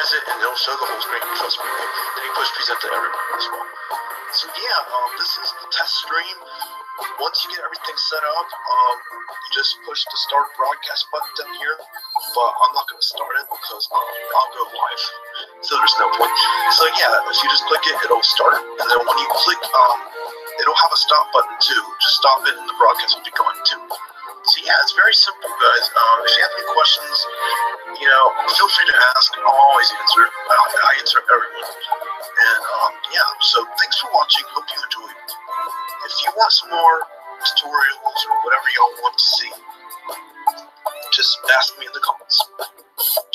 minimize it and it'll show the whole screen. Trust me. Then you push present to everyone as well. So yeah, this is the test stream. Once you get everything set up, you just push the start broadcast button down here. But I'm not going to start it because I'll go live. So there's no point. So yeah, if you just click it, it'll start. And then when you click, it'll have a stop button too. Just stop it and the broadcast will be going too. So yeah, it's very simple, guys. If you have any questions, feel free to ask. I'll always answer. I answer everyone. And yeah, so thanks for watching. Hope you enjoyed. If you want some more tutorials or whatever y'all want to see, just ask me in the comments.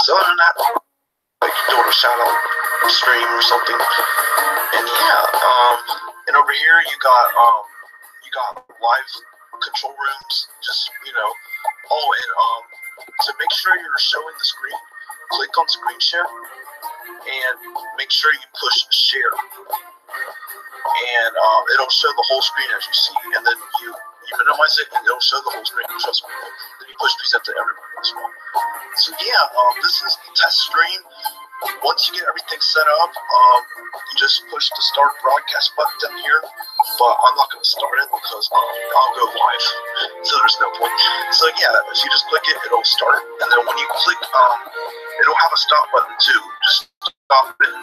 So other than that, like doing a shout out stream or something. And yeah, and over here you got live control rooms. Just to make sure you're showing the screen, click on screen share and make sure you push share. And it'll show the whole screen as you see, and then you minimize it and it'll show the whole screen. Trust me. Then you push present to everyone as well. So yeah, this is the test stream. Once you get everything set up, you just push the start broadcast button down here. But I'm not going to start it because I'll go live. So there's no point. So yeah, if you just click it, it'll start. And then when you click, it'll have a stop button too. Just stop it.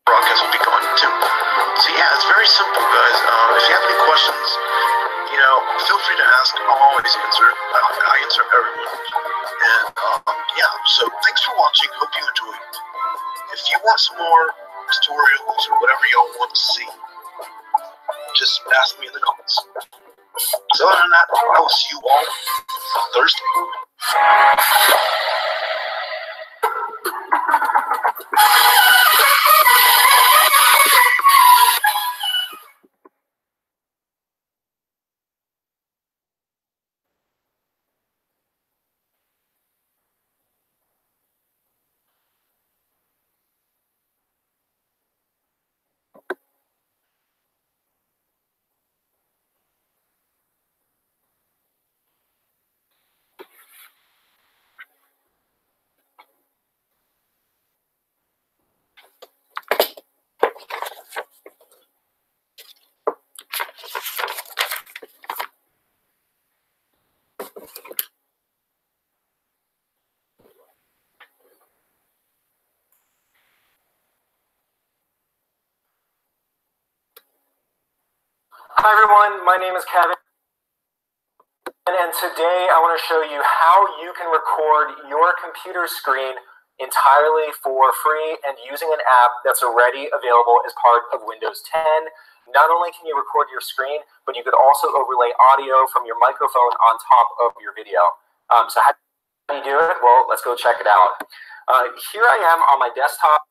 Broadcast will be going too. So yeah, it's very simple, guys. If you have any questions, feel free to ask. I'll always answer. I answer everyone. And yeah, so thanks for watching. Hope you enjoyed. If you want some more tutorials or whatever y'all want to see, just ask me in the comments. So other than that, I will see you all Thursday. Hi everyone, my name is Kevin, and today I want to show you how you can record your computer screen entirely for free and using an app that's already available as part of Windows 10. Not only can you record your screen, but you could also overlay audio from your microphone on top of your video. So how do you do it? Well, let's go check it out. Here I am on my desktop.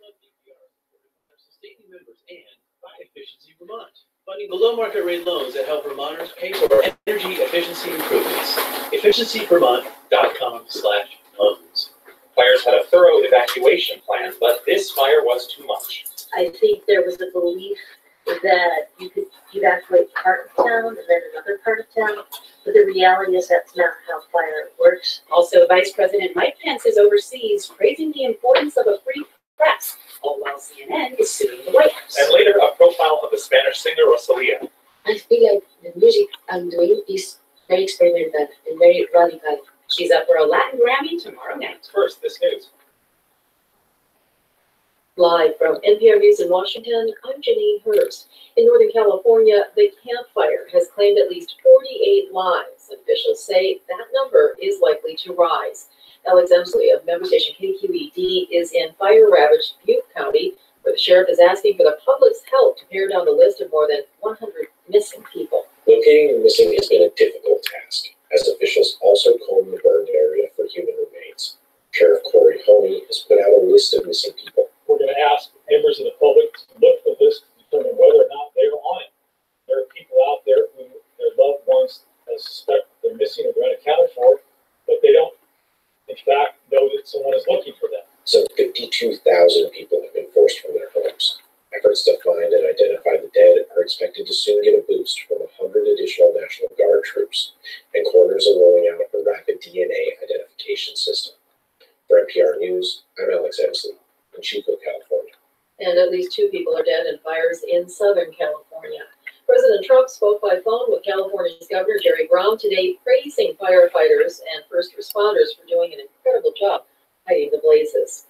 love DPR, supported by our sustaining members, and by Efficiency Vermont, funding below-market rate loans that help Vermonters pay for energy efficiency improvements. EfficiencyVermont.com/loans. Fires had a thorough evacuation plan, but this fire was too much. I think there was a belief that you could evacuate part of town and then another part of town, but the reality is that's not how fire works. Also, Vice President Mike Pence is overseas, praising the importance of a free press, all while CNN is suing the White House. And later, a profile of the Spanish singer Rosalia. I feel like the music I'm doing is very experimental and very radical. She's up for a Latin Grammy tomorrow night. First, this news. Live from NPR News in Washington, I'm Janine Hurst. In Northern California, the Camp Fire has claimed at least 48 lives. Officials say that number is likely to rise. Alex Emsley of member station KQED is in fire-ravaged Butte County, where the sheriff is asking for the public's help to pare down the list of more than 100 missing people. Locating the missing has been a difficult task, as officials also comb the burned area for human remains. Sheriff Corey Honey has put out a list of missing people. We're going to ask members of the public to look at the list to determine whether or not they are on it. There are people out there who their loved ones suspect they're missing or they're unaccounted for, but they don't, in fact, know that someone is looking for them. Some 52,000 people have been forced from their homes. Efforts to find and identify the dead are expected to soon get a boost from 100 additional National Guard troops, and coroners are rolling out a rapid DNA identification system. For NPR News, I'm Alex Emsley in Chico, California. And at least 2 people are dead in fires in Southern California. President Trump spoke by phone with California's Governor Jerry Brown today, praising firefighters and first responders for doing an incredible job fighting the blazes.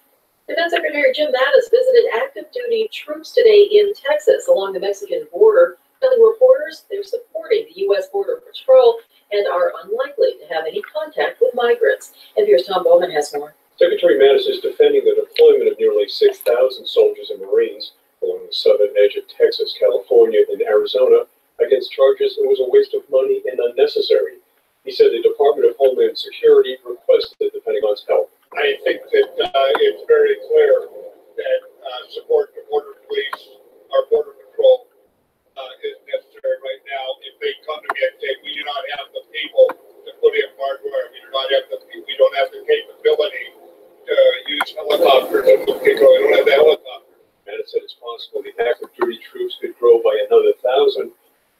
Defense Secretary Jim Mattis visited active duty troops today in Texas along the Mexican border, telling reporters they're supporting the U.S. Border Patrol and are unlikely to have any contact with migrants. NPR's Tom Bowman has more. Secretary Mattis is defending the deployment of nearly 6,000 soldiers and Marines along the southern edge of Texas, California, and Arizona against charges it was a waste of money and unnecessary. He said the Department of Homeland Security requested the Pentagon's help. I think that it's very clear that support for Border Police, our Border Patrol, is necessary right now. If they come to me and say, we do not have the people to put in hardware, we don't have the capability to use helicopters and we don't have the helicopters. Mattis said it's possible the active duty troops could grow by another 1,000.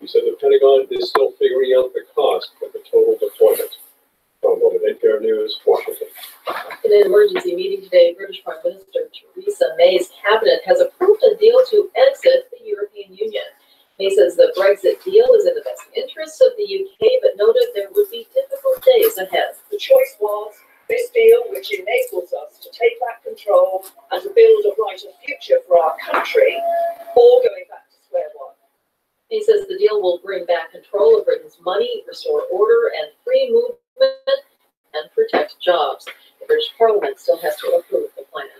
He said the Pentagon is still figuring out the cost of the total deployment. From NPR News, Washington. In an emergency meeting today, British Prime Minister Theresa May's cabinet has approved a deal to exit the European Union. May says the Brexit deal is in the best interests of the UK, but noted there would be difficult days ahead. The choice was this deal, which enables us to take back control and to build a brighter future for our country, or going back to square one. He says the deal will bring back control of Britain's money, restore order and free movement, and protect jobs. The British Parliament still has to approve the plan.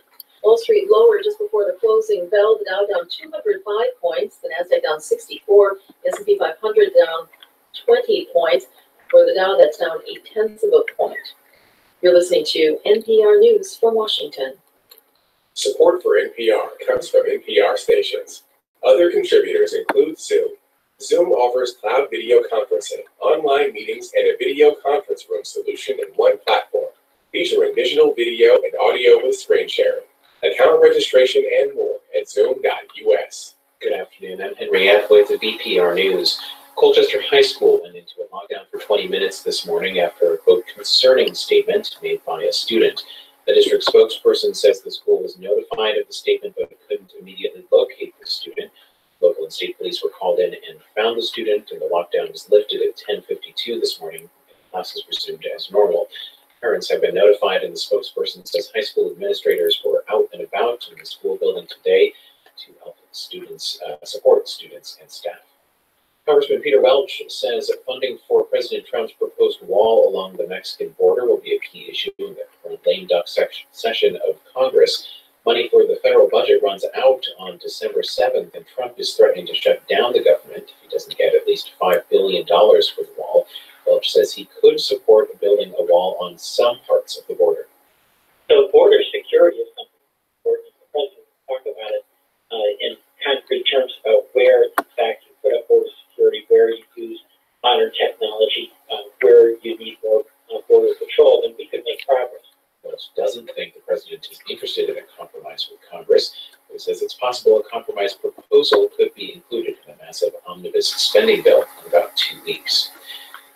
Wall Street lower just before the closing bell. The Dow down 205 points. The Nasdaq down 64. The S&P 500 down 20 points. For the Dow, that's down 0.8 of a point. You're listening to NPR News from Washington. Support for NPR comes from NPR stations. Other contributors include Zoom. Zoom offers cloud video conferencing, online meetings, and a video conference room solution in one platform, featuring visual, video, and audio with screen sharing, account registration, and more at zoom.us. Good afternoon. I'm Henry Athwaite of NPR News. Colchester High School went into a lockdown for 20 minutes this morning after a, quote, concerning statement made by a student. The district spokesperson says the school was notified of the statement but couldn't immediately locate the student. Local and state police were called in and found the student, and the lockdown was lifted at 10:52 this morning. Classes resumed as normal. Parents have been notified, and the spokesperson says high school administrators were out and about in the school building today to help students, support students and staff. Congressman Peter Welch says that funding for President Trump's proposed wall along the Mexican border will be a key issue in the current lame duck session of Congress. Money for the federal budget runs out on December 7th, and Trump is threatening to shut down the government if he doesn't get at least $5 billion for the wall. Welch says he could support building a wall on some parts of the border. So border security is something important to the president. compromise proposal could be included in a massive omnibus spending bill in about 2 weeks.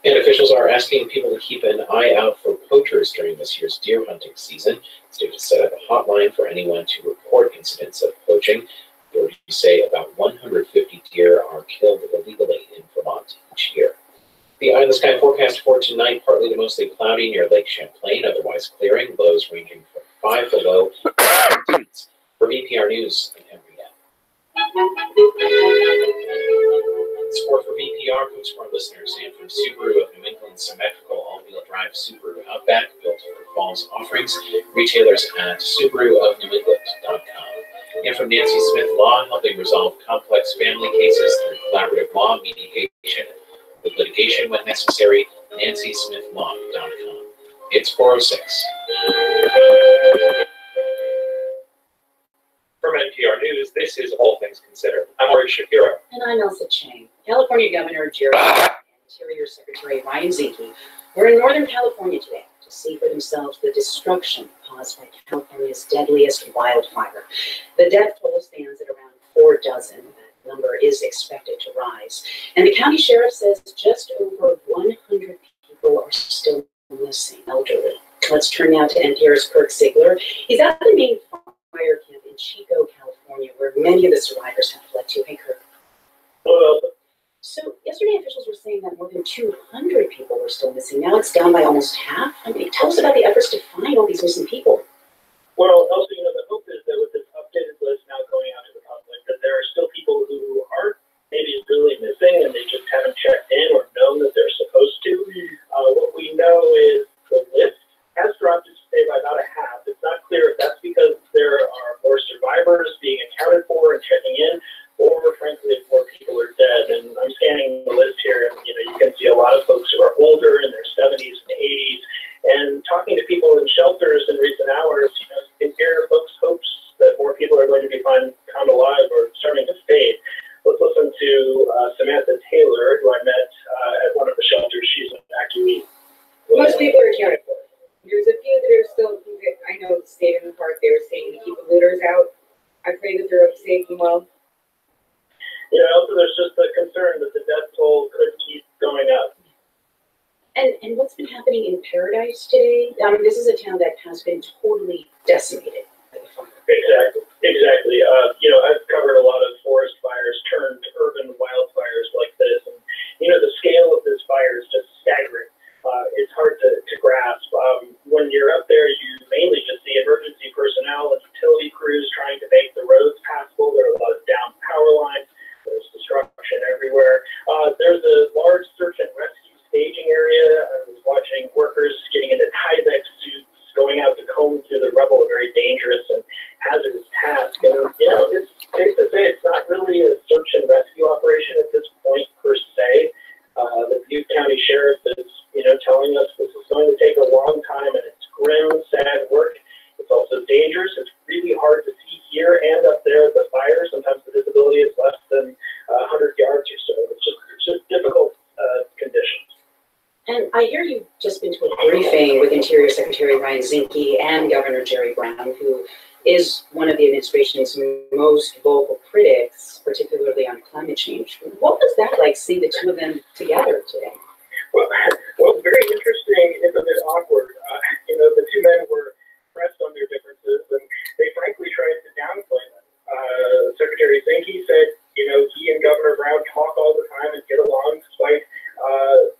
And officials are asking people to keep an eye out for poachers during this year's deer hunting season. State has set up a hotline for anyone to report incidents of poaching. Authorities say about 150 deer are killed illegally in Vermont each year. The eye in the sky forecast for tonight, partly to mostly cloudy near Lake Champlain, otherwise clearing, lows ranging from 5 below. For VPR News, I'm Henry Yap. Support for VPR comes from our listeners and from Subaru of New England's symmetrical all-wheel drive Subaru Outback, built for fall's offerings. Retailers at SubaruofNewEngland.com. And from Nancy Smith Law, helping resolve complex family cases through collaborative law mediation with litigation when necessary. NancySmithLaw.com. It's 4:06. From NPR News, this is All Things Considered. I'm Ari Shapiro. And I'm Elsa Chang. California Governor Jerry Brown and Interior Secretary Ryan Zinke were in Northern California today to see for themselves the destruction caused by California's deadliest wildfire. The death toll stands at around 4 dozen. That number is expected to rise. And the county sheriff says just over 100 people are still missing, elderly. Let's turn now to NPR's Kirk Sigler. He's at the main fire camp in Chico, California, where many of the survivors have fled to. Hey, Kirk. Hello. So yesterday, officials were saying that more than 200 people were still missing. Now it's down by almost half. I mean, tell us about the efforts to find all these missing people. Well, also, the hope is that with this updated list now going out to the public, that there are still people who aren't maybe really missing and they just haven't checked in or known that they're supposed to. What we know is the list has dropped today by about a half. It's not clear if that's because there are more survivors being accounted for and checking in, or frankly, if more people are dead. And I'm scanning the list here, and you can see a lot of folks who are older in their 70s and 80s. And talking to people in shelters in recent hours, you can hear folks' hopes that more people are going to be found alive or starting to fade. Let's listen to Samantha Taylor, who I met at one of the shelters. She's an evacuee. Most people are accounted for. There's a few that are still, I know, stayed in the park. They were saying to keep the looters out. I pray that they're up safe and well. Also there's just the concern that the death toll could keep going up. And what's been happening in Paradise today? I mean, this is a town that has been totally decimated by the fire. Exactly. I've covered a lot of forest fires turned urban wildfires like this. And, the scale of this fire is just staggering. It's hard to grasp. When you're up there, you mainly just see emergency personnel and utility crews trying to make the roads passable. There are a lot of down power lines. There's destruction everywhere. There's a large search and rescue staging area. I was watching workers getting into Tyvek suits, going out to comb through the rubble, a very dangerous and hazardous task. And, it's safe to say it's not really a search and rescue operation at this point per se. The Butte County Sheriff is, telling us this is going to take a long time, and it's grim, sad work. It's also dangerous. It's really hard to see here and up there at the fire. Sometimes the visibility is less than 100 yards or so. It's just difficult conditions. And I hear you've just been to a briefing with Interior Secretary Ryan Zinke and Governor Jerry Brown, who is one of the administration's most vocal critics, particularly on climate change. What was that like, seeing the two of them together today? Well, very interesting. It's a bit awkward. The two men were pressed on their differences, and they frankly tried to downplay them. Secretary Zinke said, he and Governor Brown talk all the time and get along, despite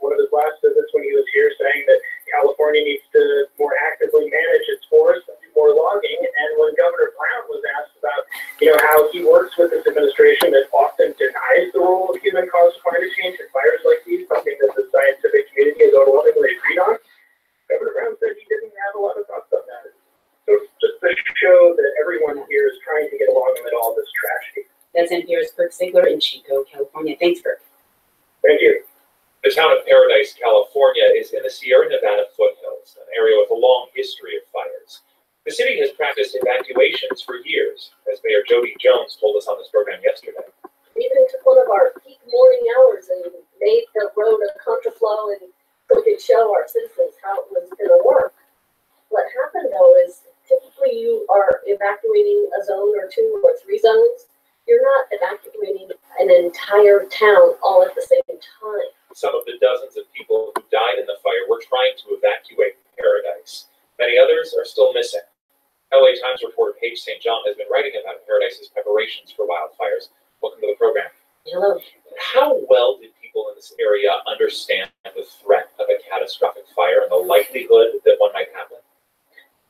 one of his last visits when he was here saying that California needs to more actively manage its forests and do more logging. And when Governor Brown was asked about, how he works with this administration that often denies the role of human-caused climate change in fires like these, something that the scientific community has overwhelmingly agreed on, Governor Brown said he didn't have a lot of thoughts on that. So just to show that everyone here is trying to get along amid all this tragedy. That's NPR's Kirk Sigler in Chico, California. Thanks, Kirk. Thank you. The town of Paradise, California is in the Sierra Nevada foothills, an area with a long history of fires. The city has practiced evacuations for years, as Mayor Jody Jones told us on this program yesterday. We even took one of our peak morning hours and made the road a contraflow and we could show our citizens how it was going to work. What happened, though, is typically you are evacuating a zone or 2 or 3 zones. You're not evacuating an entire town all at the same time. Some of the dozens of people who died in the fire were trying to evacuate Paradise. Many others are still missing. LA Times reporter Paige St. John has been writing about Paradise's preparations for wildfires. Welcome to the program. Hello. How well did people in this area understand the threat of a catastrophic fire and the likelihood that one might happen?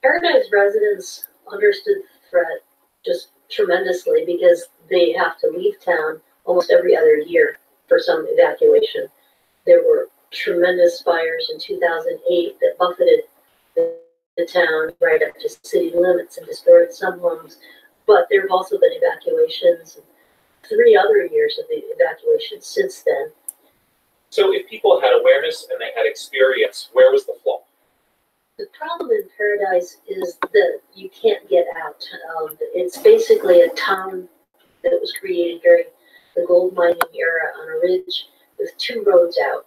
Paradise residents understood the threat just tremendously because they have to leave town almost every other year for some evacuation. There were tremendous fires in 2008 that buffeted the town right up to city limits and destroyed some homes. But there have also been evacuations, 3 other years of the evacuation since then. So if people had awareness and they had experience, where was the flaw? The problem in Paradise is that you can't get out. It's basically a town that was created during the gold mining era on a ridge with 2 roads out,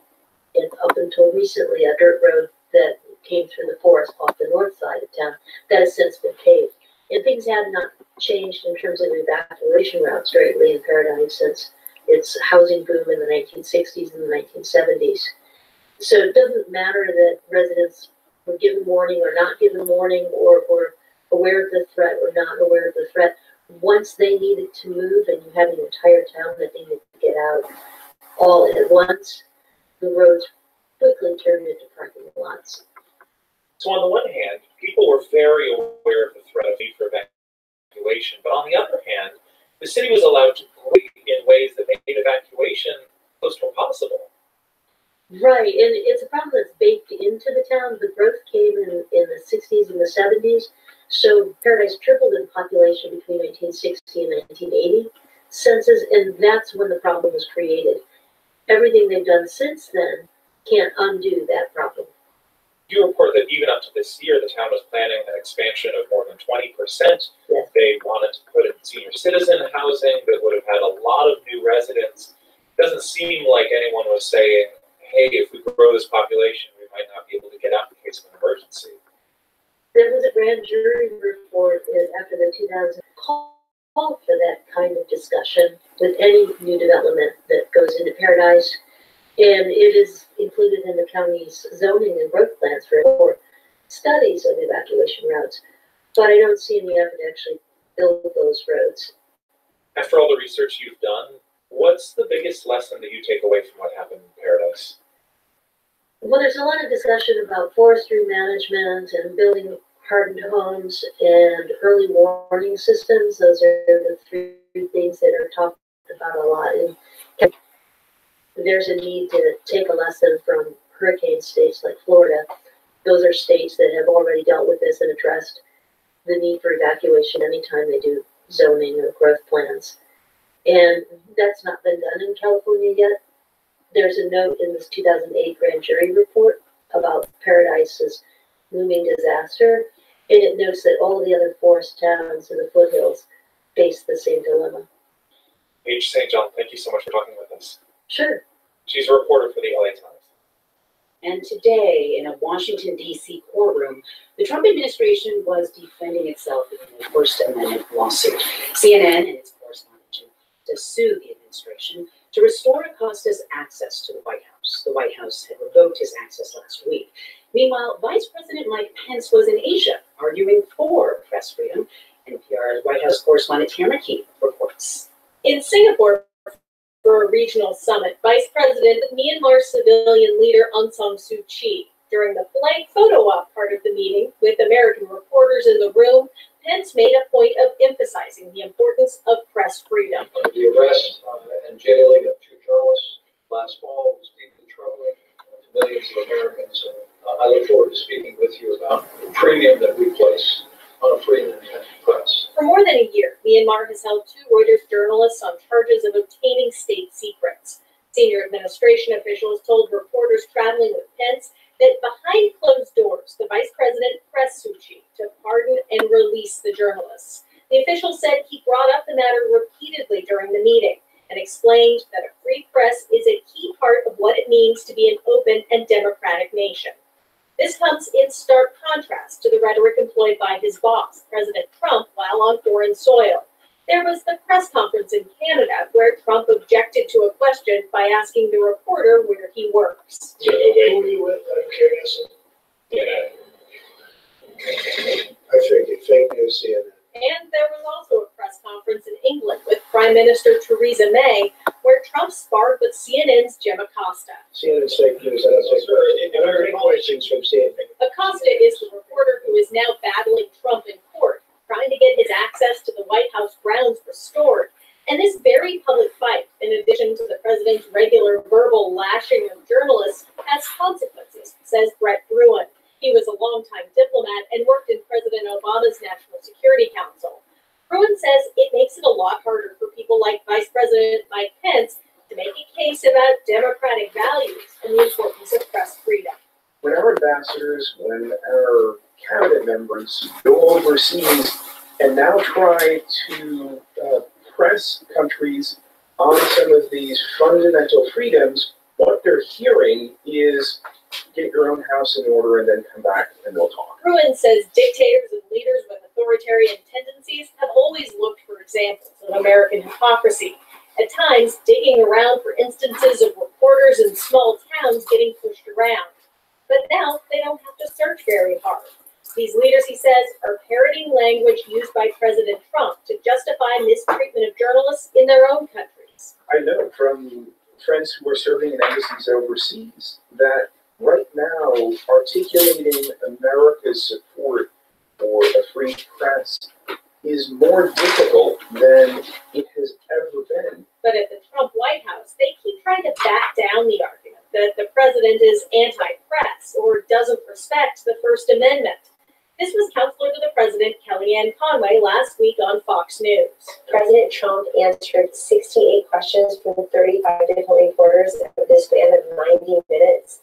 and up until recently a dirt road that came through the forest off the north side of town that has since been paved. And things have not changed in terms of evacuation routes greatly in Paradise since its housing boom in the 1960s and the 1970s. So it doesn't matter that residents were given warning or not given warning, or were aware of the threat or not aware of the threat. Once they needed to move and you had an entire town that needed to get out all at once, the roads quickly turned into parking lots. So on the one hand, people were very aware of the threat of need for evacuation, but on the other hand, the city was allowed to grow in ways that made evacuation close to impossible. Right, and it's a problem that's baked into the town. The growth came in the 60s and the 70s, so Paradise tripled in population between 1960 and 1980 census, and that's when the problem was created. Everything they've done since then can't undo that problem. You report that even up to this year, the town was planning an expansion of more than 20%. Yes. They wanted to put in senior citizen housing that would have had a lot of new residents. It doesn't seem like anyone was saying, hey, if we grow this population, we might not be able to get out in case of an emergency. There was a grand jury report after the 2000 call for that kind of discussion with any new development that goes into Paradise. And it is included in the county's zoning and growth plans for studies of evacuation routes. But I don't see any effort to actually build those roads. After all the research you've done, what's the biggest lesson that you take away from what happened in Paradise? Well, there's a lot of discussion about forestry management and building hardened homes and early warning systems. Those are the 3 things that are talked about a lot. And there's a need to take a lesson from hurricane states like Florida. Those are states that have already dealt with this and addressed the need for evacuation anytime they do zoning or growth plans. And that's not been done in California yet. There's a note in this 2008 grand jury report about Paradise's looming disaster, and it notes that all of the other forest towns in the foothills face the same dilemma. Paige St. John, thank you so much for talking with us. Sure. She's a reporter for the LA Times. And today, in a Washington, D.C. courtroom, the Trump administration was defending itself in a First Amendment lawsuit. CNN and its correspondent to sue the administration to restore Acosta's access to the White House. The White House had revoked his access last week. Meanwhile, Vice President Mike Pence was in Asia, arguing for press freedom. NPR's White House correspondent Tamara Keith reports. In Singapore, for a regional summit, Vice President Myanmar civilian leader Aung San Suu Kyi. During the polite photo op part of the meeting, with American reporters in the room, Pence made a point of emphasizing the importance of press freedom. The arrest and jailing of 2 journalists last fall was deeply troubling to millions of Americans. And I look forward to speaking with you about the premium that we place on a free and independent press. For more than a year, Myanmar has held 2 Reuters journalists on charges of obtaining state secrets. Senior administration officials told reporters traveling with Pence that behind closed doors, the vice president pressed Suu Kyi to pardon and release the journalists. The official said he brought up the matter repeatedly during the meeting and explained that a free press is a key part of what it means to be an open and democratic nation. This comes in stark contrast to the rhetoric employed by his boss, President Trump, while on foreign soil. There was the press conference in Canada where Trump objected to a question by asking the reporter where he works. Who are you with? I'm curious. Yeah. I figured fake news, CNN. And there was also a press conference in England with Prime Minister Theresa May where Trump sparred with CNN's Jim Acosta. CNN's fake news. I don't take and I take questions from CNN. Acosta is the reporter who is now battling Trump in court, trying to get his access to the White House grounds restored. And this very public fight, in addition to the president's regular verbal lashing of journalists, has consequences, says Brett Bruen. He was a longtime diplomat and worked in President Obama's National Security Council. Bruen says it makes it a lot harder for people like Vice President Mike Pence to make a case about democratic values and the importance of press freedom. When our ambassadors, when our cabinet members go overseas and now try to press countries on some of these fundamental freedoms, what they're hearing is get your own house in order and then come back and we'll talk. Bruen says dictators and leaders with authoritarian tendencies have always looked for examples of American hypocrisy, at times digging around for instances of reporters in small towns getting pushed around. But now they don't have to search very hard. These leaders, he says, are parroting language used by President Trump to justify mistreatment of journalists in their own countries. I know from friends who are serving in embassies overseas that right now articulating America's support for a free press is more difficult than it has ever been. But at the Trump White House, they keep trying to back down the argument that the president is anti-press or doesn't respect the First Amendment. This was counselor to the president, Kellyanne Conway, last week on Fox News. President Trump answered 68 questions from 35 different reporters in the span of 90 minutes.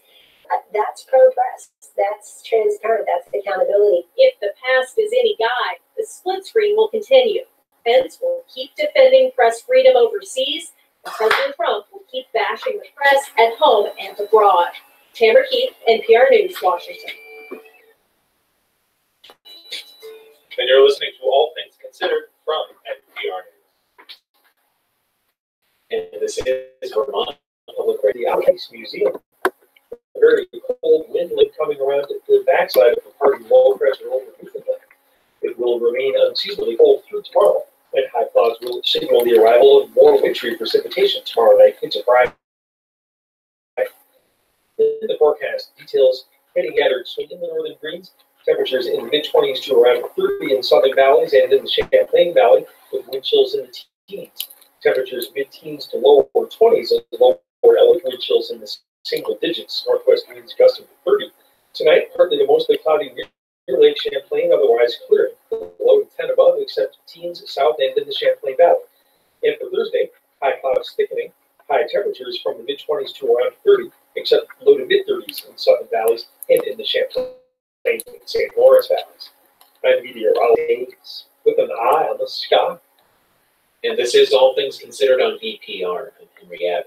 That's pro-press. That's transparent. That's accountability. If the past is any guide, the split screen will continue. Pence will keep defending press freedom overseas, and President Trump will keep bashing the press at home and abroad. Tamara Keith, NPR News, Washington. And you're listening to All Things Considered from NPR News. And this is Vermont Public Radio, the Outcase Museum. A very cold wind coming around the backside of the party low pressure over Newfoundland. It will remain unseasonably cold through tomorrow, and high clouds will signal the arrival of more wintry precipitation tomorrow night into Friday. In the forecast, details heading gathered swing in the northern greens. Temperatures in the mid-20s to around 30 in southern valleys and in the Champlain Valley, with wind chills in the teens. Temperatures mid-teens to lower 20s and lower elevated wind chills in the single digits. Northwest winds gusting to 30. Tonight, partly to mostly cloudy near Lake Champlain, otherwise clearing. Low to 10 above, except teens south and in the Champlain Valley. And for Thursday, high clouds thickening. High temperatures from the mid-20s to around 30, except low to mid-30s in southern valleys and in the Champlain and St. Lawrence valleys. I'm meteorologist with an eye on the sky. And this is All Things Considered on VPR. I'm Henry Abb.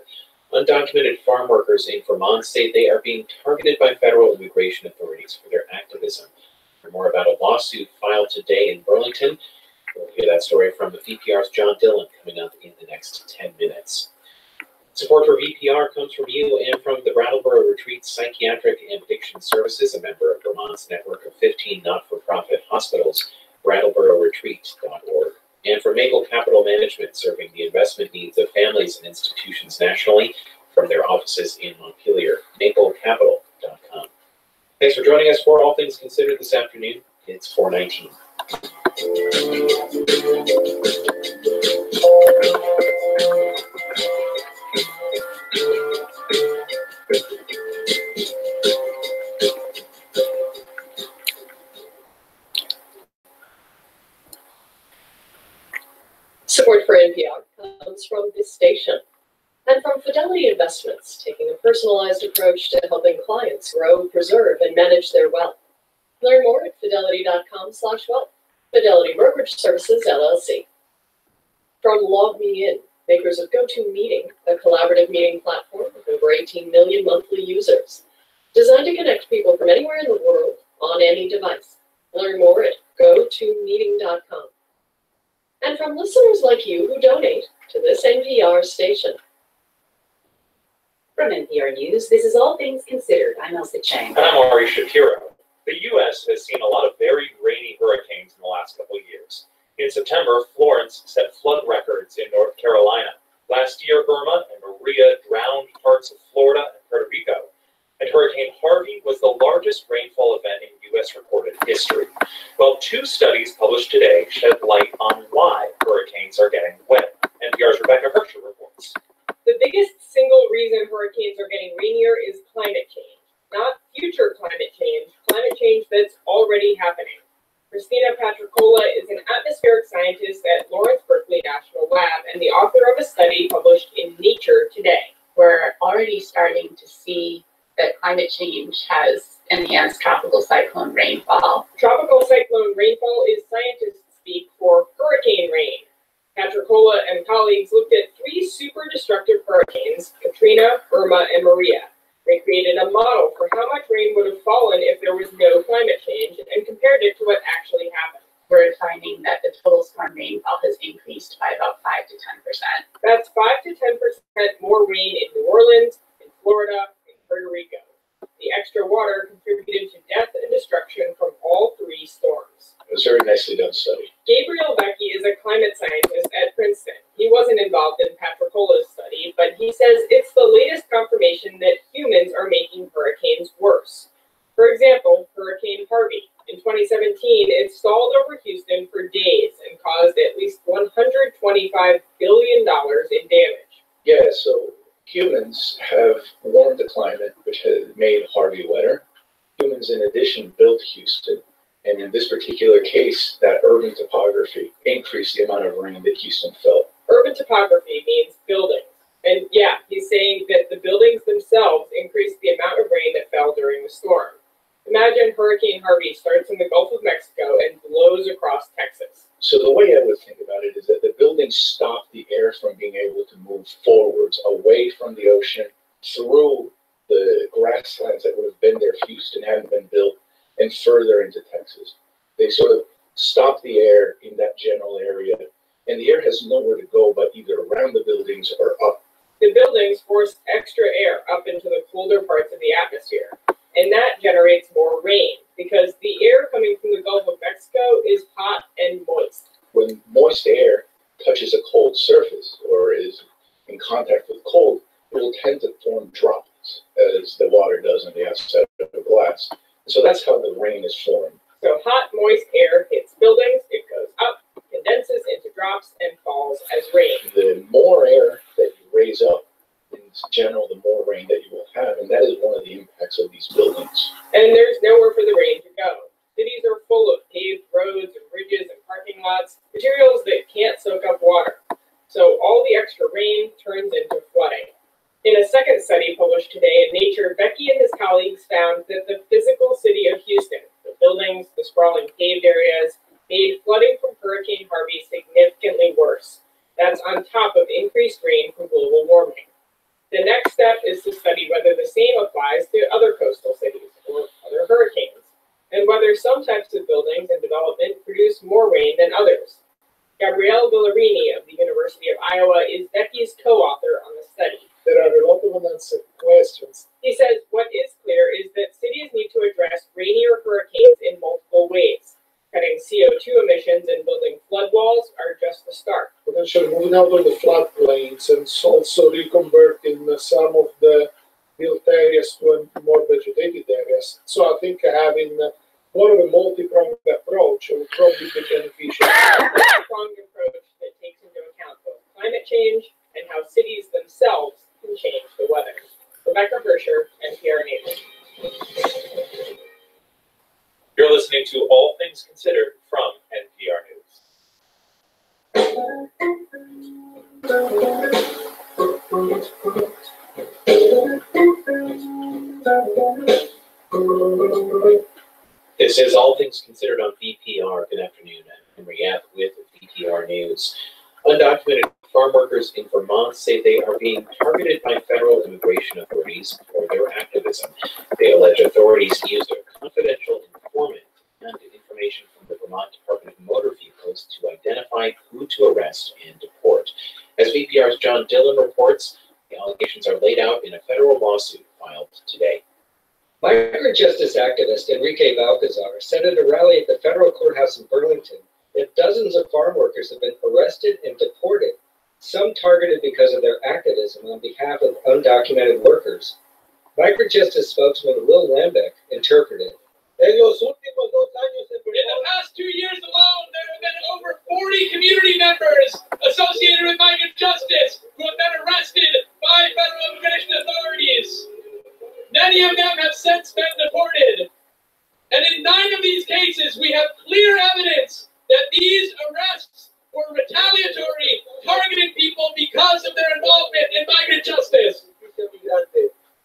Undocumented farm workers in Vermont state they are being targeted by federal immigration authorities for their activism. For more about a lawsuit filed today in Burlington, we'll hear that story from the VPR's John Dillon coming up in the next 10 minutes. Support for VPR comes from you and from the Brattleboro Retreat Psychiatric and Addiction Services, a member of Vermont's network of 15 not-for-profit hospitals, brattlebororetreat.org. And from Maple Capital Management, serving the investment needs of families and institutions nationally from their offices in Montpelier, maplecapital.com. Thanks for joining us for All Things Considered this afternoon. It's 4:19. Support for NPR comes from this station and from Fidelity Investments, taking a personalized approach to helping clients grow, preserve, and manage their wealth. Learn more at fidelity.com/wealth. Fidelity Brokerage Services, LLC. From Log Me In, makers of GoToMeeting, a collaborative meeting platform with over 18 million monthly users, designed to connect people from anywhere in the world on any device. Learn more at gotomeeting.com. and from listeners like you who donate to this NPR station. From NPR News, this is All Things Considered. I'm Elsa Chang. And I'm Ari Shapiro. The U.S. has seen a lot of very rainy hurricanes in the last couple of years. In September, Florence set flood records in North Carolina. Last year, Irma and Maria drowned parts of Florida and Puerto Rico. And Hurricane Harvey was the largest rainfall event in U.S. recorded history. Well, 2 studies published today shed light on why hurricanes are getting wet. NPR's Rebecca Hersher reports. The biggest single reason hurricanes are getting rainier is climate change, not future climate change that's already happening. Christina Patricola is an atmospheric scientist at Lawrence Berkeley National Lab and the author of a study published in Nature today. We're already starting to see that climate change has enhanced tropical cyclone rainfall. Tropical cyclone rainfall is scientists speak for hurricane rain. Patricola and colleagues looked at 3 super destructive hurricanes, Katrina, Irma, and Maria. They created a model for how much rain would have fallen if there was no climate change and compared it to what actually happened. We're finding that the total storm rainfall has increased by about 5 to 10%. That's 5 to 10% more rain in New Orleans, in Florida, and Puerto Rico. The extra water contributed to death and destruction from all 3 storms. It was a very nicely done study. Gabriel Becky is a climate scientist at Princeton. He wasn't involved in Patricola's study, but he says it's the latest confirmation that humans are making hurricanes worse. For example, Hurricane Harvey. In 2017, it stalled over Houston for days and caused at least $125 billion in damage. Yeah, so humans have warmed the climate, which has made Harvey wetter. Humans, in addition, built Houston. And in this particular case, that urban topography increased the amount of rain that Houston felt. Urban topography means buildings. And yeah, he's saying that the buildings themselves increased the amount of rain that fell during the storm. Imagine Hurricane Harvey starts in the Gulf of Mexico and blows across Texas. So the way I would think about it is that the buildings stop the air from being able to move forwards, away from the ocean, through the grasslands that would have been there if Houston hadn't been built, and further into Texas. They sort of stop the air in that general area, and the air has nowhere to go but either around the buildings or up. The buildings force extra air up into the colder parts of the atmosphere, and that generates more rain because the air coming from the Gulf of Mexico is hot and moist. When moist air touches a cold surface or is in contact with cold, it will tend to form droplets, as the water does on the outside of the glass. So that's how the rain is formed. So hot, moist air hits buildings, it goes up, condenses into drops, and falls as rain. The more air that you raise up, in general, the more rain that you will have, and that is one of the impacts of these buildings. And there's nowhere for the rain to go. Cities are full of paved roads and bridges and parking lots, materials that can't soak up water. So all the extra rain turns into flooding. In a second study published today in Nature, Becky and his colleagues found that the physical city of Houston, the buildings, the sprawling paved areas, made flooding from Hurricane Harvey significantly worse. That's on top of increased rain from global warming. The next step is to study whether the same applies to other coastal cities or other hurricanes, and whether some types of buildings and development produce more rain than others. Gabriele Villarini of the University of Iowa is Becky's co-author on the study. There are a lot of unanswered questions. He says what is clear is that cities need to address rainier hurricanes in multiple ways. Cutting CO2 emissions and building flood walls are just the start. Potentially moving out of the floodplains and also reconverting some of the built areas to more vegetated areas. So I think having more of a multi-pronged approach will probably be beneficial. A multi-pronged approach that takes into account both climate change and how cities themselves can change the weather. Rebecca Hersher, NPR News. You're listening to All Things Considered from NPR News. This is All Things Considered on VPR. Good afternoon. I'm Henry Yap with VPR News. Undocumented farm workers in Vermont say they are being targeted by federal immigration authorities for their activism. They allege authorities used a confidential informant and information from the Vermont Department of Motor Vehicles to identify who to Dillon reports. The allegations are laid out in a federal lawsuit filed today. Migrant justice activist Enrique Balcazar said at a rally at the federal courthouse in Burlington that dozens of farm workers have been arrested and deported, some targeted because of their activism on behalf of undocumented workers. Migrant justice spokesman Will Lambeck interpreted. In the past 2 years alone, there have been over 40 community members associated with migrant justice who have been arrested by federal immigration authorities. Many of them have since been deported. And in 9 of these cases, we have clear evidence that these arrests were retaliatory, targeting people because of their involvement in migrant justice.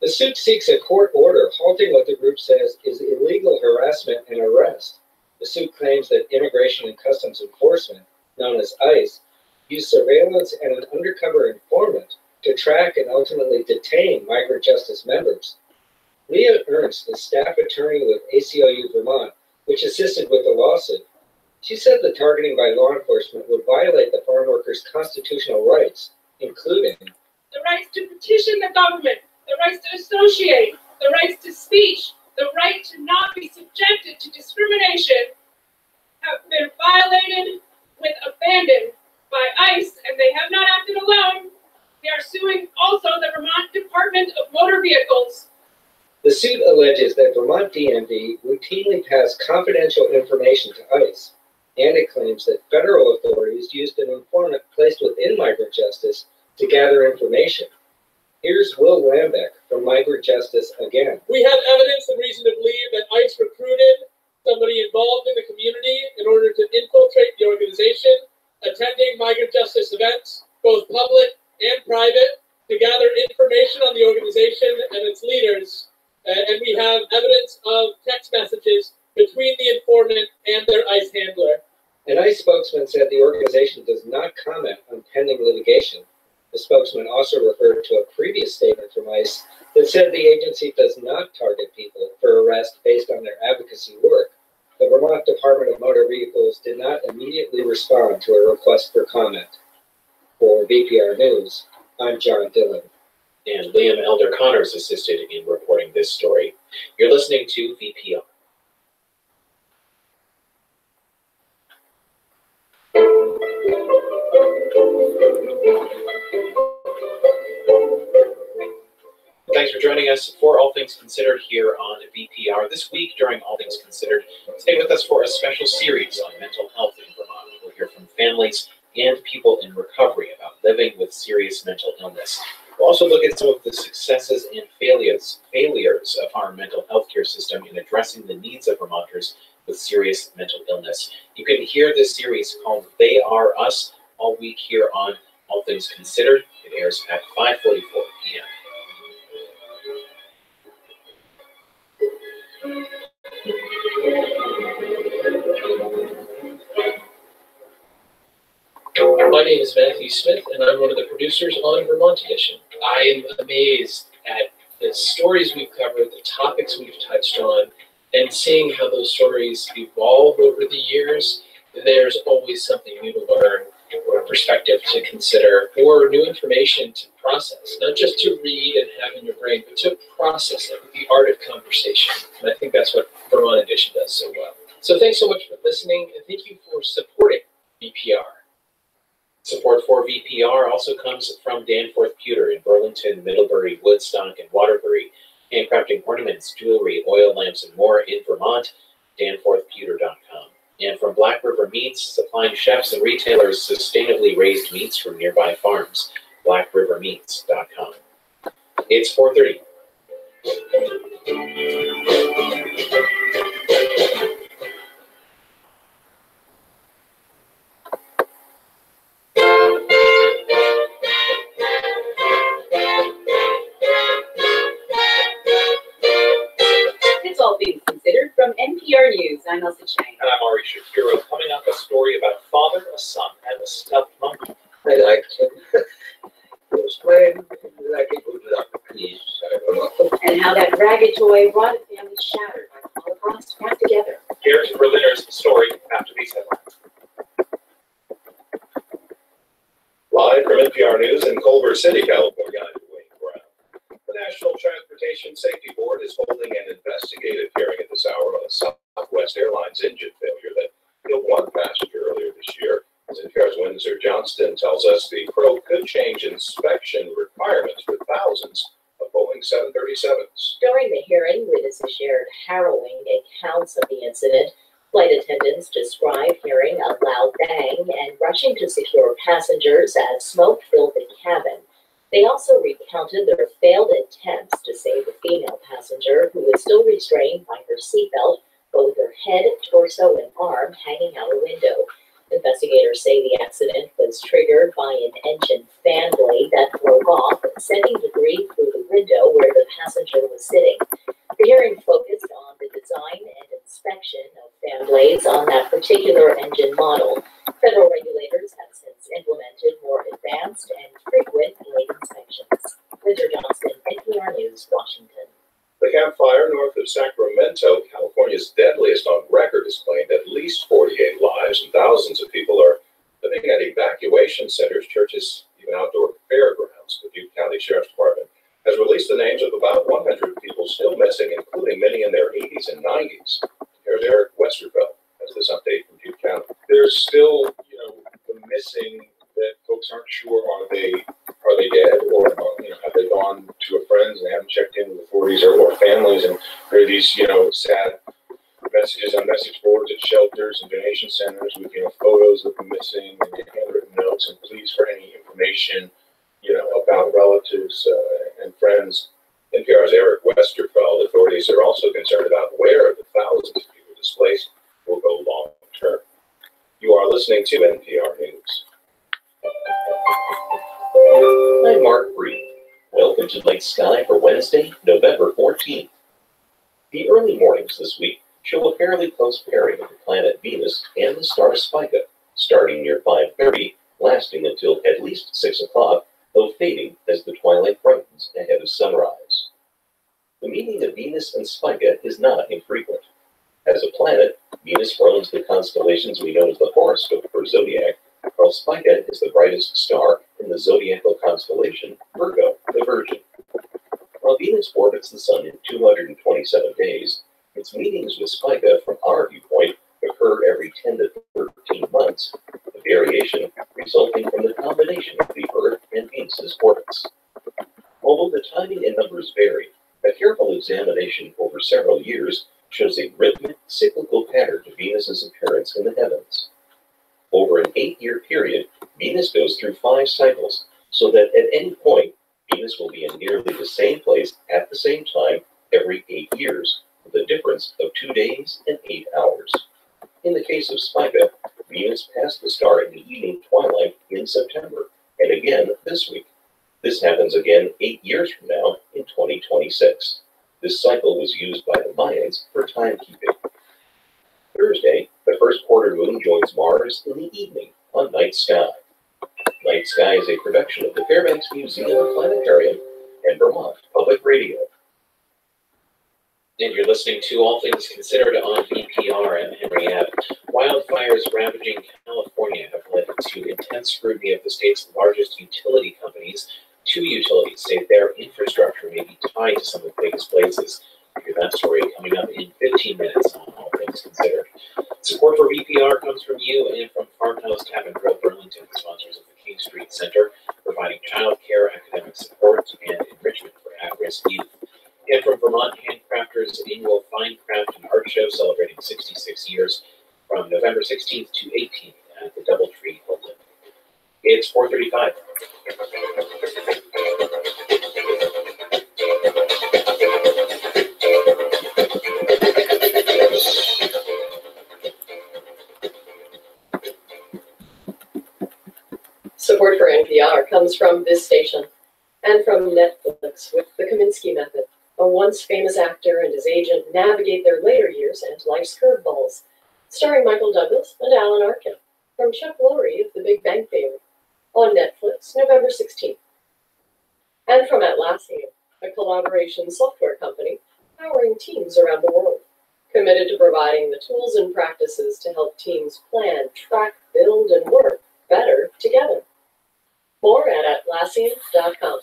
The suit seeks a court order halting what the group says is illegal harassment and arrest. The suit claims that Immigration and Customs Enforcement, known as ICE, used surveillance and an undercover informant to track and ultimately detain migrant justice members. Leah Ernst, the staff attorney with ACLU Vermont, which assisted with the lawsuit, she said the targeting by law enforcement would violate the farm workers' constitutional rights, including the rights to petition the government, the rights to associate, the rights to speech, the right to not be subjected to discrimination have been violated with abandon by ICE, and they have not acted alone. They are suing also the Vermont Department of Motor Vehicles. The suit alleges that Vermont DMV routinely passed confidential information to ICE, and it claims that federal authorities used an informant placed within migrant justice to gather information. Here's Will Lambeck from Migrant Justice again. We have evidence and reason to believe that ICE recruited somebody involved in the community in order to infiltrate the organization, attending migrant justice events, both public and private, to gather information on the organization and its leaders. And we have evidence of text messages between the informant and their ICE handler. An ICE spokesman said the organization does not comment on pending litigation. The spokesman also referred to a previous statement from ICE that said the agency does not target people for arrest based on their advocacy work. The Vermont Department of Motor Vehicles did not immediately respond to a request for comment. For VPR News, I'm John Dillon. And Liam Elder Connors assisted in reporting this story. You're listening to VPR. Thanks for joining us for All Things Considered here on VPR. This week during All Things Considered, stay with us for a special series on mental health in Vermont. We'll hear from families and people in recovery about living with serious mental illness. We'll also look at some of the successes and failures of our mental health care system in addressing the needs of Vermonters with serious mental illness. You can hear this series called They Are Us all week here on All Things Considered. It airs at 5:44 p.m. My name is Matthew Smith, and I'm one of the producers on Vermont Edition. I am amazed at the stories we've covered, the topics we've touched on, and seeing how those stories evolve over the years. There's always something new to learn, or a perspective to consider, or new information to process. Not just to read and have in your brain, but to process it with the art of conversation. And I think that's what Vermont Edition does so well. So thanks so much for listening, and thank you for supporting VPR. Support for VPR also comes from Danforth Pewter in Burlington, Middlebury, Woodstock, and Waterbury. Handcrafting ornaments, jewelry, oil lamps, and more in Vermont, danforthpewter.com. And from Black River Meats, supplying chefs and retailers sustainably raised meats from nearby farms, blackrivermeats.com. It's 4:30. It's All Things Considered from NPR News. I'm Elsa Chang. And I'm Ari Shapiro. Coming up, a story about a father, a son, and a stuffed monkey. I like it. Explain like it would love please. And how that ragged toy brought a family shattered by Holocaust back together. Here's Berliner's story after these headlines. Live from NPR NPR News in Culver City, California. I'm Wayne Brown. The National Transportation Safety Board is holding an investigative hearing at this hour on a Southwest Airlines engine failure that killed one passenger earlier this year. As NPR's Windsor Johnston tells us, the probe could change inspection requirements for thousands of Boeing 737s. During the hearing, witnesses shared harrowing accounts of the incident. Flight attendants described hearing a loud bang and rushing to secure passengers as smoke filled the cabin. They also recounted their failed attempts to save the female passenger, who was still restrained by her seatbelt, but with her head, torso, and arm hanging out a window. Investigators say the accident was triggered by an engine fan blade that broke off, sending debris through the window where the passenger was sitting. The hearing focused on the design and inspection of fan blades on that particular engine model. Federal regulators have since implemented more advanced and frequent blade inspections. Windsor Johnston, NPR News, Washington. The Camp Fire north of Sacramento, California's deadliest on record, has claimed at least 48 lives, and thousands of people are living at evacuation centers, churches, even outdoor fairgrounds. The Butte County Sheriff's Department has released the names of about 100 people still missing, including many in their 80s and 90s. Here's Eric Westerfeld has this update from Butte County. There's still, the missing that folks aren't sure are they dead, or have they gone to a friend's and haven't checked in with authorities or families, and there are these sad messages on message boards at shelters and donation centers with photos of the missing and handwritten notes and pleas for any information about relatives and friends. NPR's Eric Westerfeld. Authorities are also concerned about where the thousands of people displaced will go long term. You are listening to NPR News. I'm Mark Reed. Welcome to Night Sky for Wednesday, November 14th. The early mornings this week show a fairly close pairing of the planet Venus and the star Spica, starting near 5:30, lasting until at least 6 o'clock, though fading as the twilight brightens ahead of sunrise. The meeting of Venus and Spica is not infrequent. As a planet, Venus runs the constellations we know as the horoscope or zodiac, while Spica is the brightest star in the zodiacal constellation Virgo, the Virgin. While Venus orbits the Sun in 227 days, its meetings with Spica, from our viewpoint, occur every 10 to 13 months, a variation resulting from the combination of the Earth and Venus's orbits. Although the timing and numbers vary, a careful examination over several years shows a rhythmic, cyclical pattern to Venus's appearance in the heavens. Over an 8-year period, Venus goes through 5 cycles, so that at any point, Venus will be in nearly the same place at the same time every 8 years, with a difference of 2 days and 8 hours. In the case of Spica, Venus passed the star in the evening twilight in September, and again this week. This happens again 8 years from now in 2026. This cycle was used by the Mayans for timekeeping. Thursday, the first quarter moon joins Mars in the evening on Night Sky. Night Sky is a production of the Fairbanks Museum and Planetarium and Vermont Public Radio. And you're listening to All Things Considered on VPR and Henry Ave. Wildfires ravaging California have led to intense scrutiny of the state's largest utility companies. 2 utilities say their infrastructure may be tied to some of the biggest blazes. Hear that story coming up in 15 minutes on All Things Considered. Support for VPR comes from you and from Farmhouse Tavern Grill Burlington, sponsors of the King Street Center, providing child care, academic support, and enrichment for at-risk youth. And from Vermont Handcrafters' annual Fine Craft and Art Show, celebrating 66 years, from November 16th to 18th at the Doubletree Hilton. It's 4:35. Support for NPR comes from this station and from Netflix with The Kaminsky Method. A once famous actor and his agent navigate their later years and life's curveballs. Starring Michael Douglas and Alan Arkin. From Chuck Lorre of The Big Bang Theory. On Netflix, November 16th. And from Atlassian, a collaboration software company powering teams around the world. Committed to providing the tools and practices to help teams plan, track, build, and work better together. More at Atlassian.com.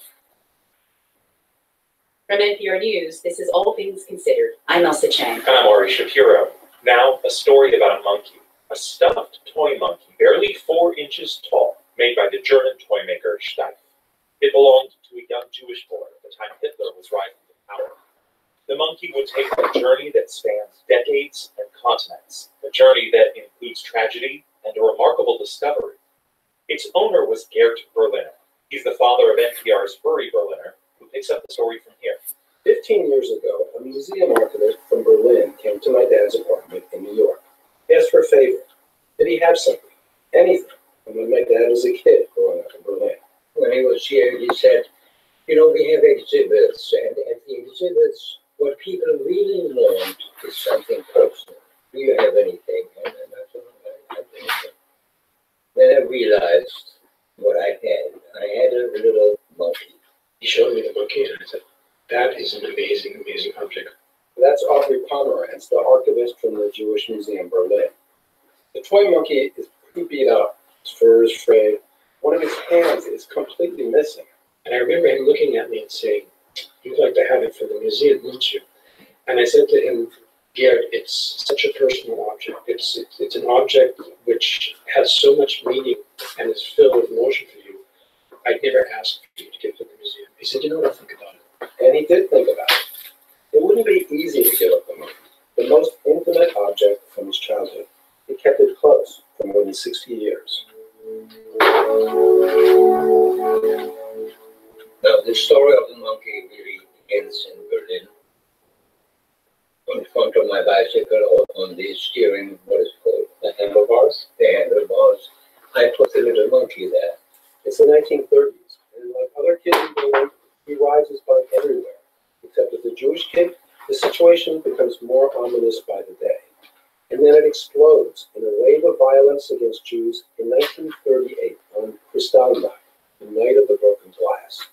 From NPR News, this is All Things Considered. I'm Elsa Chang. And I'm Ari Shapiro. Now, a story about a monkey, a stuffed toy monkey, barely 4 inches tall, made by the German toy maker Steiff. It belonged to a young Jewish boy at the time Hitler was rising to power. The monkey would take a journey that spans decades and continents, a journey that includes tragedy and a remarkable discovery. Its owner was Gert Berliner. He's the father of NPR's Uri Berliner, who picks up the story from here. 15 years ago, a museum archivist from Berlin came to my dad's apartment in New York. He asked for a favor. Did he have something? Anything? And when my dad was a kid growing up in Berlin. When he was here, he said, you know, we have exhibits, and at the exhibits, what people really want is something personal. Do you have anything? And I said, I have anything. Then I realized what I had. I had a little monkey. He showed me the monkey, and I said, that is an amazing, amazing object. That's Audrey Pomerantz, the archivist from the Jewish Museum Berlin. The toy monkey is pretty beat up. Its fur is frayed. One of its hands is completely missing. And I remember him looking at me and saying, you'd like to have it for the museum, wouldn't you? And I said to him, Gerd, it's such a personal object. It's an object which has so much meaning and is filled with emotion for you. I'd never ask you to give it to the museum. He said, you know what, I'll think about it. And he did think about it. It wouldn't be easy to give up the monkey, the most intimate object from his childhood. He kept it close for more than 60 years. Now, the story of the monkey really begins in Berlin. In front of my bicycle, on the steering, what is it called? The handlebars? The handlebars. I put the little monkey there. It's the 1930s, and like other kids in Berlin, he rides his bike everywhere. Except as a Jewish kid, the situation becomes more ominous by the day. And then it explodes in a wave of violence against Jews in 1938 on Kristallnacht, the night of the broken glass.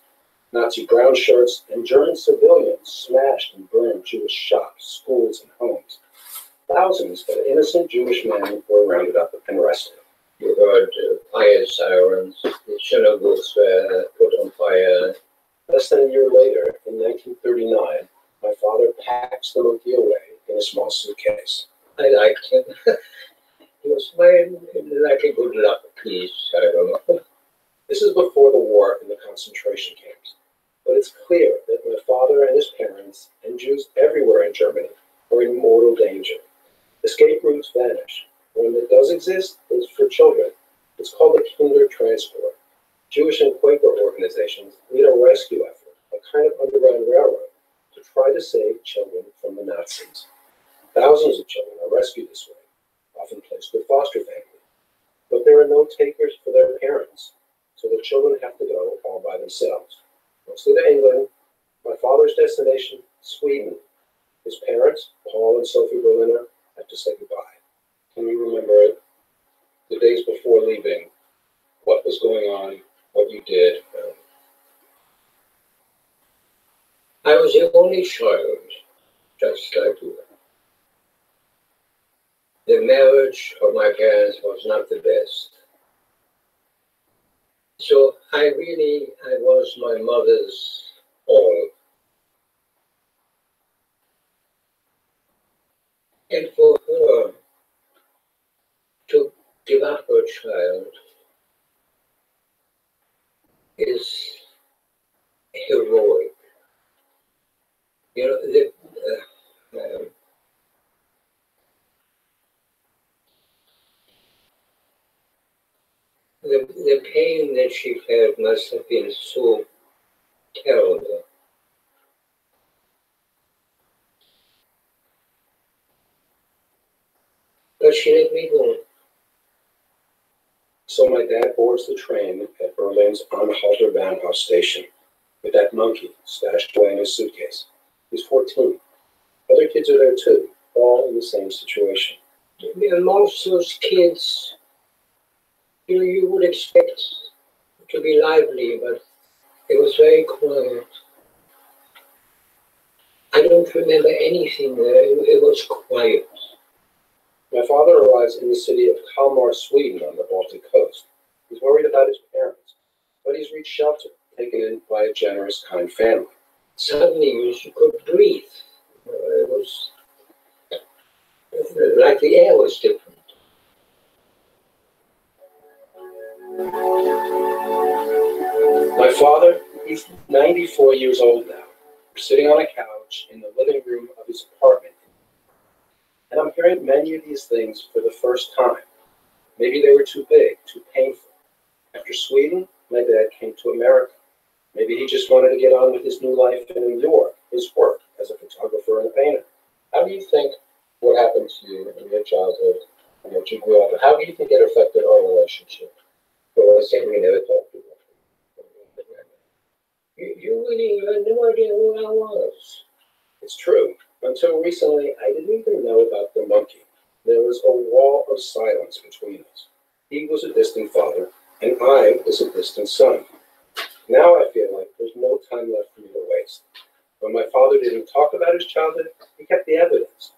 Nazi brown shirts and German civilians smashed and burned Jewish shops, schools, and homes. Thousands of innocent Jewish men were rounded up and arrested. You heard fire sirens, the synagogues were put on fire. Less than a year later, in 1939, my father packs the monkey away in a small suitcase. I liked him. He was very like a good luck piece, I don't know. This is before the war in the concentration camps. But it's clear that my father and his parents, and Jews everywhere in Germany, are in mortal danger. Escape routes vanish. One that does exist is for children. It's called the Kindertransport. Jewish and Quaker organizations lead a rescue effort, a kind of underground railroad, to try to save children from the Nazis. Thousands of children are rescued this way, often placed with foster families. But there are no takers for their parents, so the children have to go all by themselves. Mostly to England, my father's destination, Sweden. His parents, Paul and Sophie Berliner, have to say goodbye. Can you remember the days before leaving, what was going on, what you did? I was the only child, just like you. The marriage of my parents was not the best. So I was my mother's all. And for her to give up her child is heroic. You know, the pain that she felt must have been so terrible. But she let me go. So my dad boards the train at Berlin's Anhalter Bahnhof station with that monkey stashed away in his suitcase. He's 14. Other kids are there too, all in the same situation. Most of those kids, you would expect to be lively, but it was very quiet. I don't remember anything there. It was quiet. My father arrives in the city of Kalmar, Sweden on the Baltic coast. He's worried about his parents. but he's reached shelter, taken in by a generous, kind family. Suddenly you could breathe. It was like the air was different. My father, he's 94 years old now. We're sitting on a couch in the living room of his apartment. And I'm hearing many of these things for the first time. Maybe they were too big, too painful. After Sweden, my dad came to America. Maybe he just wanted to get on with his new life in New York, his work as a photographer and a painter. How do you think what happened to you in your childhood and what you grew up, how do you think it affected our relationship? Well, I think we never talked about it. You really had no idea who I was. It's true. Until recently, I didn't even know about the monkey. There was a wall of silence between us. He was a distant father, and I was a distant son. Now I feel like there's no time left for me to waste. When my father didn't talk about his childhood, he kept the evidence.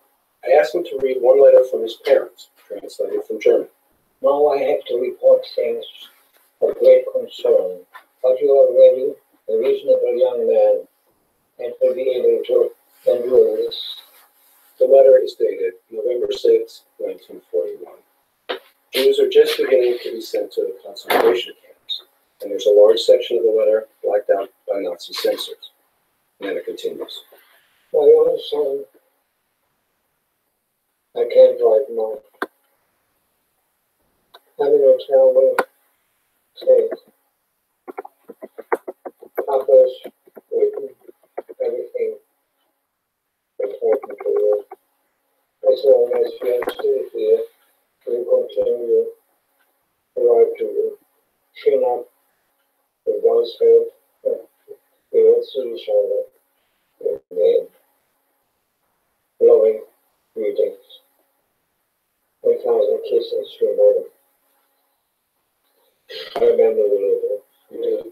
I asked him to read one letter from his parents, translated from German. Now I have to report things of great concern, but you are already a reasonable young man and will be able to endure this. The letter is dated November 6, 1941. Jews are just beginning to be sent to the concentration camps, and there's a large section of the letter blacked out by Nazi censors. And then it continues. My own son, I can't write more. I'm in a terrible state. Papa's written everything important to you. As long as you are still here, we continue to write to you. Chin up, the voice head, we will see each other again. Loving greetings. 1,000 kisses from home. I remember the little.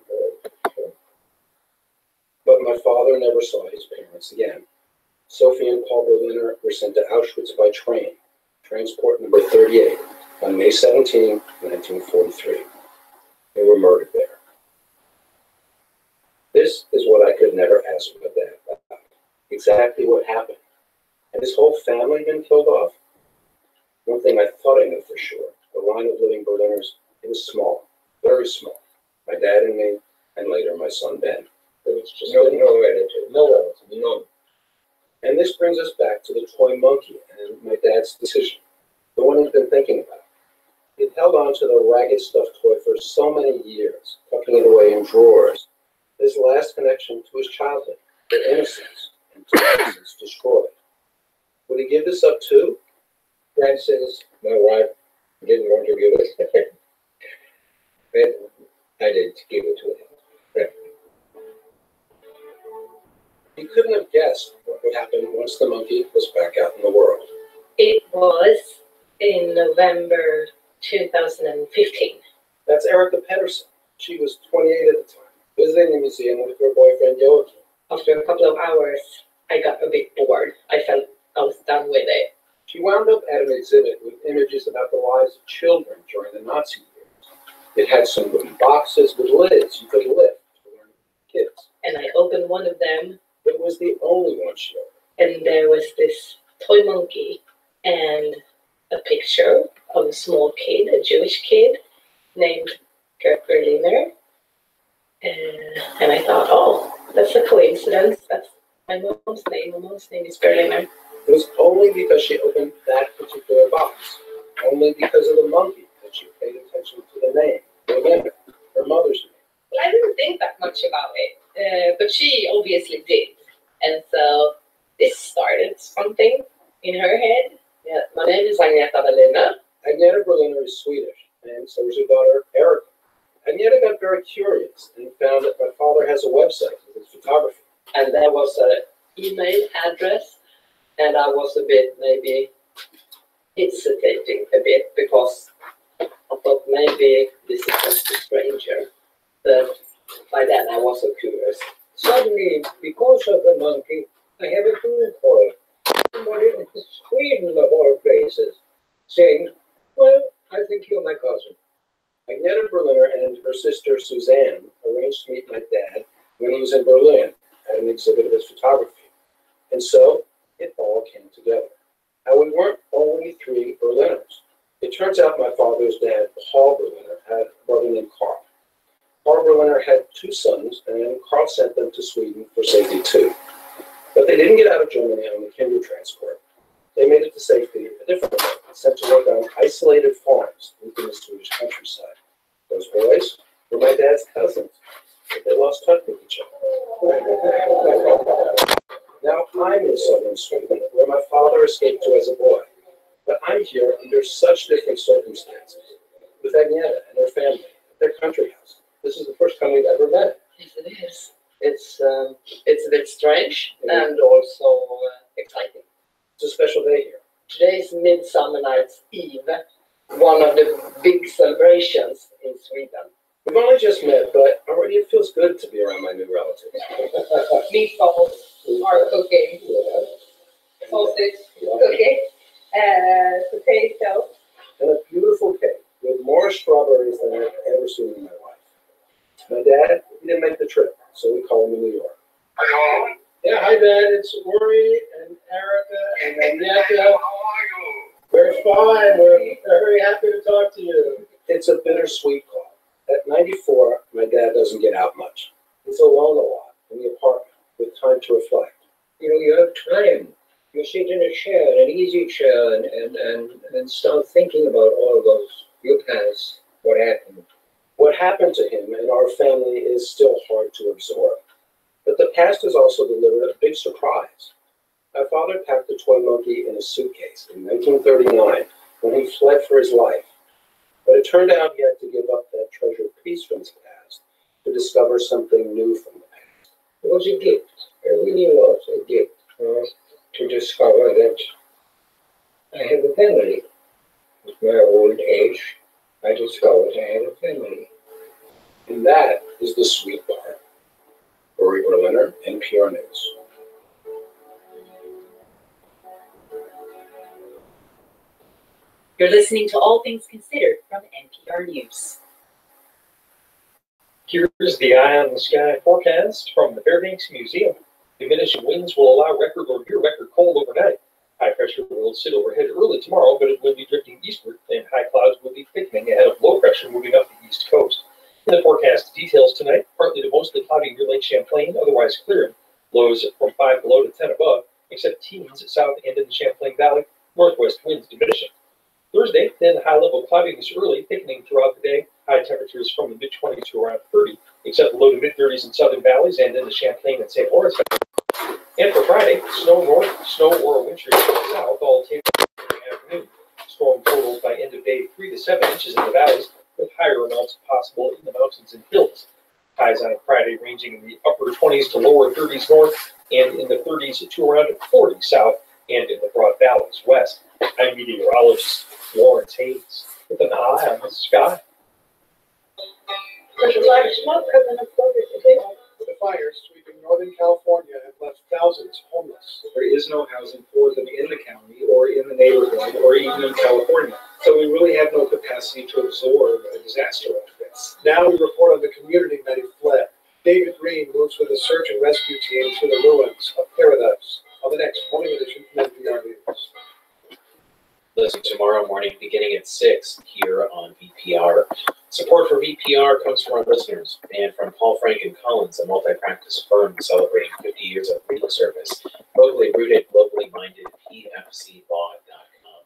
But my father never saw his parents again. Sophie and Paul Berliner were sent to Auschwitz by train, transport number 38, on May 17, 1943. They were murdered there. This is what I could never ask my dad about. Exactly what happened. Had his whole family been killed off? One thing I thought I knew for sure, the line of living Berliners, it was small, very small. My dad and me, and later my son Ben. It was just no relative, no. And this brings us back to the toy monkey and my dad's decision, the one he'd been thinking about. He'd held on to the ragged stuffed toy for so many years, tucking it away in drawers. His last connection to his childhood, their innocence, and to innocence destroyed. Would he give this up too? Francis, my wife, didn't want to give it. But I did give it to him. He couldn't have guessed what would happen once the monkey was back out in the world. It was in November 2015. That's Erica Pedersen. She was 28 at the time, visiting the museum with her boyfriend Joachim. After a couple of hours, I got a bit bored. I felt I was done with it. She wound up at an exhibit with images about the lives of children during the Nazi years. It had some wooden boxes with lids you could lift to learn kids. And I opened one of them. It was the only one she opened. And there was this toy monkey and a picture of a small kid, a Jewish kid, named Gert Berliner. And I thought, oh, that's a coincidence. That's my mom's name. My mom's name is Berliner. It was only because she opened that particular box, only because of the monkey that she paid attention to the name, Berliner, her mother's name. Well, I didn't think that much about it, but she obviously did. And so this started something in her head. Yeah, my name is Agneta Berliner. Agneta Berliner is Swedish, and so is her daughter, Erica. Agneta got very curious and found that my father has a website with his photography. And there was an email address, and I was a bit maybe hesitating a bit because I thought maybe this is just a stranger. But by then I was so curious. Suddenly, because of the monkey, I have a phone call. Somebody in Sweden of all places saying, well, I think you're my cousin. Agneta Henrietta Berliner and her sister Suzanne arranged to meet my dad when he was in Berlin at an exhibit of his photography. And so it all came together. And we weren't only three Berliners. It turns out my father's dad, Paul Berliner, had a brother named Carl. Paul Berliner had two sons, and Carl sent them to Sweden for safety too. But they didn't get out of Germany on the Kinder transport. They made it to safety a different way, sent to work on isolated farms within the Swedish countryside. Those boys were my dad's cousins, but they lost touch with each other. Now I'm in southern Sweden, where my father escaped to as a boy. But I'm here under such different circumstances, with Agneta and her family at their country house. This is the first time we've ever met. Yes, it is. It's a bit strange and also exciting. It's a special day here. Today is Midsummer Night's Eve, one of the big celebrations in Sweden. We've only just met, but already it feels good to be around my new relatives. Meatballs are cooking, sausage cooking, potato. And a beautiful cake with more strawberries than I've ever seen in my life. My dad, he didn't make the trip, so we call him in New York. Hello? Yeah, hi Dad, it's Uri and Erica and Agneta. How are you? We're fine, we're very happy to talk to you. It's a bittersweet call. At 94, my dad doesn't get out much. He's alone a lot in the apartment with time to reflect. You know, you have time. You sit in a chair, an easy chair, and start thinking about all of those, your past, what happened. What happened to him and our family is still hard to absorb. But the past has also delivered a big surprise. My father packed the toy monkey in a suitcase in 1939 when he fled for his life. But it turned out he had to give up that treasured piece from his past to discover something new from the past. It was a gift. It really was a gift to discover that I have a family. With my old age, I discovered I had a family. And that is the sweet part. Uri Berliner, NPR News. You're listening to All Things Considered from NPR News. Here's the Eye on the Sky forecast from the Fairbanks Museum. Diminishing winds will allow record or near record cold overnight. High pressure will sit overhead early tomorrow, but it will be drifting eastward, and high clouds will be thickening ahead of low pressure moving up the east coast. In the forecast details tonight, partly to mostly cloudy near Lake Champlain, otherwise clearing. Lows from 5 below to 10 above, except teens south and in the Champlain Valley. Northwest winds diminishing. Thursday, then high-level cloudiness early, thickening throughout the day. High temperatures from the mid-20s to around 30, except low to mid-30s in southern valleys and in the Champlain and St. Lawrence Valley. And for Friday, snow north, snow or a wind shear south, all tapering in the afternoon. Storm totals by end of day 3 to 7 inches in the valleys, with higher amounts possible in the mountains and hills. Highs on Friday ranging in the upper 20s to lower 30s north and in the 30s to around 40 south and in the broad valleys west. I'm meteorologist Lawrence Hayes with an eye on the sky. The fires sweeping Northern California have left thousands homeless. There is no housing for them in the county or in the neighborhood or even in California. So we really have no capacity to absorb a disaster like this. Now we report on the community that had fled. David Green moves with a search and rescue team to the ruins of Paradise on the next morning edition from NPR News. Listen tomorrow morning beginning at 6 here on VPR. Support for VPR comes from our listeners and from Paul Frank & Collins, a multi-practice firm celebrating 50 years of legal service. Locally rooted, globally minded, pfclaw.com.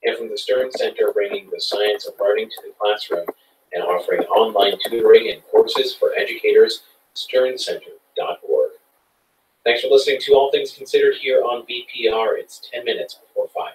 And from the Stern Center, bringing the science of learning to the classroom and offering online tutoring and courses for educators, sterncenter.org. Thanks for listening to All Things Considered here on VPR. It's 10 minutes before 5.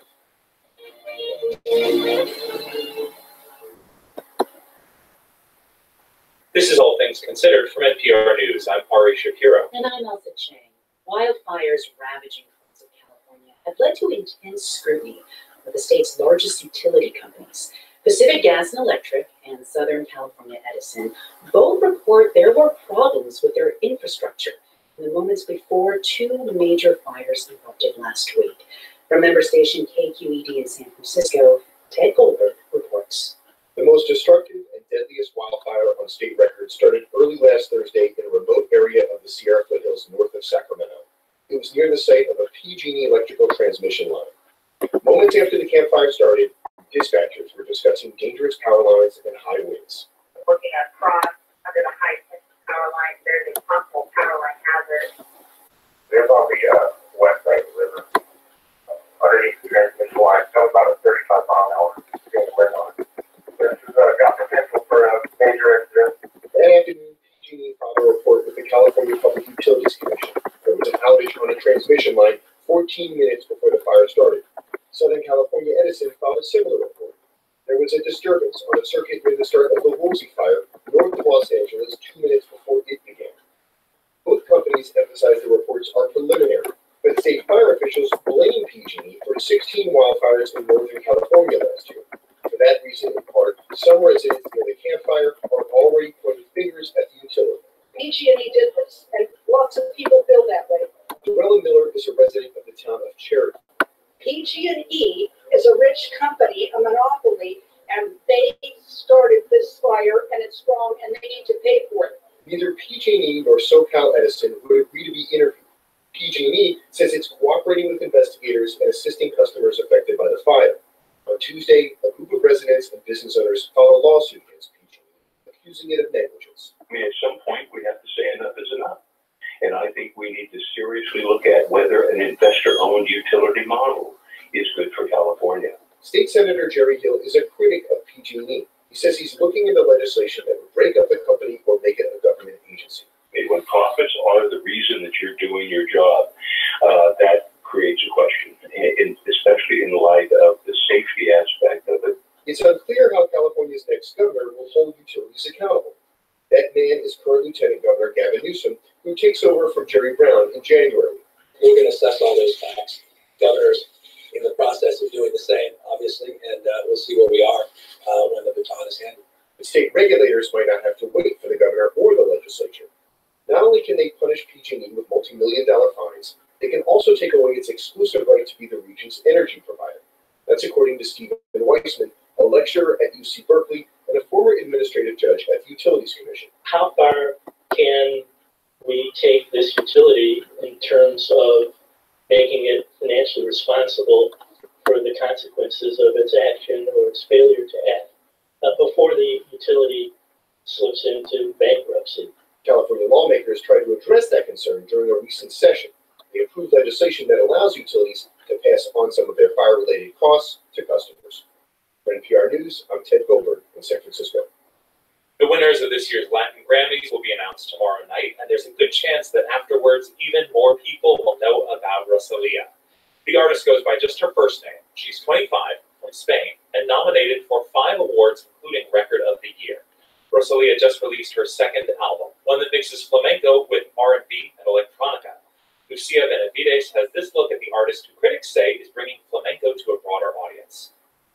This is All Things Considered from NPR News. I'm Ari Shapiro. And I'm Elsa Chang. Wildfires ravaging parts of California have led to intense scrutiny of the state's largest utility companies. Pacific Gas and Electric and Southern California Edison both report there were problems with their infrastructure in the moments before two major fires erupted last week. From member station KQED in San Francisco, Ted Goldberg reports. The most destructive and deadliest wildfire on state record started early last Thursday in a remote area of the Sierra foothills north of Sacramento. It was near the site of a PG&E electrical transmission line. Moments after the campfire started, dispatchers were discussing dangerous power lines and high winds. Looking across under the high tension power line, there's a possible power line hazard. There's on the west side of the river, underneath the transmission line, so about a 35-mile-an-hour wind on it. This has got potential for a major incident. That afternoon, PG&E filed a report with the California Public Utilities Commission. There was an outage on a transmission line 14 minutes before the fire started. Southern California Edison filed a similar report. There was a disturbance on a circuit near the start of the Woolsey fire north of Los Angeles 2 minutes before it began. Both companies emphasized the reports are preliminary, but state fire officials blame PG&E for 16 wildfires in Northern California last year. For that reason, in part, some residents near the campfire are already pointing fingers at the utility. PG&E did this, and lots of people feel that way. Dorella Miller is a resident of the town of Cherry. PG&E is a rich company, a monopoly, and they started this fire, and it's wrong, and they need to pay for it. Neither PG&E nor SoCal Edison would agree to be interviewed. PG&E says it's cooperating with investigators and assisting customers affected by the fire. On Tuesday, a group of residents and business owners filed a lawsuit against PG&E, accusing it of negligence. I mean, at some point, we have to say enough is enough. And I think we need to seriously look at whether an investor-owned utility model is good for California. State Senator Jerry Hill is a critic of PG&E. He says he's looking into legislation that would break up the company or make it a government agency. And when profits are the reason that you're doing your job, that creates a question, and especially in light of the safety aspect of it. It's unclear how California's next governor will hold utilities accountable. That man is current Lieutenant Governor Gavin Newsom, who takes over from Jerry Brown in January. We're going to assess all those facts. Governor's in the process of doing the same, obviously, and we'll see where we are when the baton is handed. The state regulators might not have to wait for the governor or the legislature. Not only can they punish PG&E with multi-million-dollar fines, they can also take away its exclusive right to be the region's energy provider. That's according to Stephen Weissman, a lecturer at UC Berkeley and a former administrative judge at the Utilities Commission. How far can we take this utility in terms of making it financially responsible for the consequences of its action or its failure to act before the utility slips into bankruptcy? California lawmakers tried to address that concern during a recent session. They approved legislation that allows utilities to pass on some of their fire-related costs to customers. For NPR News, I'm Ted Goldberg in San Francisco. The winners of this year's Latin Grammys will be announced tomorrow night, and there's a good chance that afterwards even more people will know about Rosalía. The artist goes by just her first name. She's 25, from Spain, and nominated for 5 awards, including Record of the Year. Rosalía just released her second album, one that mixes flamenco with R&B and electronica. Lucia Benavides has this look at the artist who critics say is bringing flamenco to a broader audience.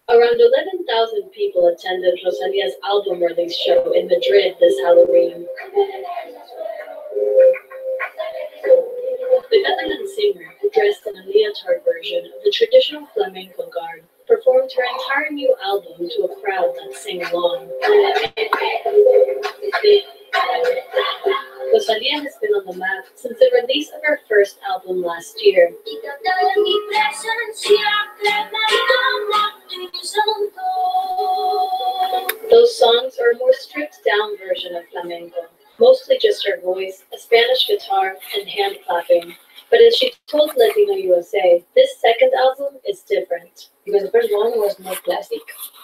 Around 11,000 people attended Rosalía's album release show in Madrid this Halloween. The Catalan singer, dressed in a leotard version of the traditional flamenco garb, performed her entire new album to a crowd that sang along. Rosalía has been on the map since the release of her first album last year. Those songs are a more stripped-down version of flamenco, mostly just her voice, a Spanish guitar, and hand clapping. But as she told Latino USA, this second album is different. Because the first one was more classic,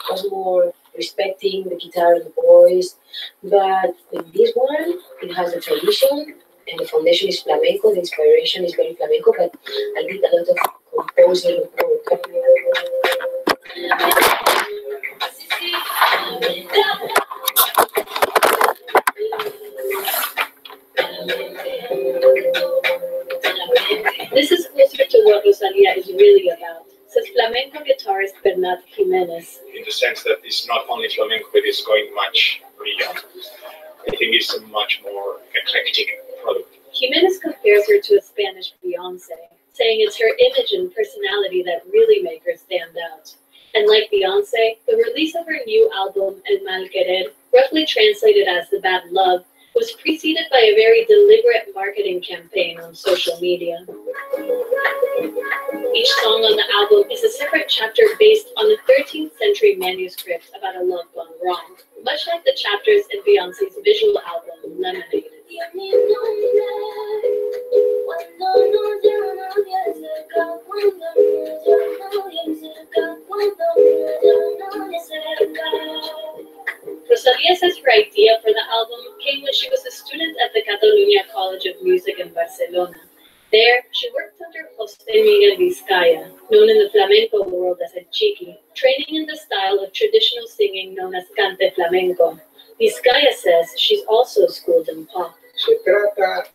was more respecting the guitar and the voice. But in this one, it has a tradition, and the foundation is flamenco, the inspiration is very flamenco, but I did a lot of composing. This is closer to what Rosalía is really about, says flamenco guitarist Bernat Jimenez. In the sense that it's not only flamenco, but it's going much beyond. I think it's a much more eclectic product. Jimenez compares her to a Spanish Beyonce, saying it's her image and personality that really make her stand out. And like Beyonce, the release of her new album, El Mal Querer, roughly translated as The Bad Love, was preceded by a very deliberate marketing campaign on social media. Each song on the album is a separate chapter based on a 13th century manuscript about a love gone wrong, much like the chapters in Beyoncé's visual album, Lemonade. Rosalía says her idea for the album came when she was a student at the Catalunya College of Music in Barcelona. There, she worked under José Miguel Vizcaya, known in the flamenco world as El Chiqui, training in the style of traditional singing known as cante flamenco. Vizcaya says she's also schooled in pop. Se trata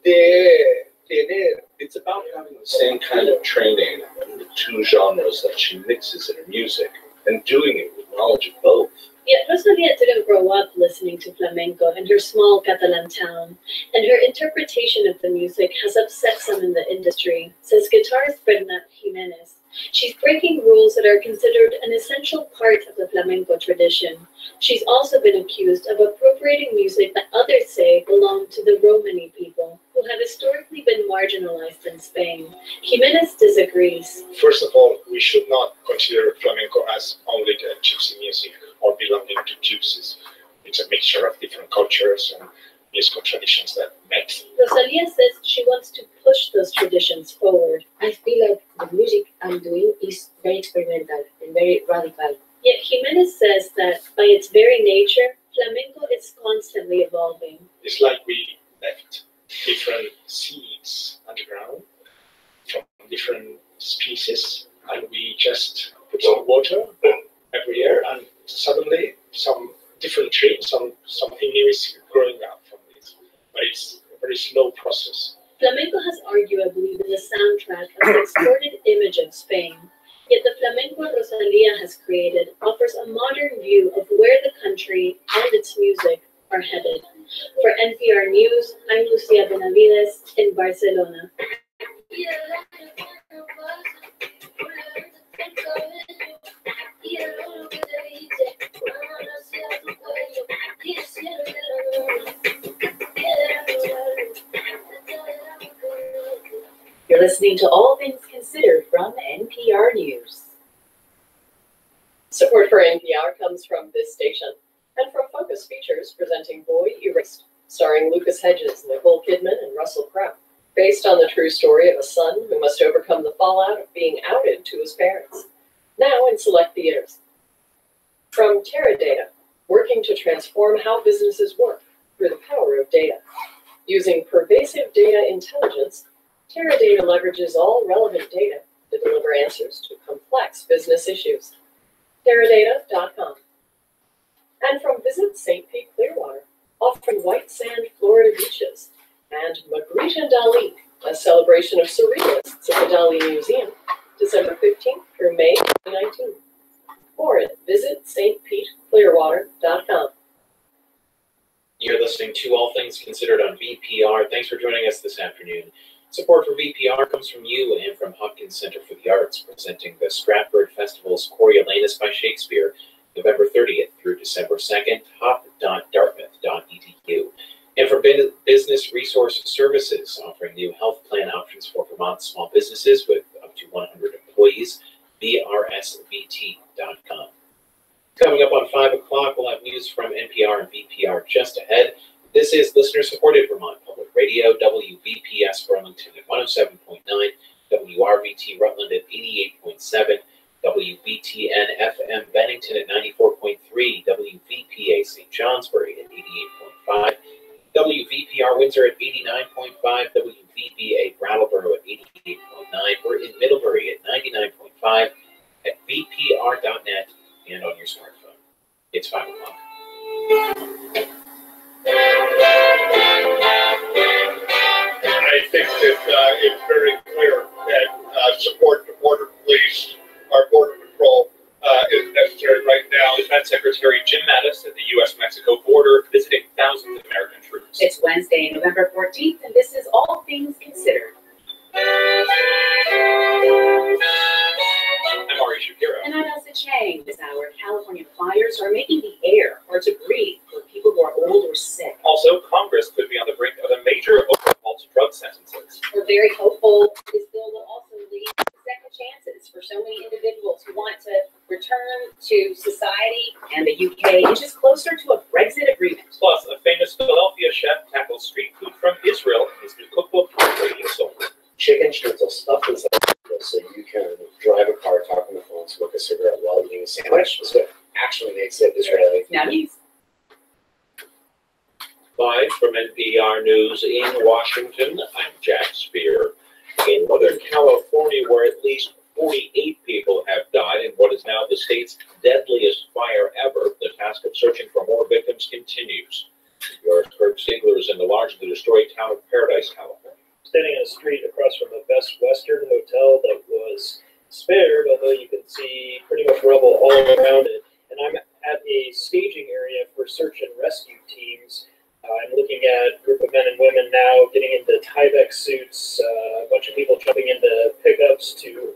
de tener, it's about having the same kind of training in the two genres that she mixes in her music and doing it with knowledge of both. Yet Rosalía didn't grow up listening to flamenco in her small Catalan town, and her interpretation of the music has upset some in the industry, says guitarist Bernat Jimenez. She's breaking rules that are considered an essential part of the flamenco tradition. She's also been accused of appropriating music that others say belonged to the Romani people, who have historically been marginalized in Spain. Jimenez disagrees. First of all, we should not consider flamenco as only the gypsy music or belonging to gypsies. It's a mixture of different cultures and musical traditions that mix. Rosalía says she wants to push those traditions forward. I feel like the music I'm doing is very experimental and very radical. Yet Jimenez says that by its very nature, flamenco is constantly evolving. It's like we left different seeds underground from different species, and we just put some water every year, and suddenly some different tree, something new is growing up from this. But it's a very slow process. Flamenco has arguably been the soundtrack of the exported image of Spain. Yet the flamenco Rosalía has created offers a modern view of where the country and its music are headed. For NPR News, I'm Lucia Benavides in Barcelona. You're listening to All Things Considered from NPR News. Support for NPR comes from this station and from Focus Features presenting Boy Erased, starring Lucas Hedges, Nicole Kidman, and Russell Crowe, based on the true story of a son who must overcome the fallout of being outed to his parents. Now in select theaters. From Teradata, working to transform how businesses work through the power of data. Using pervasive data intelligence, Teradata leverages all relevant data to deliver answers to complex business issues. Teradata.com. And from Visit St. Pete Clearwater, offering white sand Florida beaches, and Magritte and Dali, a celebration of surrealists at the Dali Museum, December 15th through May 2019. Or at visitstpeteclearwater.com. You're listening to All Things Considered on VPR. Thanks for joining us this afternoon. Support for VPR comes from you and from Hopkins Center for the Arts, presenting the Stratford Festival's Coriolanus by Shakespeare, November 30th through December 2nd, hop.dartmouth.edu. And for Business Resource Services, offering new health plan options for Vermont small businesses with up to 100 employees, brsvt.com. Coming up on 5 o'clock, we'll have news from NPR and VPR just ahead. This is listener-supported Vermont Public Radio, WVPS Burlington at 107.9, WRVT Rutland at 88.7, WBTN FM Bennington at 94.3, WVPA St. Johnsbury at 88.5, WVPR Windsor at 89.5, WVBA Brattleboro at 88.9. We're in Middlebury at 99.5, at VPR.net, and on your smartphone. It's 5 o'clock. I think that it's very clear that support to border police, our border patrol, is necessary right now. Defense Secretary Jim Mattis at the U.S.-Mexico border visiting thousands of American troops. It's Wednesday, November 14th, and this is All Things Considered. I'm Ari Shapiro. And I'm Elsa Chang. This hour, California fires are making the air hard to breathe very hopeful this bill will also lead to second chances for so many individuals who want to return to society and the UK inches closer to a Brexit agreement. Plus, a famous Philadelphia chef tackles street food from Israel in his new cookbook, Radio Soul. Chicken schnitzel stuffed inside so you can drive a car, talk on the phone, smoke a cigarette while eating a sandwich. That's what actually makes it Israeli. Now he's Live from NPR News in Washington, I'm Jack Spear. In Northern California, where at least 48 people have died in what is now the state's deadliest fire ever, the task of searching for more victims continues. Your Kurt Ziegler is in the largely destroyed town of Paradise, California. Standing on a street across from a Best Western hotel that was spared, although you can see pretty much rubble all around it. And I'm at a staging area for search and rescue teams. I'm looking at a group of men and women now getting into Tyvek suits, a bunch of people jumping into pickups to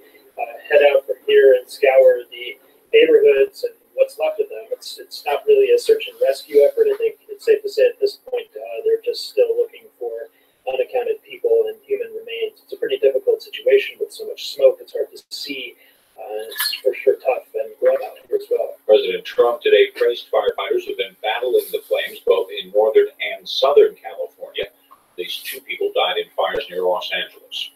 head out from here and scour the neighborhoods and what's left of them. It's not really a search and rescue effort. I think it's safe to say at this point they're just still looking for unaccounted people and human remains. It's a pretty difficult situation with so much smoke. It's hard to see. It's for sure tough and grown out here as well. President Trump today praised firefighters who've been battling the flames both in Northern and Southern California. At least 2 people died in fires near Los Angeles.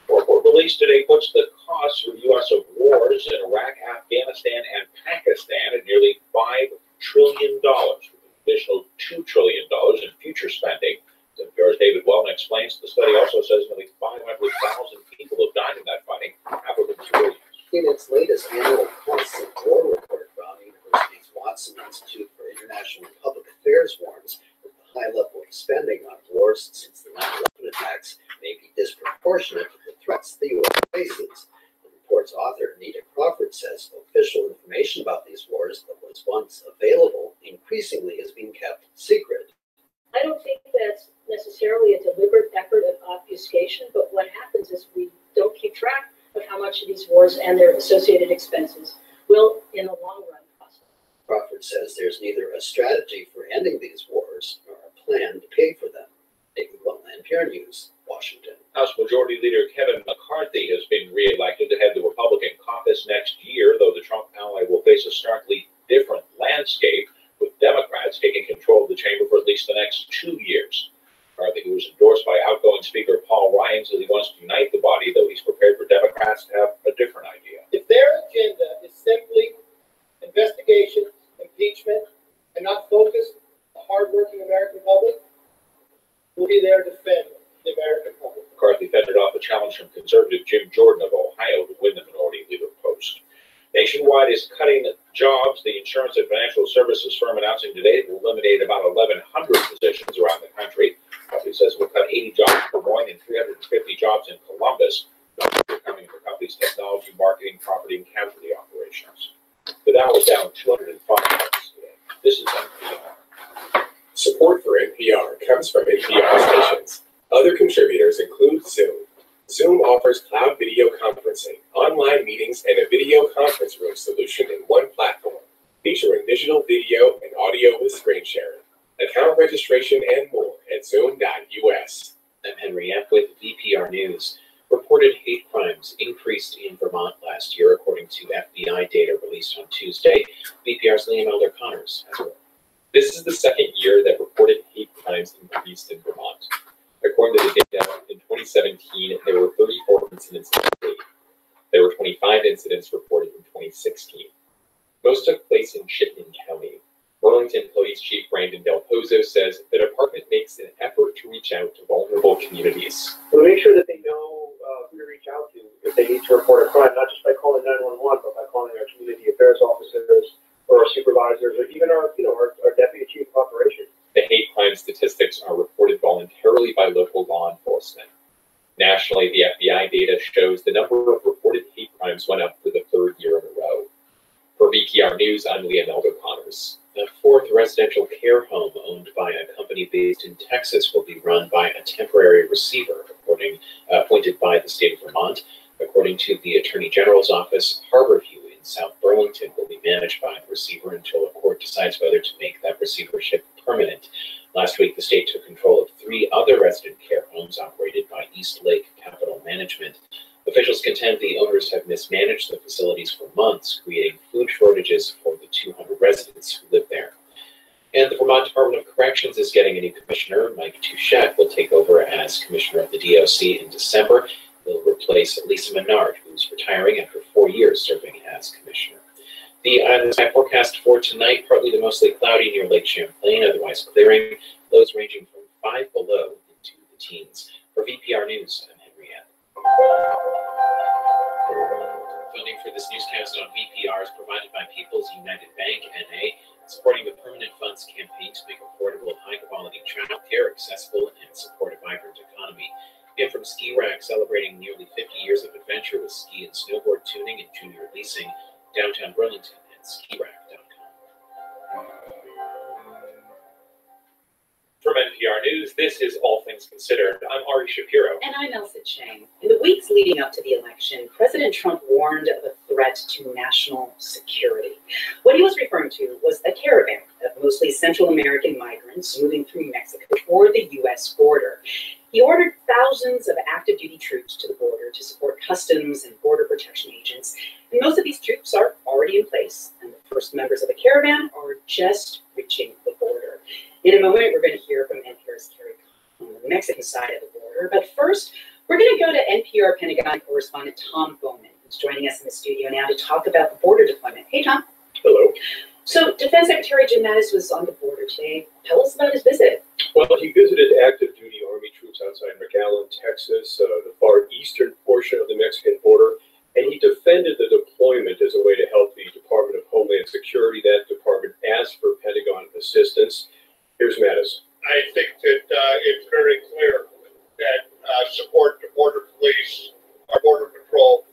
A report released today puts the costs for the U.S. of wars in Iraq, Afghanistan, and Pakistan at nearly $5 trillion, with an additional $2 trillion in future spending. NPR's David Wellman explains the study also says nearly 500,000 people have died in that fighting, half of them civilians. In its latest annual Costs of War report, Brown University's Watson Institute for International and Public Affairs warns that the high level of spending on wars since the 9/11 attacks may be disproportionate to the threats the U.S. faces. The report's author, Anita Crawford, says official information about these wars that was once available increasingly is being kept secret. I don't think that's necessarily a deliberate effort of obfuscation, but what happens is we don't keep track of how much of these wars and their associated expenses will, in the long run, cost. Crawford says there's neither a strategy for ending these wars nor a plan to pay for them. David Wellman, NPR News, Washington. House Majority Leader Kevin McCarthy has been reelected to head the Republican caucus next year, though the Trump ally will face a starkly different landscape, with Democrats taking control of the chamber for at least the next 2 years. McCarthy, who was endorsed by outgoing Speaker Paul Ryan, says he wants to unite the body, though he's prepared for Democrats to have a different idea. If their agenda is simply investigation, impeachment, and not focused on the hardworking American public, we'll be there to defend the American public. McCarthy fended off a challenge from conservative Jim Jordan of Ohio to win the minority leader post. Nationwide is cutting jobs. The insurance and financial services firm announcing today it will eliminate about 1,100 positions around the country. Company says it will cut 80 jobs in Des Moines and 350 jobs in Columbus. Coming for companies' technology, marketing, property, and casualty operations. The Dow is down 205 points today. This is NPR. Support for NPR comes from NPR stations. Other contributors include Zoom. Zoom offers cloud video conferencing, online meetings, and a video conference room solution in one platform, featuring digital video and audio with screen sharing, account registration, and more at zoom.us. I'm Henry Epp with VPR News. Reported hate crimes increased in Vermont last year, according to FBI data released on Tuesday. VPR's Liam Elder Connors has more. This is the second year that reported hate crimes increased in Vermont. According to the data, in 2017, there were 34 incidents in the state. There were 25 incidents reported in 2016. Most took place in Chittenden County. Burlington Police Chief Brandon Del Pozo says the department makes an effort to reach out to vulnerable communities. We'll make sure that they know who to reach out to if they need to report a crime, not just by calling 911, but by calling our community affairs officers or our supervisors or even our deputy chief of operations. The hate crime statistics are reported voluntarily by local law enforcement. Nationally, the FBI data shows the number of reported hate crimes went up for the 3rd year in a row. For VPR News, I'm Liam Elder Connors. The 4th residential care home owned by a company based in Texas will be run by a temporary receiver, appointed by the state of Vermont. According to the Attorney General's office, Harborview in South Burlington will be managed by the receiver until a court decides whether to make that receivership permanent. Last week, the state took control of 3 other resident care homes operated by East Lake Capital Management. Officials contend the owners have mismanaged the facilities for months, creating food shortages for the 200 residents who live there. And the Vermont Department of Corrections is getting a new commissioner. Mike Touchette will take over as commissioner of the DOC in December. He'll replace Lisa Menard, who's retiring after 4 years serving as commissioner. The island sky forecast for tonight, partly to mostly cloudy near Lake Champlain, otherwise clearing. Lows ranging from 5 below into the teens. For VPR News, I'm Henriette. Funding for this newscast on VPR is provided by People's United Bank, NA, supporting the Permanent Funds campaign to make affordable, high-quality child care accessible and support a vibrant economy. And from Ski Rack, celebrating nearly 50 years of adventure with ski and snowboard tuning and junior leasing, downtown Burlington and skirack.com. From NPR News, this is All Things Considered. I'm Ari Shapiro. And I'm Elsa Chang. In the weeks leading up to the election, President Trump warned of a threat to national security. What he was referring to was a caravan of mostly Central American migrants moving through Mexico toward the U.S. border. He ordered thousands of active duty troops to the border to support customs and border protection agents. And most of these troops are already in place, and the first members of the caravan are just reaching the border. In a moment, we're going to hear from NPR's Carrie on the Mexican side of the border. But first, we're going to go to NPR Pentagon correspondent Tom Bowman, who's joining us in the studio now to talk about the border deployment. Hey, Tom. Hello. So, Defense Secretary Jim Mattis was on the border today. Tell us about his visit. Well, he visited active duty Army troops outside McAllen, Texas, the far eastern portion of the Mexican border, and he defended the deployment as a way to help the Department of Homeland Security. That department asked for Pentagon assistance. Here's Mattis. I think that it's very clear that support to border police, our border patrol,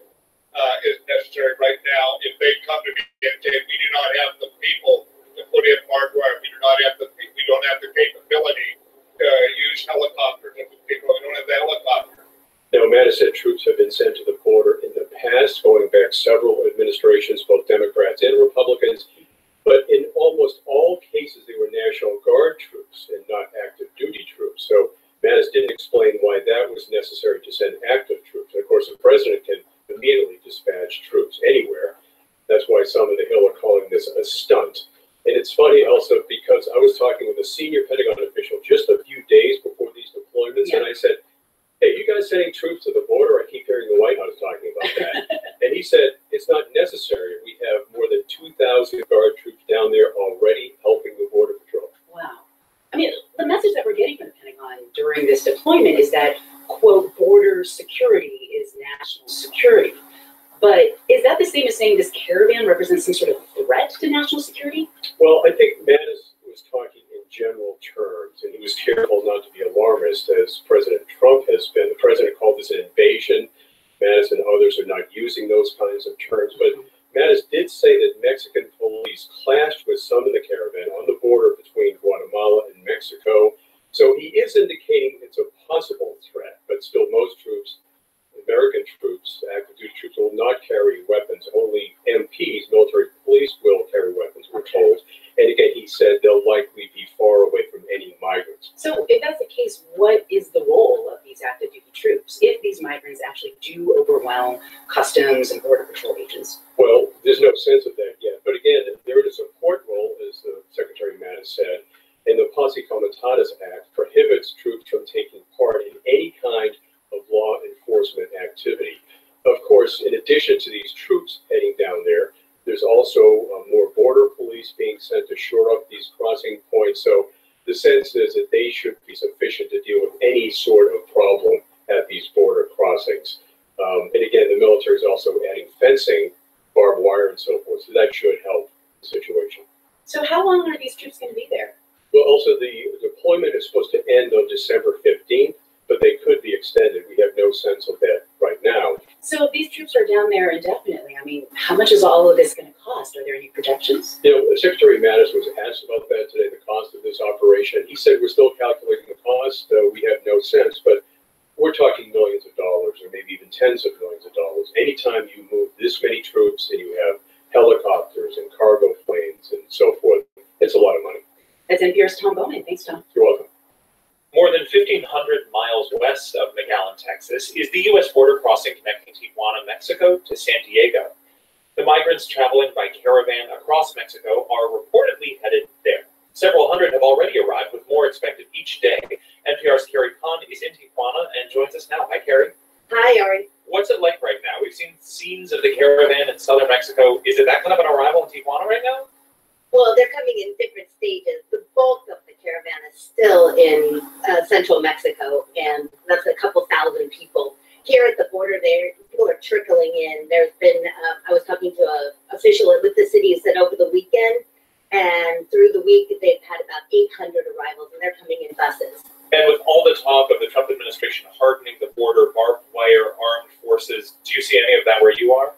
is necessary right now. If they come to me and say we do not have the people to put in barbed wire, we don't have the capability to use helicopters. We don't have the helicopter. Now, Mattis said troops have been sent to the border in the past, going back several administrations, both Democrats and Republicans. But in almost all cases, they were National Guard troops and not active duty troops. So Mattis didn't explain why that was necessary to send active troops. And of course, the president can immediately dispatch troops anywhere. That's why some of the Hill are calling this a stunt. And it's funny also because I was talking with a senior Pentagon official just a few days before these deployments, and I said, hey, you guys sending troops to the border? I keep hearing the White House talking about that. And he said, it's not necessary. We have more than 2,000 Guard troops down there already helping the Border Patrol. Wow. I mean, the message that we're getting from the Pentagon during this deployment is that, quote, border security is national security. But is that the same as saying this caravan represents some sort of threat to national security? Well, I think Mattis was talking in general terms, and he was careful not to be alarmist, as President Trump has been. The president called this an invasion. Mattis and others are not using those kinds of terms. But Mattis did say that Mexican police clashed with some of the caravan on the border between Guatemala and Mexico. So he is indicating it's a possible threat, but still most troops, American troops, active duty troops, will not carry weapons. Only MPs, military police, will carry weapons, we're told. And again, he said they'll likely be far away from any migrants. So if that's the case, what is the role of these active duty troops if these migrants actually do overwhelm customs and border patrol agents? Well, there's no sense of that yet. But again, they're in a support role, as the Secretary Mattis said, and the Posse Comitatus Act prohibits troops from taking part in any kind of law enforcement activity. Of course, in addition to these troops heading down there, there's also more border police being sent to shore up these crossing points. So the sense is that they should be sufficient to deal with any sort of problem at these border crossings. And again, the military is also adding fencing, barbed wire, and so forth. So that should help the situation. So how long are these troops going to be there? Well, also the deployment is supposed to end on December 15th, but they could be extended. We have no sense of that right now. So if these troops are down there indefinitely, I mean, how much is all of this going to cost? Are there any projections? You know, Secretary Mattis was asked about that today, the cost of this operation. He said we're still calculating the cost. We have no sense, but we're talking millions of dollars or maybe even tens of millions of dollars. Anytime you move this many troops and you have helicopters and cargo planes and so forth, it's a lot of money. That's NPR's Tom Bowman. Thanks, Tom. You're welcome. More than 1,500 miles west of McAllen, Texas, is the U.S. border crossing connecting Tijuana, Mexico to San Diego. The migrants traveling by caravan across Mexico are reportedly headed there. Several hundred have already arrived, with more expected each day. NPR's Carrie Kahn is in Tijuana and joins us now. Hi, Carrie. Hi, Ari. What's it like right now? We've seen scenes of the caravan in southern Mexico. Is it that kind of an arrival in Tijuana right now? Well, they're coming in different stages. The bulk of the caravan is still in central Mexico, and that's a couple thousand people. Here at the border, people are trickling in. There's been, I was talking to an official with the city who said over the weekend, and through the week, they've had about 800 arrivals, and they're coming in buses. And with all the talk of the Trump administration hardening the border, barbed wire, armed forces, do you see any of that where you are?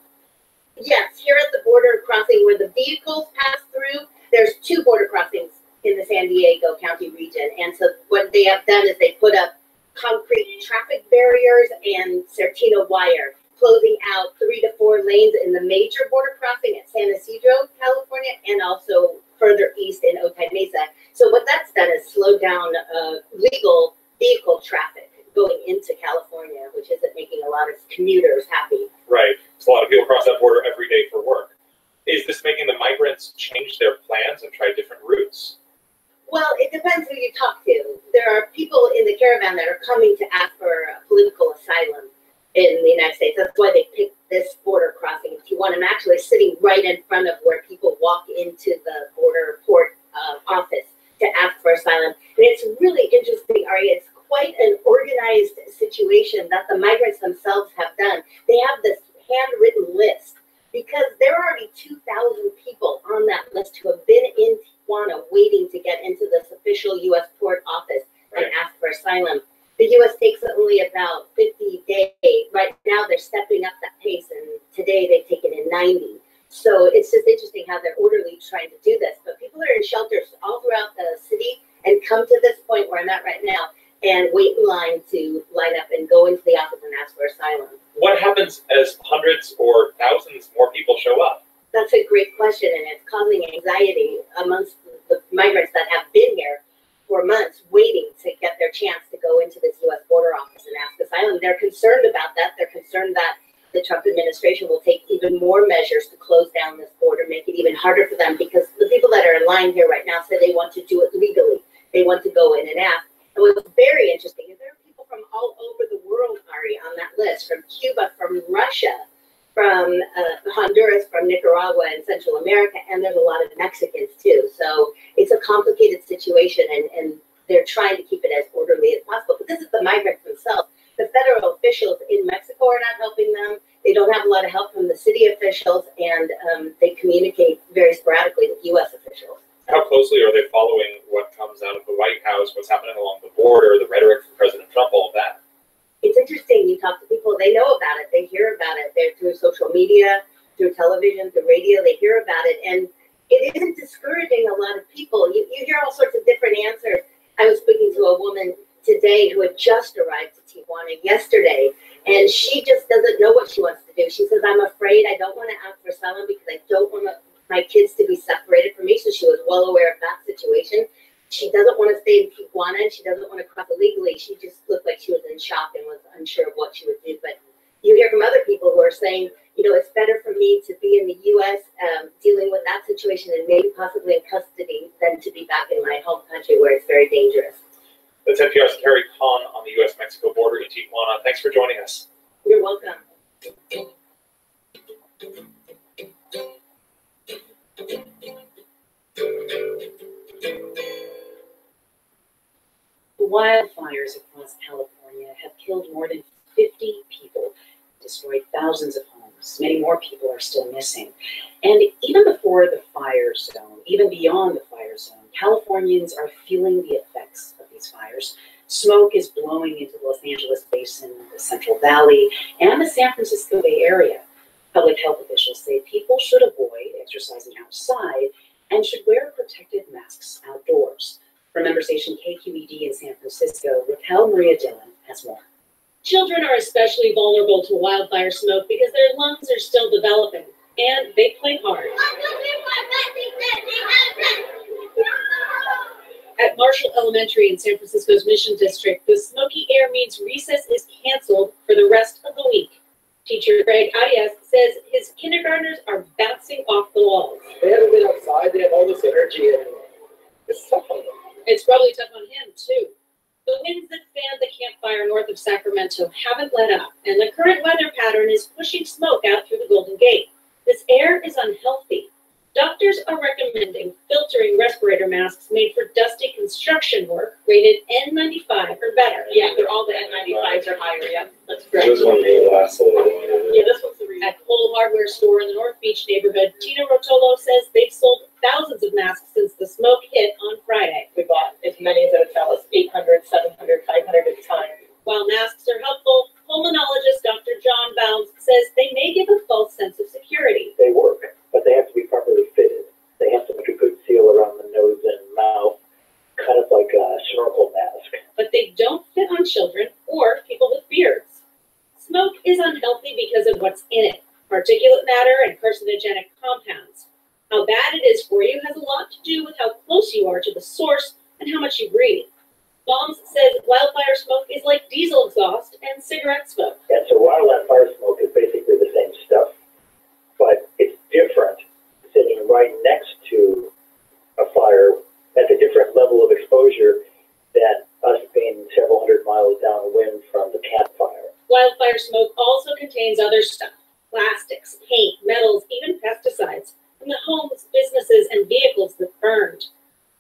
Yes, here at the border crossing where the vehicles pass through, there's 2 border crossings in the San Diego County region. And so what they have done is they put up concrete traffic barriers and Certina wire, closing out 3 to 4 lanes in the major border crossing at San Ysidro, California, and also further east in Otay Mesa. So what that's done is slow down legal vehicle traffic going into California, which isn't making a lot of commuters happy. Right. So a lot of people cross that border every day for work. Is this making the migrants change their plans and try different routes? Well, it depends who you talk to. There are people in the caravan that are coming to ask for political asylum in the United States. That's why they picked this border crossing in Tijuana. I'm actually sitting right in front of where people walk into the border port office to ask for asylum. And it's really interesting, Ari. It's quite an organized situation that the migrants themselves have done. They have this handwritten list because there are already 2,000 people on that list who have been in Tijuana waiting to get into this official U.S. port office and ask for asylum. The U.S. takes only about 50 days. Right now, they're stepping up that pace, and today they've taken in 90. So it's just interesting how they're orderly trying to do this. But people are in shelters all throughout the city and come to this point where I'm at right now and wait in line to line up and go into the office and ask for asylum. What happens as hundreds or thousands more people show up? That's a great question, and it's causing anxiety amongst the migrants that have been here for months waiting to get their chance to go into this U.S. border office and ask asylum. They're concerned about that. They're concerned that the Trump administration will take even more measures to close down this border, make it even harder for them, because the people that are in line here right now say they want to do it legally. They want to go in and ask. And what's very interesting is there are people from all over the world, Ari, on that list, from Cuba, from Russia, from Honduras, from Nicaragua and Central America, and there's a lot of Mexicans too. So it's a complicated situation, and they're trying to keep it as orderly as possible. But this is the migrants themselves. The federal officials in Mexico are not helping them. They don't have a lot of help from the city officials, and they communicate very sporadically with U.S. officials. How closely are they following what comes out of the White House, what's happening along the border, the rhetoric from President Trump, all of that? It's interesting. You talk to people, they know about it. They hear about it. They're through social media, through television, through radio. They hear about it. And it isn't discouraging a lot of people. You hear all sorts of different answers. I was speaking to a woman today who had just arrived to Tijuana yesterday, and she just doesn't know what she wants to do. She says, I'm afraid I don't want to ask for asylum because I don't want my kids to be separated from me. So she was well aware of that situation. She doesn't want to stay in Tijuana, and she doesn't want to cross illegally. She just looked like she was in shock and was unsure of what she would do. But you hear from other people who are saying, you know, it's better for me to be in the U.S. Dealing with that situation and maybe possibly in custody than to be back in my home country where it's very dangerous. That's NPR's Carrie Kahn on the U.S.-Mexico border in Tijuana. Thanks for joining us. You're welcome. The wildfires across California have killed more than 50 people, destroyed thousands of homes. Many more people are still missing. And even before the fire zone, even beyond the fire zone, Californians are feeling the effects of these fires. Smoke is blowing into the Los Angeles basin, the Central Valley, and the San Francisco Bay Area. Public health officials say people should avoid exercising outside and should wear protective masks outdoors. From member station KQED in San Francisco, Raquel Maria Dillon has more. Children are especially vulnerable to wildfire smoke because their lungs are still developing, and they play hard. At Marshall Elementary in San Francisco's Mission District, the smoky air means recess is canceled for the rest of the week. Teacher Greg Arias says his kindergartners are bouncing off the walls. They haven't been outside, they have all this energy, and it's tough on them. It's probably tough on him, too. The winds that fanned the campfire north of Sacramento haven't let up, and the current weather pattern is pushing smoke out through the Golden Gate. This air is unhealthy. Doctors are recommending filtering respirator masks made for dusty construction work rated N95 or better. Yeah, they're all the N95s are higher, yeah, that's correct. This one may last a little longer. Yeah, this one's the reason. At Cole Hardware Store in the North Beach neighborhood, Tina Rotolo says they've sold thousands of masks since the smoke hit on Friday. We bought as many as I would tell us, 800, 700, 500 at a time. While masks are helpful, pulmonologist Dr. John Bounds says they may give a false sense of security. They work, but they have to be properly fitted. They have to make a good seal around the nose and mouth, kind of like a snorkel mask. But they don't fit on children or people with beards. Smoke is unhealthy because of what's in it, particulate matter and carcinogenic compounds. How bad it is for you has a lot to do with how close you are to the source and how much you breathe. Bombs says wildfire smoke is like diesel exhaust and cigarette smoke. Yeah, so wildfire smoke is basically the same stuff, but it's different sitting right next to a fire at a different level of exposure than us being several hundred miles downwind from the campfire. Wildfire smoke also contains other stuff, plastics, paint, metals, even pesticides, from the homes, businesses, and vehicles that burned.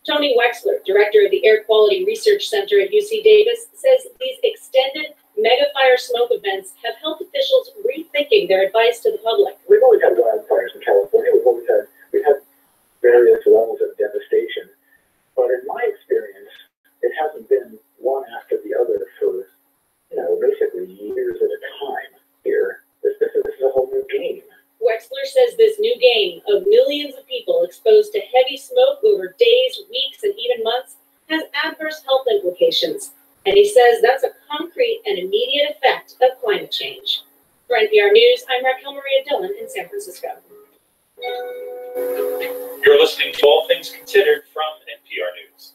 Tony Wexler, director of the Air Quality Research Center at UC Davis, says these extended mega-fire smoke events have helped officials rethinking their advice to the public. We've always had wildfires in California. We've had various levels of devastation. But in my experience, it hasn't been one after the other for, basically years at a time here. This is a whole new game. Wexler says this new game of millions of people exposed to heavy smoke over days, weeks, and even months has adverse health implications. And he says that's a concrete and immediate effect of climate change. For NPR News, I'm Raquel Maria Dillon in San Francisco. You're listening to All Things Considered from NPR News.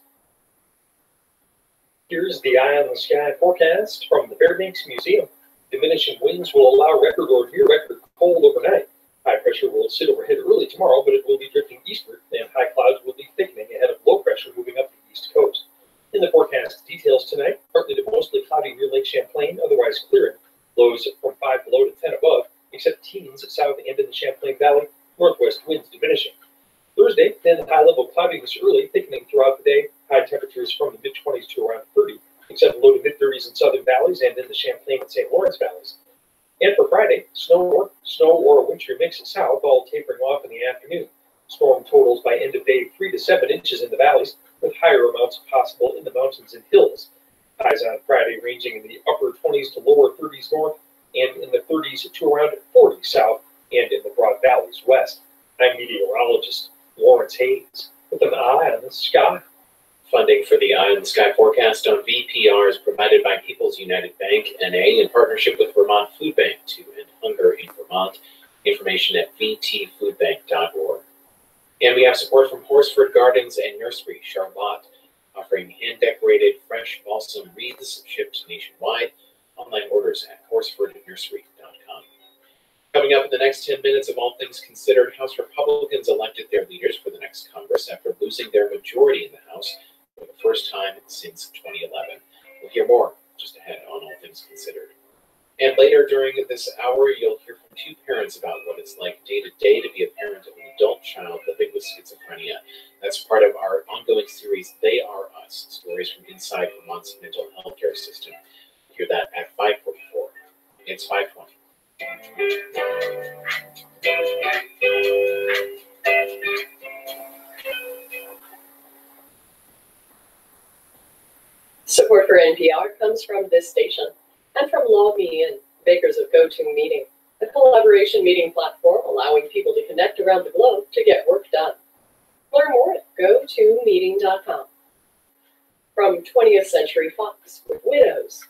Here's the eye on the sky forecast from the Fairbanks Museum. Diminishing winds will allow record or near record cold overnight. High pressure will sit overhead early tomorrow, but it will be drifting eastward, and high clouds will be thickening ahead of low pressure moving up the east coast. In the forecast details tonight, partly to mostly cloudy near Lake Champlain, otherwise clearing. Lows from 5 below to 10 above, except teens south and in the Champlain Valley, northwest winds diminishing. Thursday, then high-level cloudiness early, thickening throughout the day. High temperatures from the mid-20s to around 30, except low to mid-30s in southern valleys and in the Champlain and St. Lawrence valleys. And for Friday, snow or a wintry mix south, all tapering off in the afternoon. Storm totals by end of day 3 to 7 inches in the valleys, with higher amounts possible in the mountains and hills. Highs on Friday ranging in the upper 20s to lower 30s north, and in the 30s to around 40 south, and in the broad valleys west. I'm meteorologist Lawrence Hayes with an eye on the sky. Funding for the Eye on the Sky forecast on VPR is provided by People's United Bank, NA, in partnership with Vermont Food Bank to end hunger in Vermont. Information at vtfoodbank.org. And we have support from Horsford Gardens and Nursery, Charlotte, offering hand-decorated fresh balsam wreaths shipped nationwide. Online orders at horsfordnursery.com. Coming up in the next 10 minutes of All Things Considered, House Republicans elected their leaders for the next Congress after losing their majority in the House for the first time since 2011. We'll hear more just ahead on All Things Considered. And later during this hour, you'll hear from two parents about what it's like day to day to be a parent of an adult child living with schizophrenia. That's part of our ongoing series, They Are Us, stories from inside Vermont's mental health care system. Hear that at 5:44. It's 5:20. Support for NPR comes from this station and from LawMe, makers of GoToMeeting, a collaboration meeting platform allowing people to connect around the globe to get work done. Learn more at gotomeeting.com. From 20th Century Fox with Widows,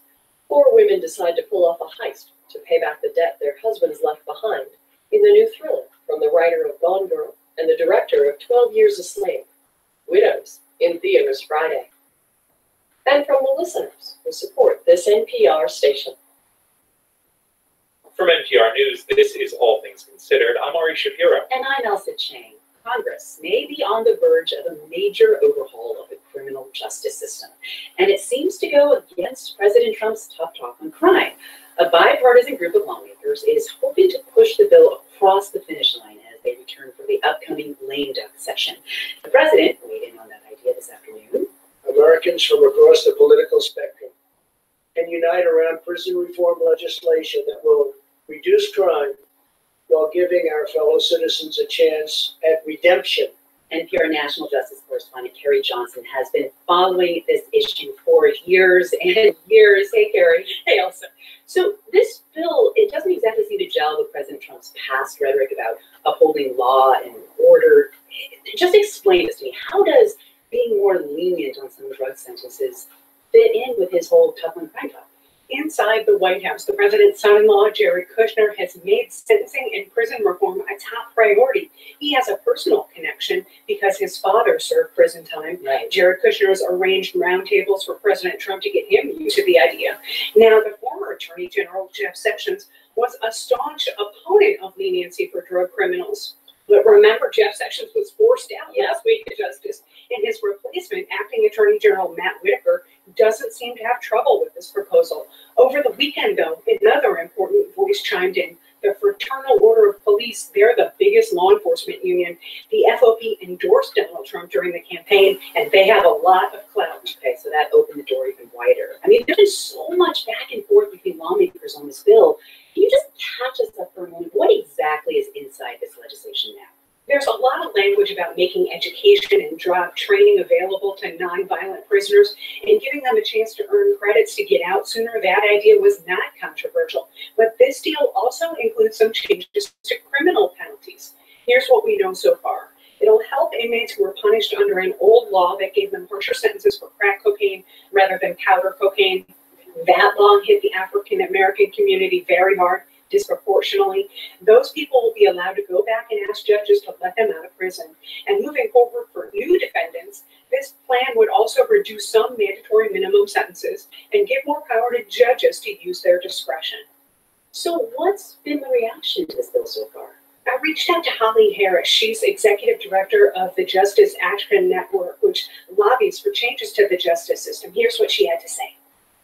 4 women decide to pull off a heist to pay back the debt their husbands left behind in the new thriller from the writer of Gone Girl and the director of 12 Years a Slave. Widows, in theaters Friday. this NPR station. From NPR News, this is All Things Considered. I'm Ari Shapiro. And I'm Elsa Chang. Congress may be on the verge of a major overhaul of the criminal justice system, and it seems to go against President Trump's tough talk on crime. A bipartisan group of lawmakers is hoping to push the bill across the finish line as they return for the upcoming lame duck session. The president weighed in on that idea this afternoon. Americans from across the political spectrum can unite around prison reform legislation that will reduce crime while giving our fellow citizens a chance at redemption. NPR National Justice Correspondent Carrie Johnson has been following this issue for years and years. Hey, Carrie. Hey, Elsa. So this bill, it doesn't exactly seem to gel with President Trump's past rhetoric about upholding law and order. Just explain this to me. How does being more lenient on some drug sentences fit in with his whole tough on crime talk? Inside the White House, the president's son-in-law, Jared Kushner, has made sentencing and prison reform a top priority. He has a personal connection because his father served prison time. Right. Jared Kushner has arranged roundtables for President Trump to get him used to the idea. Now, the former Attorney General, Jeff Sessions, was a staunch opponent of leniency for drug criminals. But remember, Jeff Sessions was forced out last week at Justice, and his replacement, Acting Attorney General Matt Whitaker, doesn't seem to have trouble with this proposal. Over the weekend, though, another important voice chimed in. The Fraternal Order of Police, they're the biggest law enforcement union. The FOP endorsed Donald Trump during the campaign, and they have a lot of clout. Okay, so that opened the door even wider. I mean, there's been so much back and forth between lawmakers on this bill. Can you just catch us up for a moment? What exactly is inside this legislation now? There's a lot of language about making education and job training available to nonviolent prisoners and giving them a chance to earn credits to get out sooner. That idea was not controversial. But this deal also includes some changes to criminal penalties. Here's what we know so far. It'll help inmates who were punished under an old law that gave them harsher sentences for crack cocaine rather than powder cocaine. That law hit the African American community very hard, disproportionately. Those people will be allowed to go back and ask judges to let them out of prison. And moving forward for new defendants, this plan would also reduce some mandatory minimum sentences and give more power to judges to use their discretion. So what's been the reaction to this bill so far? I reached out to Holly Harris. She's executive director of the Justice Action Network, which lobbies for changes to the justice system. Here's what she had to say.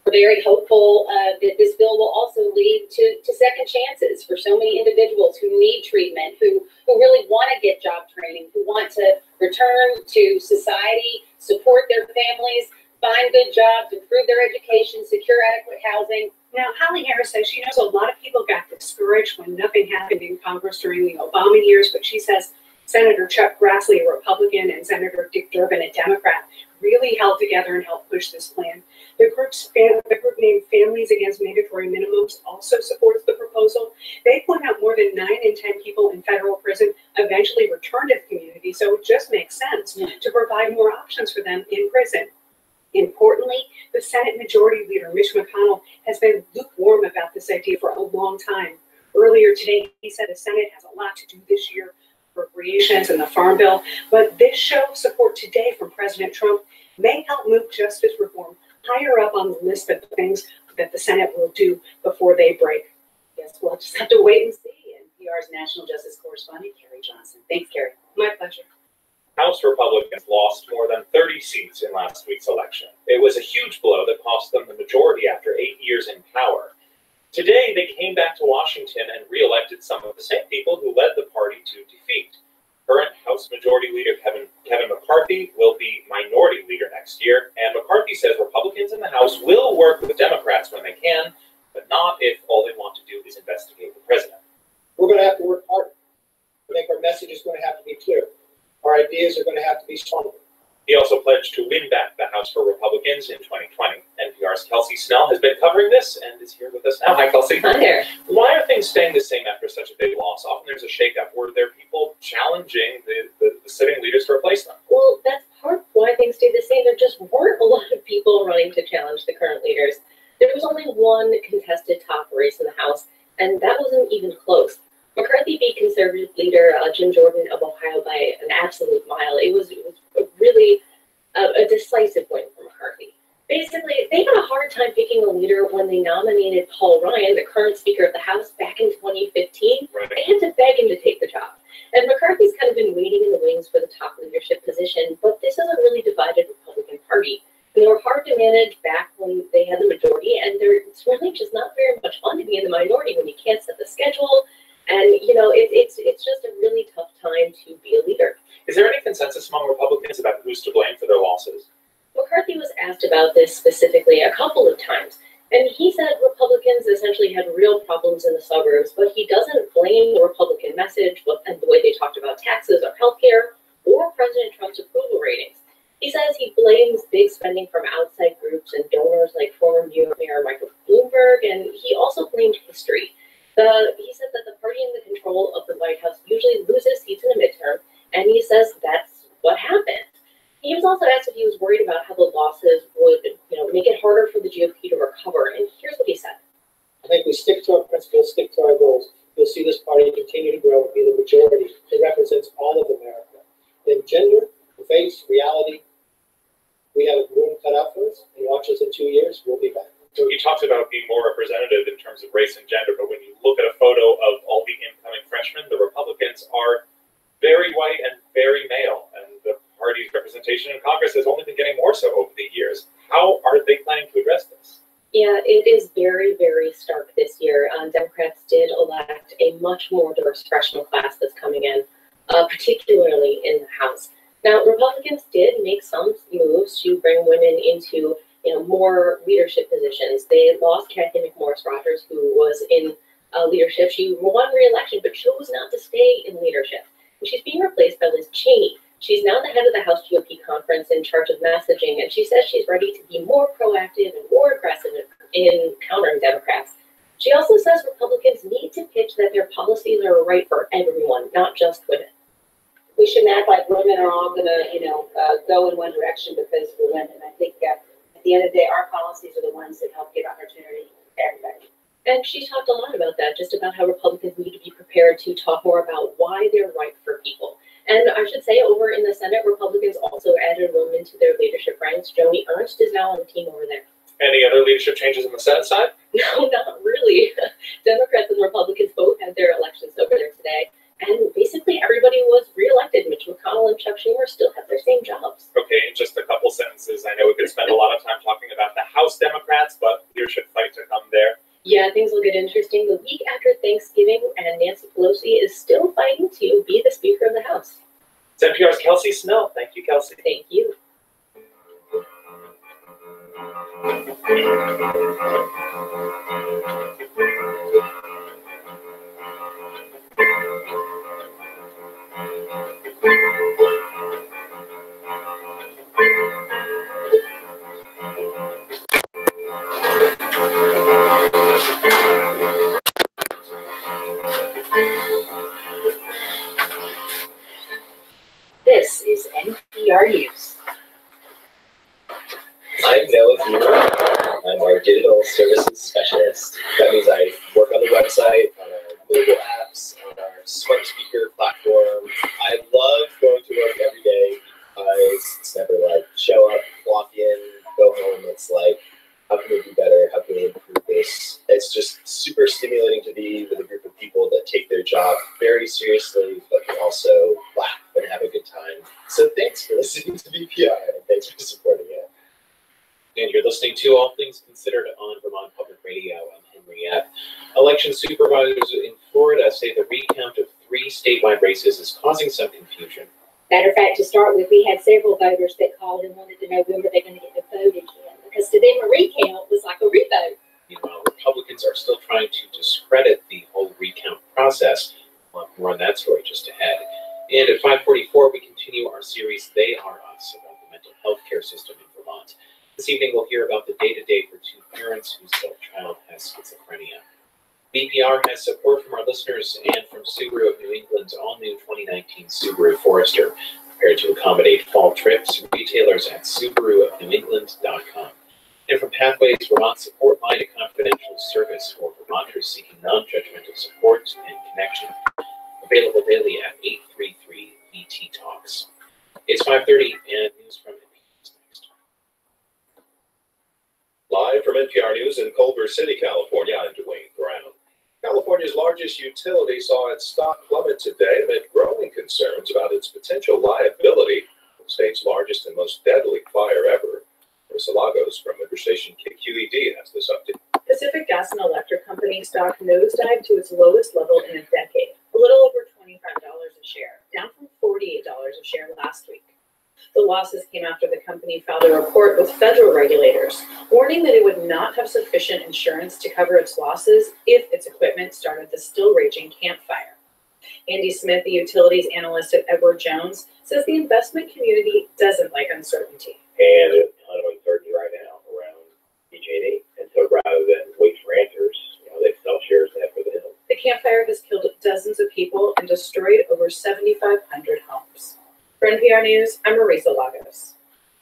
We're very hopeful that this bill will also lead to second chances for so many individuals who need treatment, who really want to get job training, who want to return to society, support their families, find good jobs, improve their education, secure adequate housing. Now, Holly Harris says she knows a lot of people got discouraged when nothing happened in Congress during the Obama years, but she says Senator Chuck Grassley, a Republican, and Senator Dick Durbin, a Democrat, really held together and helped push this plan. The group named Families Against Mandatory Minimums also supports the proposal. They point out more than 9 in 10 people in federal prison eventually return to the community, so it just makes sense to provide more options for them in prison. Importantly, the Senate Majority Leader, Mitch McConnell, has been lukewarm about this idea for a long time. Earlier today, he said the Senate has a lot to do this year, appropriations and the Farm Bill, but this show of support today from President Trump may help move justice reform higher up on the list of things that the Senate will do before they break. Guess we'll just have to wait and see. NPR's National Justice Correspondent, Carrie Johnson. Thanks, Carrie. My pleasure. House Republicans lost more than 30 seats in last week's election. It was a huge blow that cost them the majority after 8 years in power. Today, they came back to Washington and re-elected some of the same people who led the party to defeat. Current House Majority Leader Kevin McCarthy will be Minority Leader next year, and McCarthy says Republicans in the House will work with the Democrats when they can, but not if all they want to do is investigate the president. We're going to have to work hard. I think our message is going to have to be clear. Our ideas are going to have to be stronger. He also pledged to win back the House for Republicans in 2020. NPR's Kelsey Snell has been covering this and is here with us now. Hi, Kelsey. Hi there. Why are things staying the same after such a big loss? Often there's a shakeup. Were there people challenging the sitting leaders to replace them? Well, that's part of why things stayed the same. There just weren't a lot of people running to challenge the current leaders. There was only one contested top race in the House, and that wasn't even close. McCarthy beat conservative leader Jim Jordan of Ohio by an absolute mile. It was really a decisive win for McCarthy. Basically, they had a hard time picking a leader when they nominated Paul Ryan, the current Speaker of the House, back in 2015. Right. They had to beg him to take the job. And McCarthy's kind of been waiting in the wings for the top leadership position, but this is a really divided Republican Party. And they were hard to manage back when they had the majority, and it's really just not very much fun to be in the minority when you can't set the schedule. And, you know, it's just a really tough time to be a leader. Is there any consensus among Republicans about who's to blame for their losses? McCarthy was asked about this specifically a couple of times, and he said Republicans essentially had real problems in the suburbs, but he doesn't blame the Republican message and the way they talked about taxes or healthcare or President Trump's approval ratings. He says he blames big spending from outside groups and donors like former New York Mayor Michael Bloomberg, and he also blamed history. He said that the party in the control of the White House usually loses seats in a midterm, and he says that's what happened. He was also asked if he was worried about how the losses would, make it harder for the GOP to recover. And here's what he said. I think we stick to our principles, stick to our goals. You'll see this party continue to grow and be the majority. It represents all of America. In gender, faith, reality, we have a room cut out for us. And watch us in 2 years, we'll be back. So he talks about being more representative in terms of race and gender, but when you look at a photo of all the incoming freshmen, the Republicans are very white and very male, and the party's representation in Congress has only been getting more so over the years. How are they planning to address this? Yeah, it is very, very stark this year. Democrats did elect a much more diverse freshman class that's coming in, particularly in the House. Now, Republicans did make some moves to bring women into more leadership positions. They lost Kathy McMorris Rodgers, who was in leadership. She won re-election, but chose not to stay in leadership. And she's being replaced by Liz Cheney. She's now the head of the House GOP conference in charge of messaging, and she says she's ready to be more proactive and more aggressive in countering Democrats. She also says Republicans need to pitch that their policies are right for everyone, not just women. We shouldn't act like women are all going to, go in one direction because we're women. I think at the end of the day, our policies are the ones that help give opportunity to everybody. And she talked a lot about that, just about how Republicans need to be prepared to talk more about why they're right for people. And I should say, over in the Senate, Republicans also added women to their leadership ranks. Joni Ernst is now on the team over there. Any other leadership changes on the Senate side? No, not really. Democrats and Republicans both had their elections over there today. And basically everybody was reelected. Mitch McConnell and Chuck Schumer still have their same jobs. Okay, in just a couple sentences, I know we could spend a lot of time talking about the House Democrats, but leadership fight to come there. Yeah, things will get interesting the week after Thanksgiving, and Nancy Pelosi is still fighting to be the Speaker of the House. It's NPR's Kelsey Snell. Thank you, Kelsey. Thank you. This is NPR News. I'm Noah Fever. I'm our digital services specialist. That means I work on the website, on our mobile apps, on our smart speaker platform. I love going to work every day because it's never like show up, walk in, go home. It's like, how can we do better? How can we improve this? It's just super stimulating to be with a group of people that take their job very seriously, but can also laugh and have a good time. So thanks for listening to VPR, and thanks for supporting it. And you're listening to All Things Considered on Vermont Public Radio. I'm Henry Epp. Election supervisors in Florida say the recount of 3 statewide races is causing some confusion. Matter of fact, to start with, we had several voters that called and wanted to know when were they going to get to vote again, because to them a recount was like a revote. Meanwhile, Republicans are still trying to discredit the whole recount process. We'll have more on that story just ahead. And at 5:44, we continue our series, They Are Us, about the mental health care system in Vermont. This evening, we'll hear about the day-to-day for 2 parents whose adult child has schizophrenia. VPR has support from our listeners and from Subaru of New England's all-new 2019 Subaru Forester. Prepared to accommodate fall trips, retailers at SubaruofNewEngland.com. And from Pathways Vermont Support Line, a confidential service for Vermonters seeking non-judgmental support and connection. Available daily at 833-VT Talks. It's 5:30 and news from Live from NPR News in Culver City, California, I'm Dwayne Brown. California's largest utility saw its stock plummet today amid growing concerns about its potential liability for the state's largest and most deadly fire ever. Marissa Lagos from Interstation KQED has this update. Pacific Gas and Electric Company stock nosedived to its lowest level in a decade, a little over $25 a share, down from $48 a share last week. The losses came after the company filed a report with federal regulators, warning that it would not have sufficient insurance to cover its losses if its equipment started the still raging Camp Fire. Andy Smith, the utilities analyst at Edward Jones, says the investment community doesn't like uncertainty. And there's a ton of uncertainty right now around PG&E. And so rather than wait for answers, they sell shares and head for the hill. The Camp Fire has killed dozens of people and destroyed over 7,500 homes. For NPR News, I'm Marissa Lagos.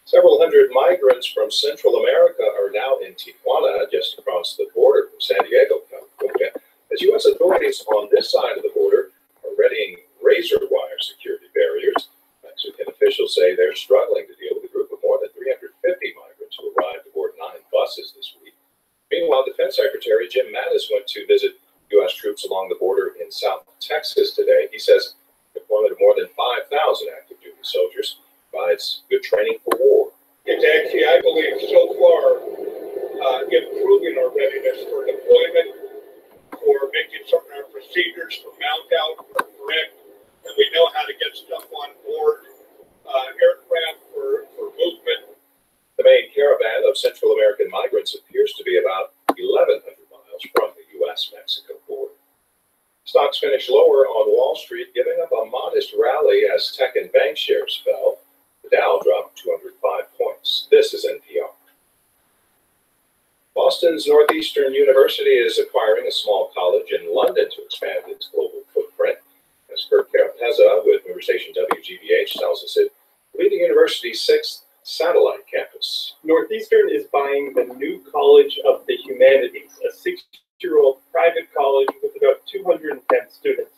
Several hundred migrants from Central America are now in Tijuana, just across the border from San Diego, California, as U.S. authorities on this side of the border are readying razor wire security barriers. Mexican officials say they're struggling to deal with a group of more than 350 migrants who arrived aboard 9 buses this week. Meanwhile, Defense Secretary Jim Mattis went to visit U.S. troops along the border in South Texas today. He says deployment of more than 5,000 active duty soldiers provides good training for war. It's actually, I believe, so far improving our readiness for deployment, for making certain our procedures for mount out are correct, and we know how to get stuff on board aircraft for movement. The main caravan of Central American migrants appears to be about 1,100 miles from the U.S.-Mexico border. Stocks finished lower on Wall Street, giving up a modest rally as tech and bank shares fell. The Dow dropped 205 points. This is NPR. Boston's Northeastern University is acquiring a small college in London to expand its global footprint. As Kurt Carapezza with News Station WGBH tells us, it will be the university's 6th satellite campus. Northeastern is buying the New College of the Humanities, a 6-year-old private college with about 210 students.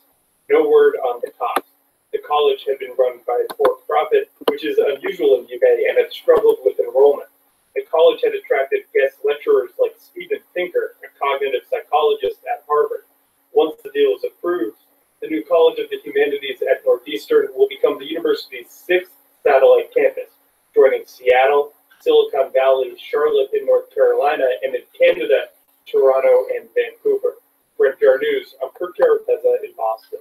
No word on the cost. The college had been run by a for-profit, which is unusual in the UK, and had struggled with enrollment. The college had attracted guest lecturers like Steven Pinker, a cognitive psychologist at Harvard. Once the deal is approved, the New College of the Humanities at Northeastern will become the university's 6th satellite campus, joining Seattle, Silicon Valley, Charlotte in North Carolina, and in Canada, Toronto, and Vancouver. For NPR News, I'm Kurt Carapezza in Boston.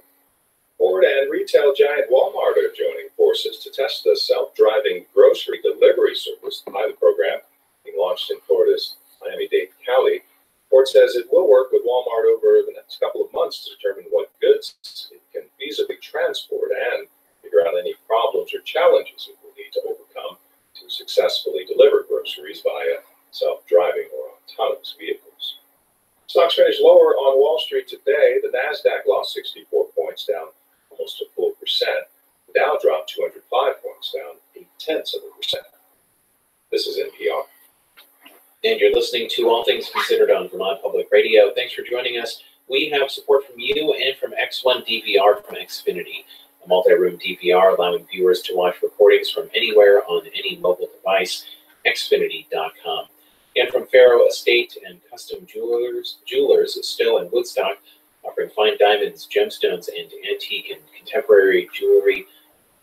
Ford and retail giant Walmart are joining forces to test the self-driving grocery delivery service. The pilot program being launched in Florida's Miami-Dade County. Ford says it will work with Walmart over the next couple of months to determine what goods it can feasibly transport and figure out any problems or challenges it will need to overcome to successfully deliver groceries via self-driving or autonomous vehicles. Stocks finished lower on Wall Street today. The NASDAQ lost 64 points, down almost a full percent. The Dow dropped 205 points, down 0.8%. This is NPR. And you're listening to All Things Considered on Vermont Public Radio. Thanks for joining us. We have support from you and from X1 DVR from Xfinity, a multi-room DVR allowing viewers to watch recordings from anywhere on any mobile device, xfinity.com. And from Faro Estate and Custom Jewelers, Stowe and Woodstock, offering fine diamonds, gemstones, and antique and contemporary jewelry,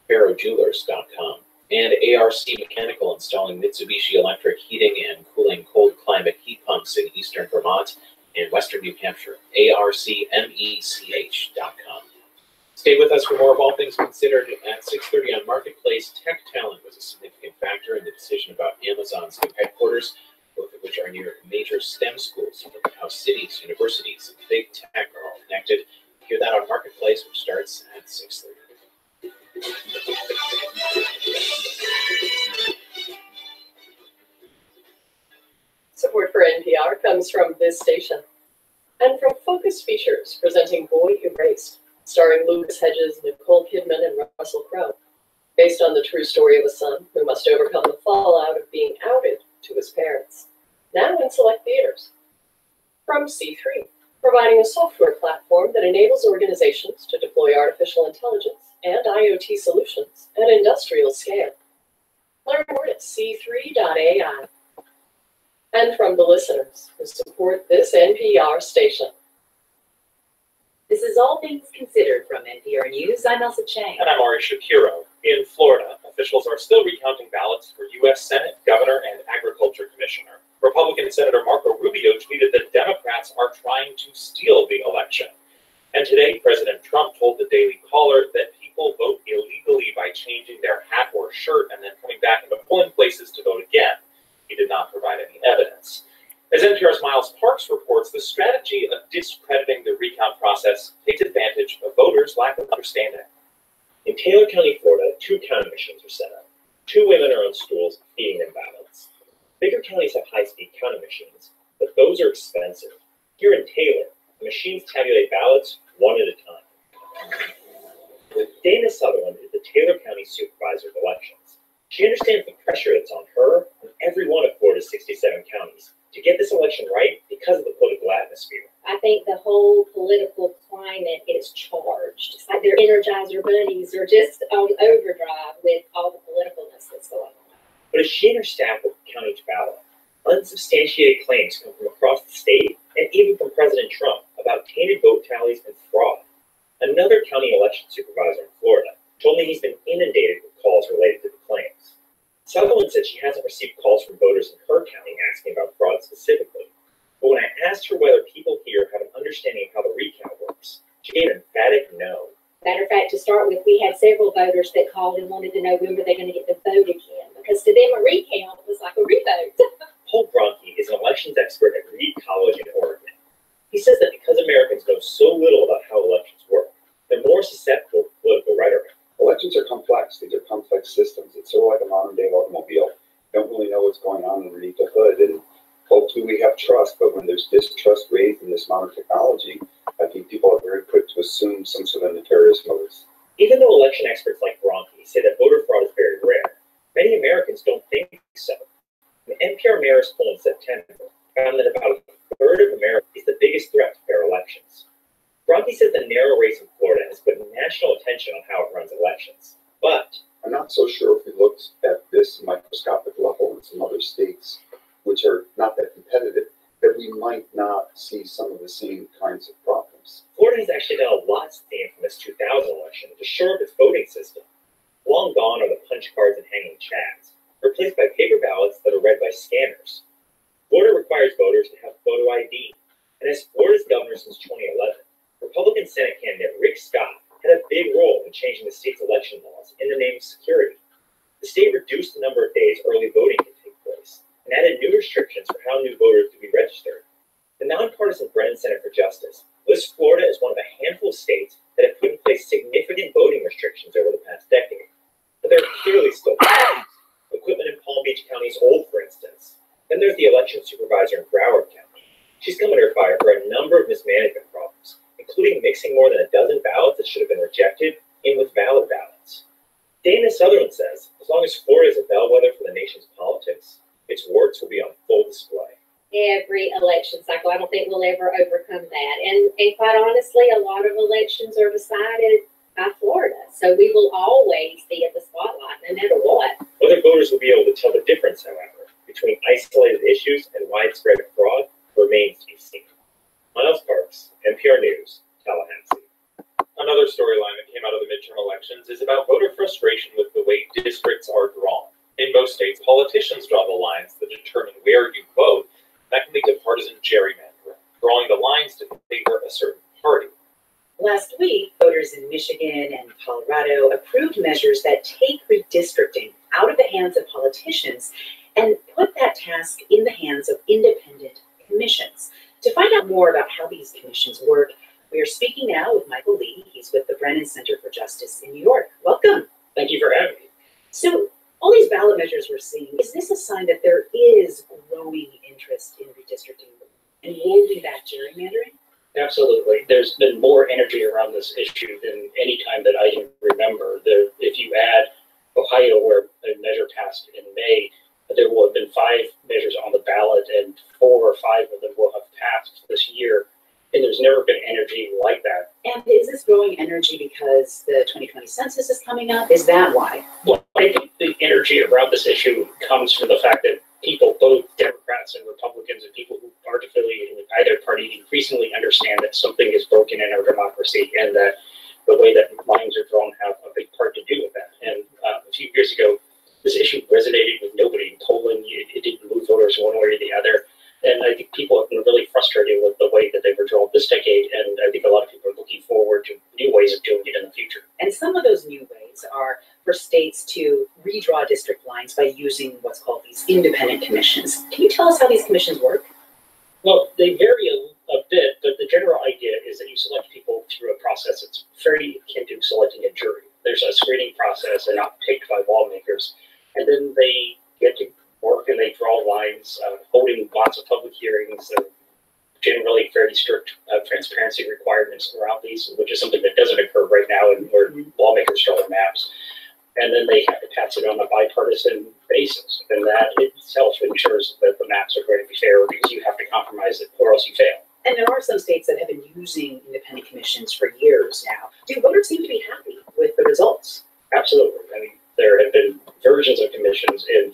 farojewelers.com. And ARC Mechanical, installing Mitsubishi Electric heating and cooling cold climate heat pumps in eastern Vermont and western New Hampshire, arcmech.com. Stay with us for more of All Things Considered at 6:30 on Marketplace. Tech talent was a significant factor in the decision about Amazon's new headquarters, both of which are near major STEM schools. Look at how cities, universities, and big tech are all connected. Hear that on Marketplace, which starts at 6:30. Support for NPR comes from this station and from Focus Features, presenting Boy Erased, starring Lucas Hedges, Nicole Kidman, and Russell Crowe. Based on the true story of a son who must overcome the fallout of being outed to his parents. Now in select theaters. From C3, providing a software platform that enables organizations to deploy artificial intelligence and IoT solutions at industrial scale. Learn more at c3.ai. and from the listeners who support this NPR station. This is All Things Considered from NPR News. I'm Elsa Chang. And I'm Ari Shapiro. In Florida, officials are still recounting ballots for U.S. Senate, Governor, and Agriculture Commissioner. Republican Senator Marco Rubio tweeted that Democrats are trying to steal the election. And today, President Trump told the Daily Caller that people vote illegally by changing their hat or shirt and then coming back into polling places to vote again. He did not provide any evidence. As NPR's Miles Parks reports, the strategy of discrediting the recount process takes advantage of voters' lack of understanding. In Taylor County, Florida, 2 counting machines are set up. 2 women are on stools feeding them ballots. Bigger counties have high-speed counting machines, but those are expensive. Here in Taylor, the machines tabulate ballots one at a time. Dana Sutherland is the Taylor County Supervisor of Elections. She understands the pressure that's on her and every one of Florida's 67 counties to get this election right because of the political atmosphere. I think the whole political climate is charged. It's like their Energizer bunnies are just on overdrive with all the politicalness that's going on. But as she and her staff will count each ballot, unsubstantiated claims come from across the state and even from President Trump about tainted vote tallies and fraud. Another county election supervisor in Florida told me he's been inundated with calls related to the claims. Sutherland said she hasn't received calls from voters in her county asking about fraud specifically. But when I asked her whether people here have an understanding of how the recount works, she gave an emphatic no. Matter of fact, to start with, we had several voters that called and wanted to know when were they going to get to vote again, because to them a recount was like a revote. Paul Bronke is an elections expert at Reed College in Oregon. He says that because Americans know so little about how elections work, they're more susceptible to political rhetoric. Elections are complex. These are complex systems. It's sort of like a modern-day automobile. You don't really know what's going on underneath the hood, and hopefully we have trust, but when there's distrust raised in this modern technology, I think people are very quick to assume some sort of nefarious motives. Even though election experts like Bronke say that voter fraud is very rare, many Americans don't think so. An NPR Marist poll in September found that about a third of America is the biggest threat to fair elections. Bronke says the narrow race in Florida has put national attention on how it runs elections. But I'm not so sure if we looked at this microscopic level in some other states, which are not that competitive, that we might not see some of the same kinds of problems. Florida has actually done a lot since the infamous 2000 election to shore up its voting system. Long gone are the punch cards and hanging chads, replaced by paper ballots that are read by scanners. Florida requires voters to have photo ID, and as Florida's governor since 2011, Republican Senate candidate Rick Scott had a big role in changing the state's election laws in the name of security. The state reduced the number of days early voting can take place and added new restrictions for how new voters could be registered. The nonpartisan Brennan Center for Justice lists Florida as one of a handful of states that have put in place significant voting restrictions over the past decade. But there are clearly still problems. Equipment in Palm Beach County is old, for instance. Then there's the election supervisor in Broward County. She's come under fire for a number of mismanagement problems, including mixing more than a dozen ballots that should have been rejected in with valid ballots. Dana Sutherland says, as long as Florida is a bellwether for the nation's politics, its warts will be on full display. Every election cycle, I don't think we'll ever overcome that. And quite honestly, a lot of elections are decided by Florida. So we will always be at the spotlight, no matter what. Whether voters will be able to tell the difference, however, between isolated issues and widespread fraud remains to be seen. Miles Parks, NPR News, Tallahassee. Another storyline that came out of the midterm elections is about voter frustration with the way districts are drawn. In most states, politicians draw the lines that determine where you vote. That can lead to partisan gerrymandering, drawing the lines to favor a certain party. Last week, voters in Michigan and Colorado approved measures that take redistricting out of the hands of politicians and put that task in the hands of independent commissions. To find out more about how these commissions work, we are speaking now with Michael Lee. He's with the Brennan Center for Justice in New York. Welcome. Thank you for having me. So, all these ballot measures we're seeing, is this a sign that there is growing interest in redistricting? And will be that gerrymandering? Absolutely. There's been more energy around this issue than any time that I can remember. If you add Ohio, where a measure passed in May, there will have been 5 measures on the ballot, and 4 or 5 of them will have passed this year. And there's never been energy like that. And is this growing energy because the 2020 census is coming up? Is that why? Well, I think the energy around this issue comes from the fact that people, both Democrats and Republicans, and people who aren't affiliated with either party, increasingly understand that something is broken in our democracy, and that the way that lines are drawn have a big part to do with that. And a few years ago, this issue resonated with nobody in Poland. It didn't move voters one way or the other. And I think people have been really frustrated with the way that they were drawn this decade, and I think a lot of people are looking forward to new ways of doing it in the future. And some of those new ways are for states to redraw district lines by using what's called these independent commissions. Can you tell us how these commissions work? Well, they vary a bit, but the general idea is that you select people through a process that's very akin to selecting a jury. There's a screening process, and not picked by lawmakers, and then they get to work and they draw lines, holding lots of public hearings, generally fairly strict transparency requirements around these, which is something that doesn't occur right now and where lawmakers draw their maps. And then they have to pass it on a bipartisan basis, and that itself ensures that the maps are going to be fair, because you have to compromise it or else you fail. And there are some states that have been using independent commissions for years now. Do voters seem to be happy with the results? Absolutely. I mean, there have been versions of commissions in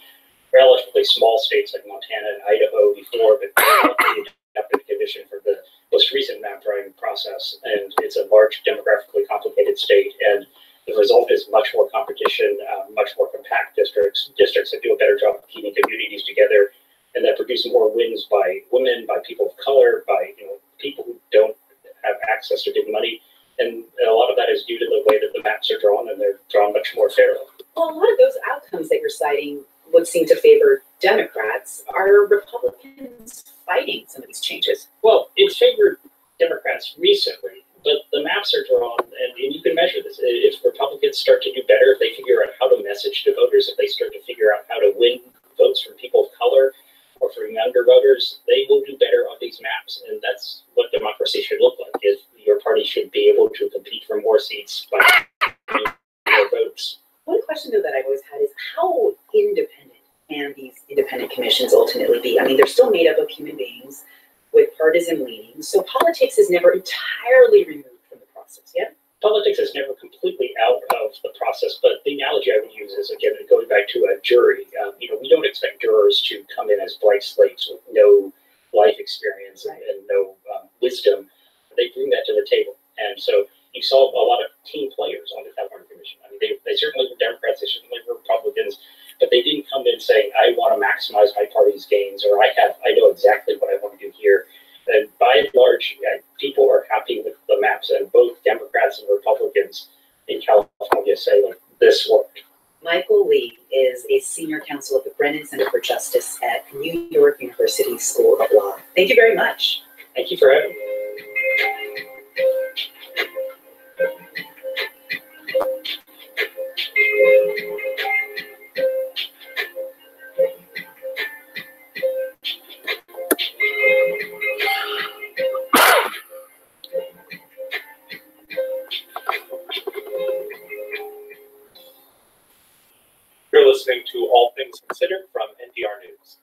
relatively small states like Montana and Idaho before, but they adopted a commission for the most recent map drawing process, and it's a large, demographically complicated state, and the result is much more competition, much more compact districts that do a better job of keeping communities together, and that produce more wins by women, by people of color, by people who don't have access to big money. And a lot of that is due to the way that the maps are drawn, and they're drawn much more fairly. Well, a lot of those outcomes that you're citing would seem to favor Democrats. Are Republicans fighting some of these changes? Well, it's favored Democrats recently, but the maps are drawn, and you can measure this. If Republicans start to do better, if they figure out how to message to voters, if they start to figure out how to win votes from people of color or from younger voters, they will do better on these maps. And that's what democracy should look like. Is your party should be able to compete for more seats by more votes. One question, though, that I've always had is how independent can these independent commissions ultimately be? I mean, they're still made up of human beings with partisan leanings, so politics is never entirely removed from the process, yeah? Politics is never completely out of the process, but the analogy I would use is, again, going back to a jury. We don't expect jurors to come in as blank slates with no life experience and no wisdom. They bring that to the table. And so you saw a lot of team players on the California Commission. I mean, they certainly were Democrats, they certainly were Republicans, but they didn't come in saying, I want to maximize my party's gains, or I know exactly what I want to do here. And by and large, people are happy with the maps, and both Democrats and Republicans in California say, like, this worked. Michael Lee is a senior counsel at the Brennan Center for Justice at New York University School of Law. Thank you very much. Thank you for having me. You're listening to All Things Considered from NPR News.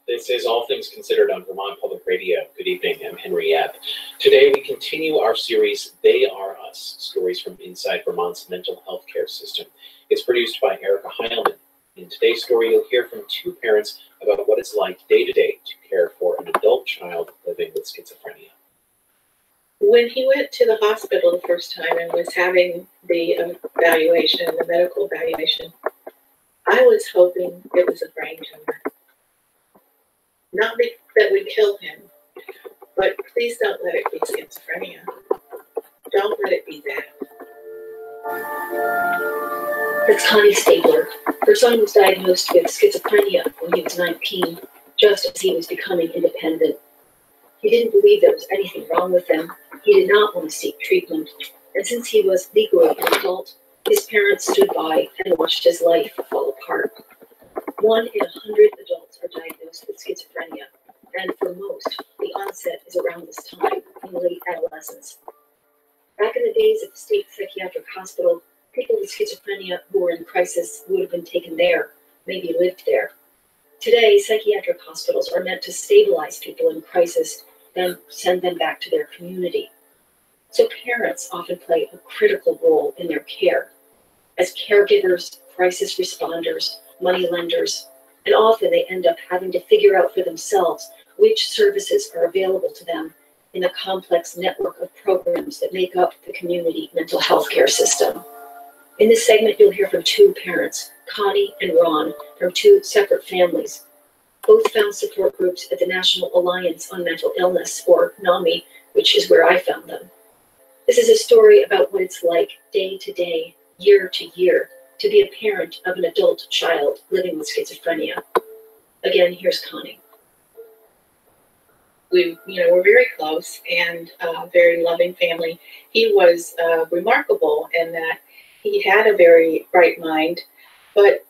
This is All Things Considered on Vermont Public Radio. Good evening, I'm Henry Epp. Today we continue our series, They Are Us, stories from inside Vermont's mental health care system. It's produced by Erica Heilman. In today's story, you'll hear from two parents about what it's like day to day to care for an adult child living with schizophrenia. When he went to the hospital the first time and was having the evaluation, the medical evaluation, I was hoping it was a brain tumor. Not that we kill him, but please don't let it be schizophrenia. Don't let it be that. That's Connie Stabler. Her son was diagnosed with schizophrenia when he was 19, just as he was becoming independent. He didn't believe there was anything wrong with him. He did not want to seek treatment. And since he was legally an adult, his parents stood by and watched his life fall apart. 1 in 100 adults are diagnosed with schizophrenia, and for most, the onset is around this time, in late adolescence. Back in the days at the state psychiatric hospital, people with schizophrenia who were in crisis would have been taken there, maybe lived there. Today, psychiatric hospitals are meant to stabilize people in crisis, then send them back to their community. So parents often play a critical role in their care. As caregivers crisis responders, money lenders, and often they end up having to figure out for themselves which services are available to them in the complex network of programs that make up the community mental health care system. In this segment, you'll hear from two parents, Connie and Ron, from two separate families. Both found support groups at the National Alliance on Mental Illness, or NAMI, which is where I found them. This is a story about what it's like day to day, year to year, to be a parent of an adult child living with schizophrenia. Again, here's Connie. We're very close and a very loving family. He was remarkable in that he had a very bright mind, but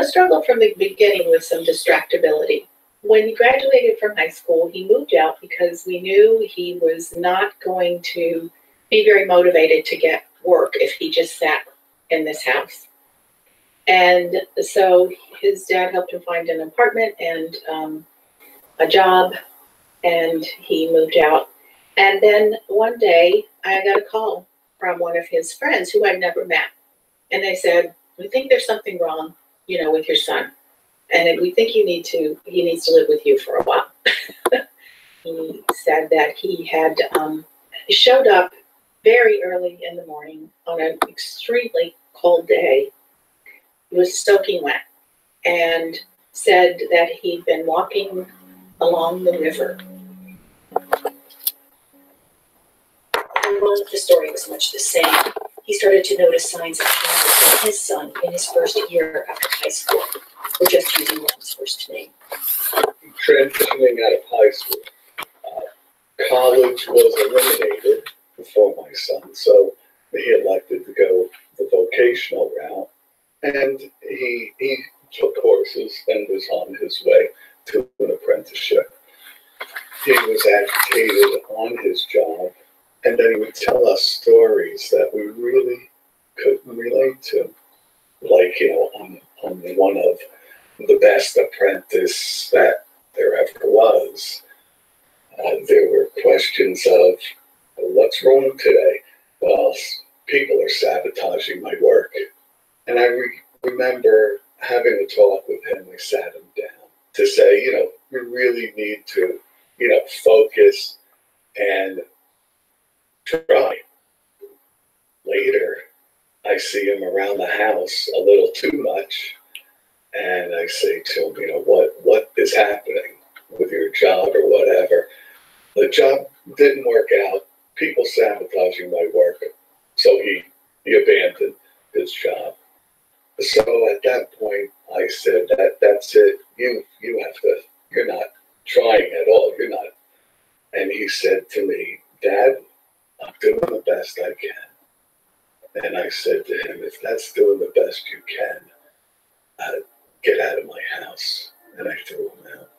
struggled from the beginning with some distractibility. When he graduated from high school, he moved out because we knew he was not going to be very motivated to get work if he just sat in this house. And so his dad helped him find an apartment and a job, and he moved out. And then one day I got a call from one of his friends who I'd never met. And they said, "We think there's something wrong, with your son. And we think he needs to live with you for a while." He said that he had showed up very early in the morning on an extremely cold day. He was soaking wet and said that he'd been walking along the river. The story was much the same. He started to notice signs of cancer in his son in his first year after high school. We're just using Ron's first name. Transitioning out of high school, college was eliminated for my son, so he elected to go the vocational route, and he took courses and was on his way to an apprenticeship. He was agitated on his job, and then he would tell us stories that we really couldn't relate to. Like, I'm one of the best apprentice that there ever was. There were questions of, what's wrong today? Well, people are sabotaging my work. And I remember having a talk with him. We sat him down to say, we really need to, focus and try. Later, I see him around the house a little too much, and I say to him, what is happening with your job or whatever? The job didn't work out. People sabotaging my work, so he abandoned his job. So at that point, I said, that's it. You have to. You're not trying at all. You're not. And he said to me, "Dad, I'm doing the best I can." And I said to him, "If that's doing the best you can, get out of my house." And I threw him out.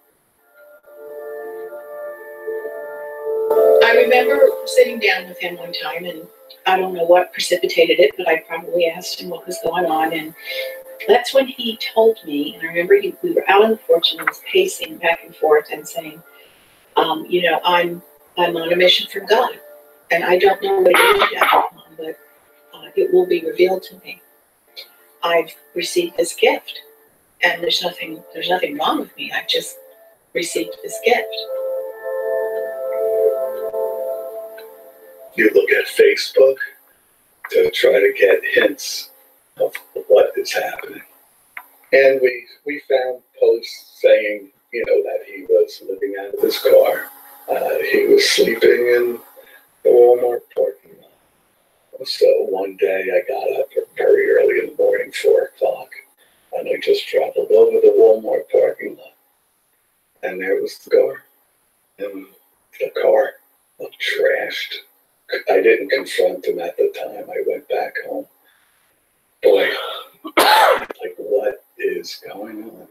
I remember sitting down with him one time, and I don't know what precipitated it, but I probably asked him what was going on. And that's when he told me, and I remember we were out on the porch and he was pacing back and forth and saying, I'm on a mission from God, and I don't know what it is yet, but it will be revealed to me. I've received this gift, and there's nothing wrong with me. I've just received this gift. You look at Facebook to try to get hints of what is happening. And we found posts saying, that he was living out of his car. He was sleeping in the Walmart parking lot. So one day I got up very early in the morning, 4 o'clock, and I just traveled over the Walmart parking lot. And there was the car. And the car looked trashed. I didn't confront him at the time. I went back home. Boy, like, what is going on?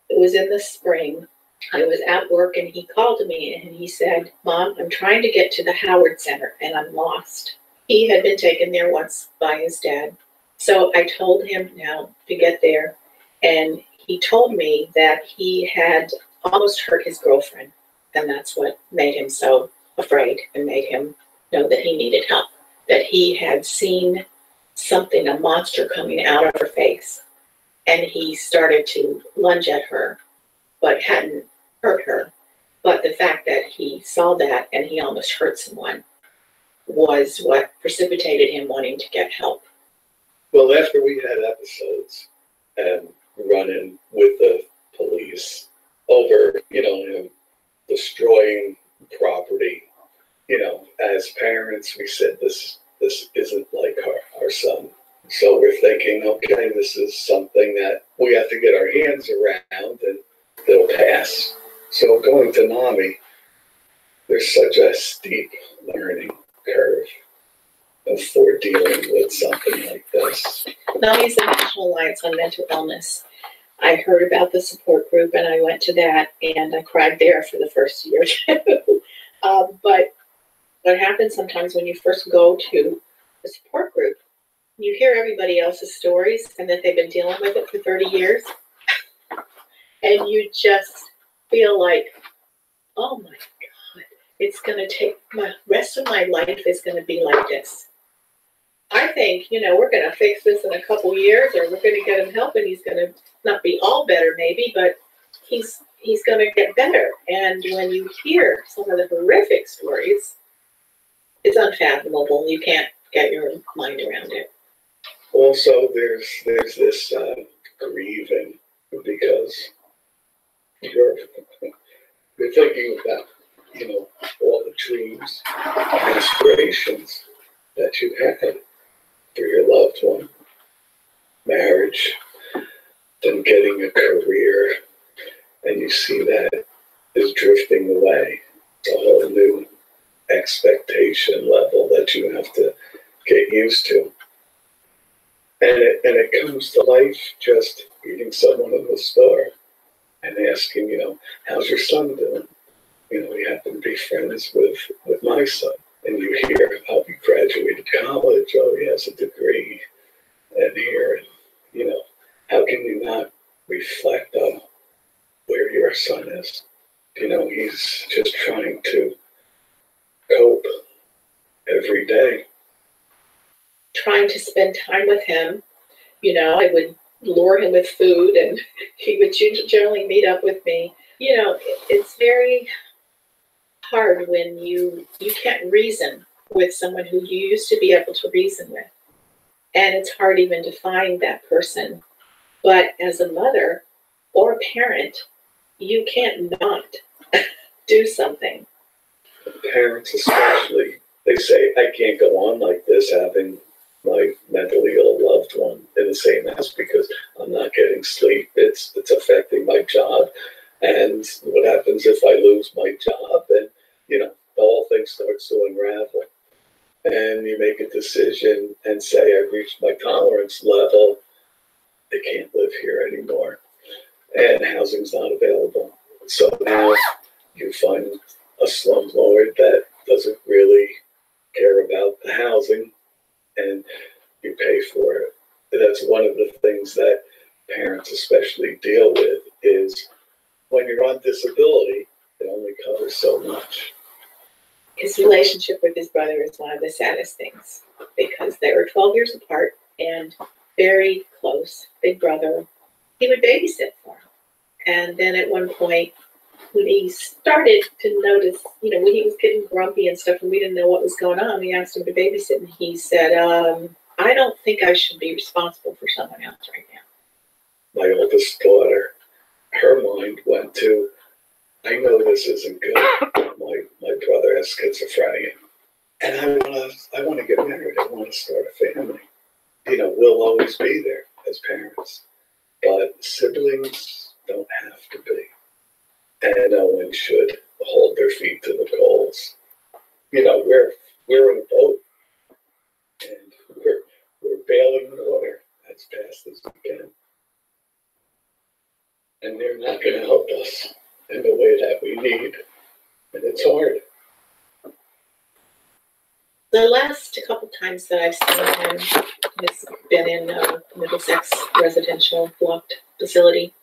It was in the spring. I was at work, and he called me and he said, "Mom, I'm trying to get to the Howard Center and I'm lost." He had been taken there once by his dad. So I told him now to get there, and he told me that he had almost hurt his girlfriend, and that's what made him so afraid and made him know that he needed help. That he had seen something, a monster coming out of her face. And he started to lunge at her, but hadn't hurt her. But the fact that he saw that and he almost hurt someone was what precipitated him wanting to get help. Well, after we had episodes and running with the police over, him destroying property, as parents, we said this isn't like our son. So we're thinking, okay, this is something that we have to get our hands around and it'll pass. So going to NAMI, there's such a steep learning curve for dealing with something like this. NAMI is the National Alliance on Mental Illness. I heard about the support group and I went to that and I cried there for the first year. But what happens sometimes when you first go to a support group, you hear everybody else's stories and that they've been dealing with it for 30 years. And you just feel like, oh my God, it's going to take my rest of my life is going to be like this. I think, we're going to fix this in a couple years, or we're going to get him help and he's going to not be all better maybe, but he's going to get better. And when you hear some of the horrific stories, it's unfathomable. You can't get your mind around it. Also, there's this grieving because you're thinking about, all the dreams, aspirations that you had for your loved one, marriage, then getting a career, and you see that is drifting away. It's a whole new expectation level that you have to get used to. And it comes to life just meeting someone in the store and asking, how's your son doing? We happen to be friends with my son. And you hear, oh, he graduated college, oh, he has a degree. And here, how can you not reflect on where your son is? He's just trying to cope every day. Trying to spend time with him. I would lure him with food and he would generally meet up with me. It's very hard when you can't reason with someone who you used to be able to reason with. And it's hard even to find that person. But as a mother or a parent, you can't not do something. Parents especially, they say, I can't go on like this having my mentally ill loved one in the same house because I'm not getting sleep. It's affecting my job. And what happens if I lose my job? And, the whole thing starts to unravel. And you make a decision and say, I've reached my tolerance level. I can't live here anymore. And housing's not available. So now you find a slumlord that doesn't really care about the housing and you pay for it. And that's one of the things that parents especially deal with is when you're on disability, it only covers so much. His relationship with his brother is one of the saddest things because they were 12 years apart and very close, big brother. He would babysit for him. And then at one point, when he started to notice, when he was getting grumpy and stuff and we didn't know what was going on, we asked him to babysit and he said, I don't think I should be responsible for someone else right now. My oldest daughter, her mind went to, I know this isn't good. My brother has schizophrenia. And I want to get married. I want to start a family. We'll always be there as parents. But siblings don't have to be. And no one should hold their feet to the coals. We're in a boat. And we're bailing the water as fast as we can. And they're not going to help us in the way that we need. And it's hard. The last couple times that I've seen him has been in a Middlesex residential blocked facility.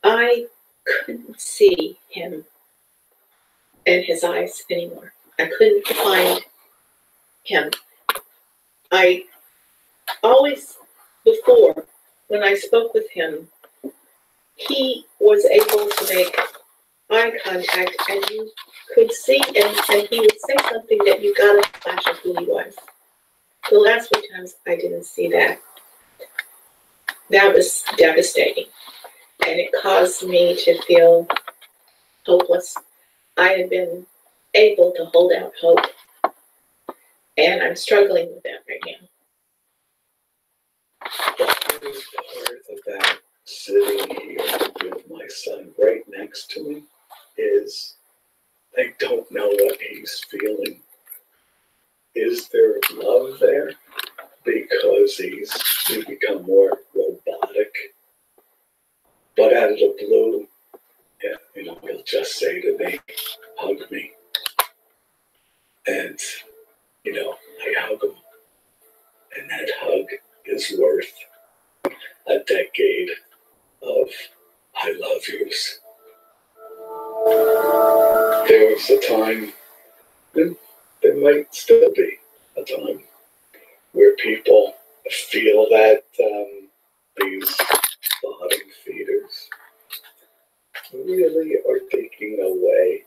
I couldn't see him in his eyes anymore. I couldn't find him. I always before, when I spoke with him, he was able to make eye contact, and you could see, and he would say something that you got a flash of who he was. The last few times I didn't see that. That was devastating, and it caused me to feel hopeless. I had been able to hold out hope, and I'm struggling with that right now. The hardest part about sitting here with my son right next to me is I don't know what he's feeling. Is there love there? Because he's become more robotic. But out of the blue, yeah, he'll just say to me, hug me. And, I hug him. And that hug is worth a decade of I love yous. There was a time, and there might still be a time, where people feel that these bottom feeders really are taking away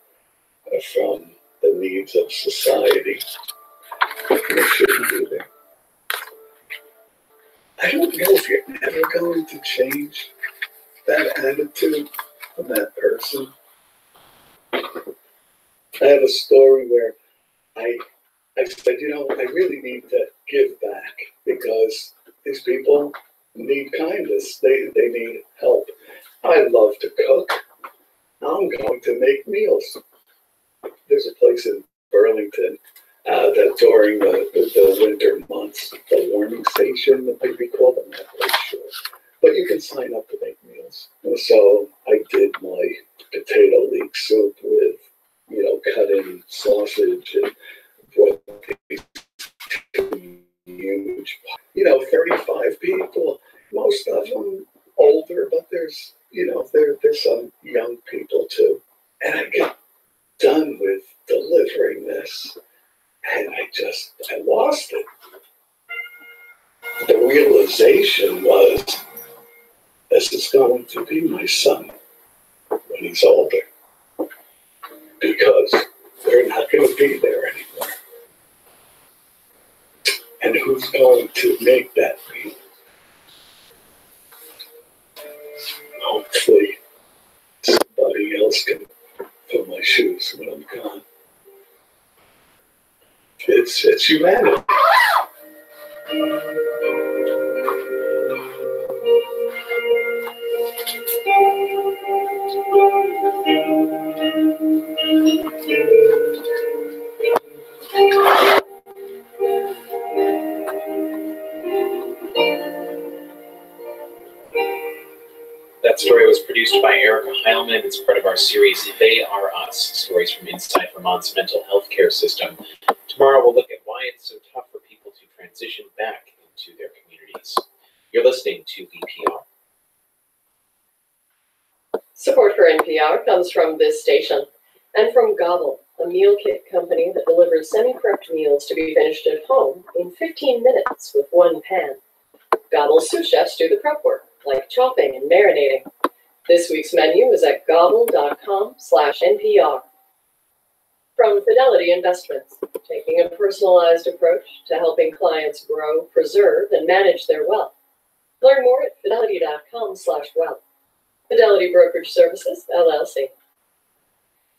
from the needs of society. And it shouldn't be there. I don't know if you're ever going to change that attitude of that person. I have a story where I said, I really need to give back because these people need kindness. They need help. I love to cook. I'm going to make meals. There's a place in Burlington that during the winter months, the warming station, that may be called, I'm not quite sure. But you can sign up to make meals. And so I did my potato leek soup with, cut in sausage and brought these huge, 35 people. Most of them older, but there's some young people too. And I get done with delivering this, and I lost it. The realization was, this is going to be my son when he's older, because they're not going to be there anymore. And who's going to make that be? Hopefully, somebody else can fill my shoes when I'm gone. It's humanity. That story was produced by Erica Heilman. It's part of our series, They Are Us, stories from inside Vermont's mental health care system. Tomorrow we'll look at why it's so tough for people to transition back into their communities. You're listening to VPR. Support for NPR comes from this station and from Gobble, a meal kit company that delivers semi-prepped meals to be finished at home in 15 minutes with one pan. Gobble's sous chefs do the prep work, like chopping and marinating. This week's menu is at gobble.com/NPR. From Fidelity Investments, taking a personalized approach to helping clients grow, preserve, and manage their wealth. Learn more at fidelity.com/wealth. Fidelity Brokerage Services, LLC.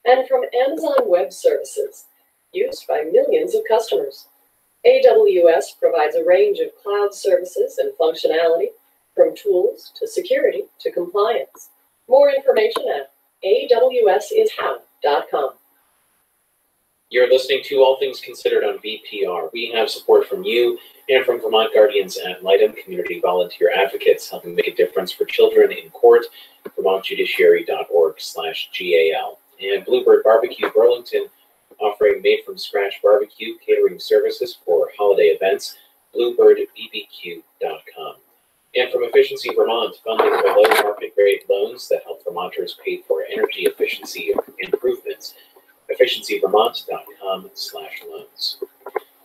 And from Amazon Web Services, used by millions of customers. AWS provides a range of cloud services and functionality, from tools to security to compliance. More information at awsishow.com. You're listening to All Things Considered on VPR. We have support from you and from Vermont Guardians ad litem, community volunteer advocates helping make a difference for children in court, vermontjudiciary.org/GAL. And Bluebird Barbecue Burlington, offering made-from-scratch barbecue catering services for holiday events, bluebirdbbq.com. And from Efficiency Vermont, funding below-market-grade loans that help Vermonters pay for energy efficiency improvements, efficiencyvermont.com/loans.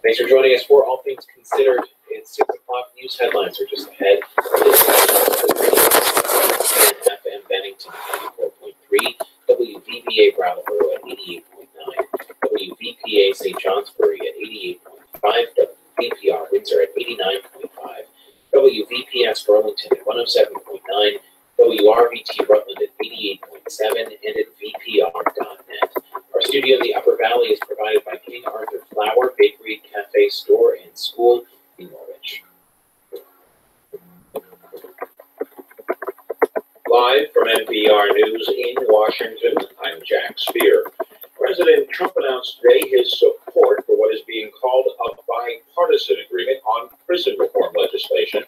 Thanks for joining us for All Things Considered. It's 6 o'clock. o'clock. News headlines are just ahead. FM Bennington 94.3, WVBA Brattleboro at 88.9, WVPA St. Johnsbury at 88.5, WVPR Windsor at 89.5, WVPS Burlington at 107.9, WRVT Rutland at 88.7, and at VPR.net. Our studio in the Upper Valley is provided by King Arthur Flour, Bakery, Cafe, Store, and School in Norwich. Live from NPR News in Washington, I'm Jack Spear. President Trump announced today his support for what is being called a bipartisan agreement on prison reform legislation.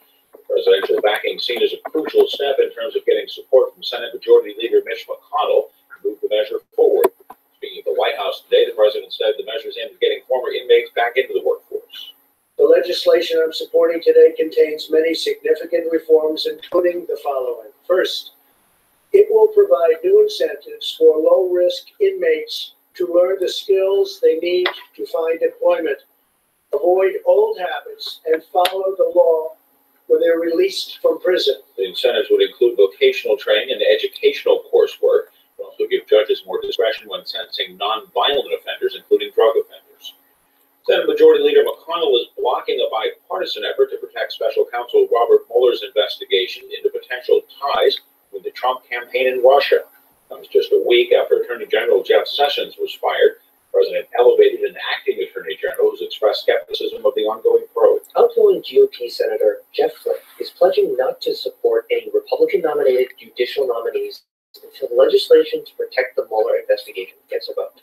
Presidential backing seen as a crucial step in terms of getting support from Senate Majority Leader Mitch McConnell to move the measure forward. Speaking of the White House today, the president said the measures aimed at getting former inmates back into the workforce. The legislation I'm supporting today contains many significant reforms, including the following. First, it will provide new incentives for low-risk inmates to learn the skills they need to find employment, avoid old habits, and follow the law when they're released from prison. The incentives would include vocational training and educational coursework. It will also give judges more discretion when sentencing non-violent offenders, including drug offenders. Senate Majority Leader McConnell is blocking a bipartisan effort to protect Special Counsel Robert Mueller's investigation into potential ties with the Trump campaign in Russia. That was just a week after Attorney General Jeff Sessions was fired. The president elevated an acting Attorney General who's expressed skepticism of the ongoing probe. Outgoing GOP Senator Jeff Flake is pledging not to support any Republican-nominated judicial nominees until legislation to protect the Mueller investigation gets a vote.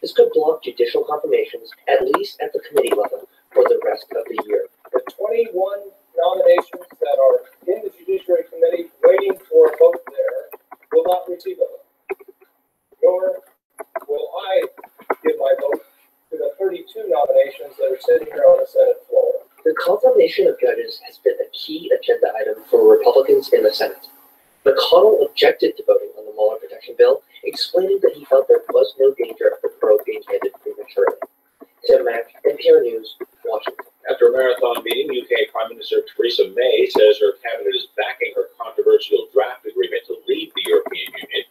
This could block judicial confirmations, at least at the committee level, for the rest of the year. The 21 nominations that are in the Judiciary Committee waiting for a vote there will not receive a vote. Nor will I give my vote to the 32 nominations that are sitting here on the Senate floor. The confirmation of judges has been a key agenda item for Republicans in the Senate. McConnell objected to voting on the Mueller protection bill, explaining that he felt there was no danger of the probe being ended prematurely. Tim Mack, NPR News, Washington. After a marathon meeting, UK Prime Minister Theresa May says her cabinet is backing her controversial draft agreement to leave the European Union.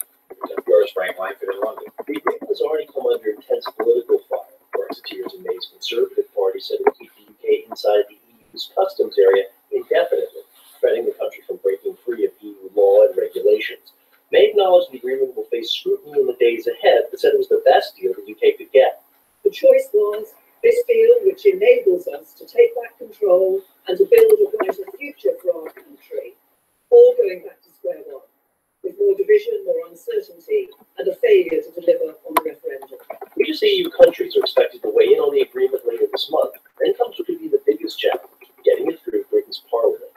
NPR's Frank Langford in London. The agreement has already come under intense political fire. Brexiteers in May's Conservative Party said it would keep the UK inside the EU's customs area indefinitely, preventing the country from breaking free of EU law and regulations. May acknowledged the agreement will face scrutiny in the days ahead, but said it was the best deal the UK could get. The choice was this deal which enables us to take back control and to build a brighter future for our country, all going back to square one, with more division, more uncertainty, and a failure to deliver on the referendum. Major EU countries are expected to weigh in on the agreement later this month. Then comes what could be the biggest challenge, getting it through Britain's parliament.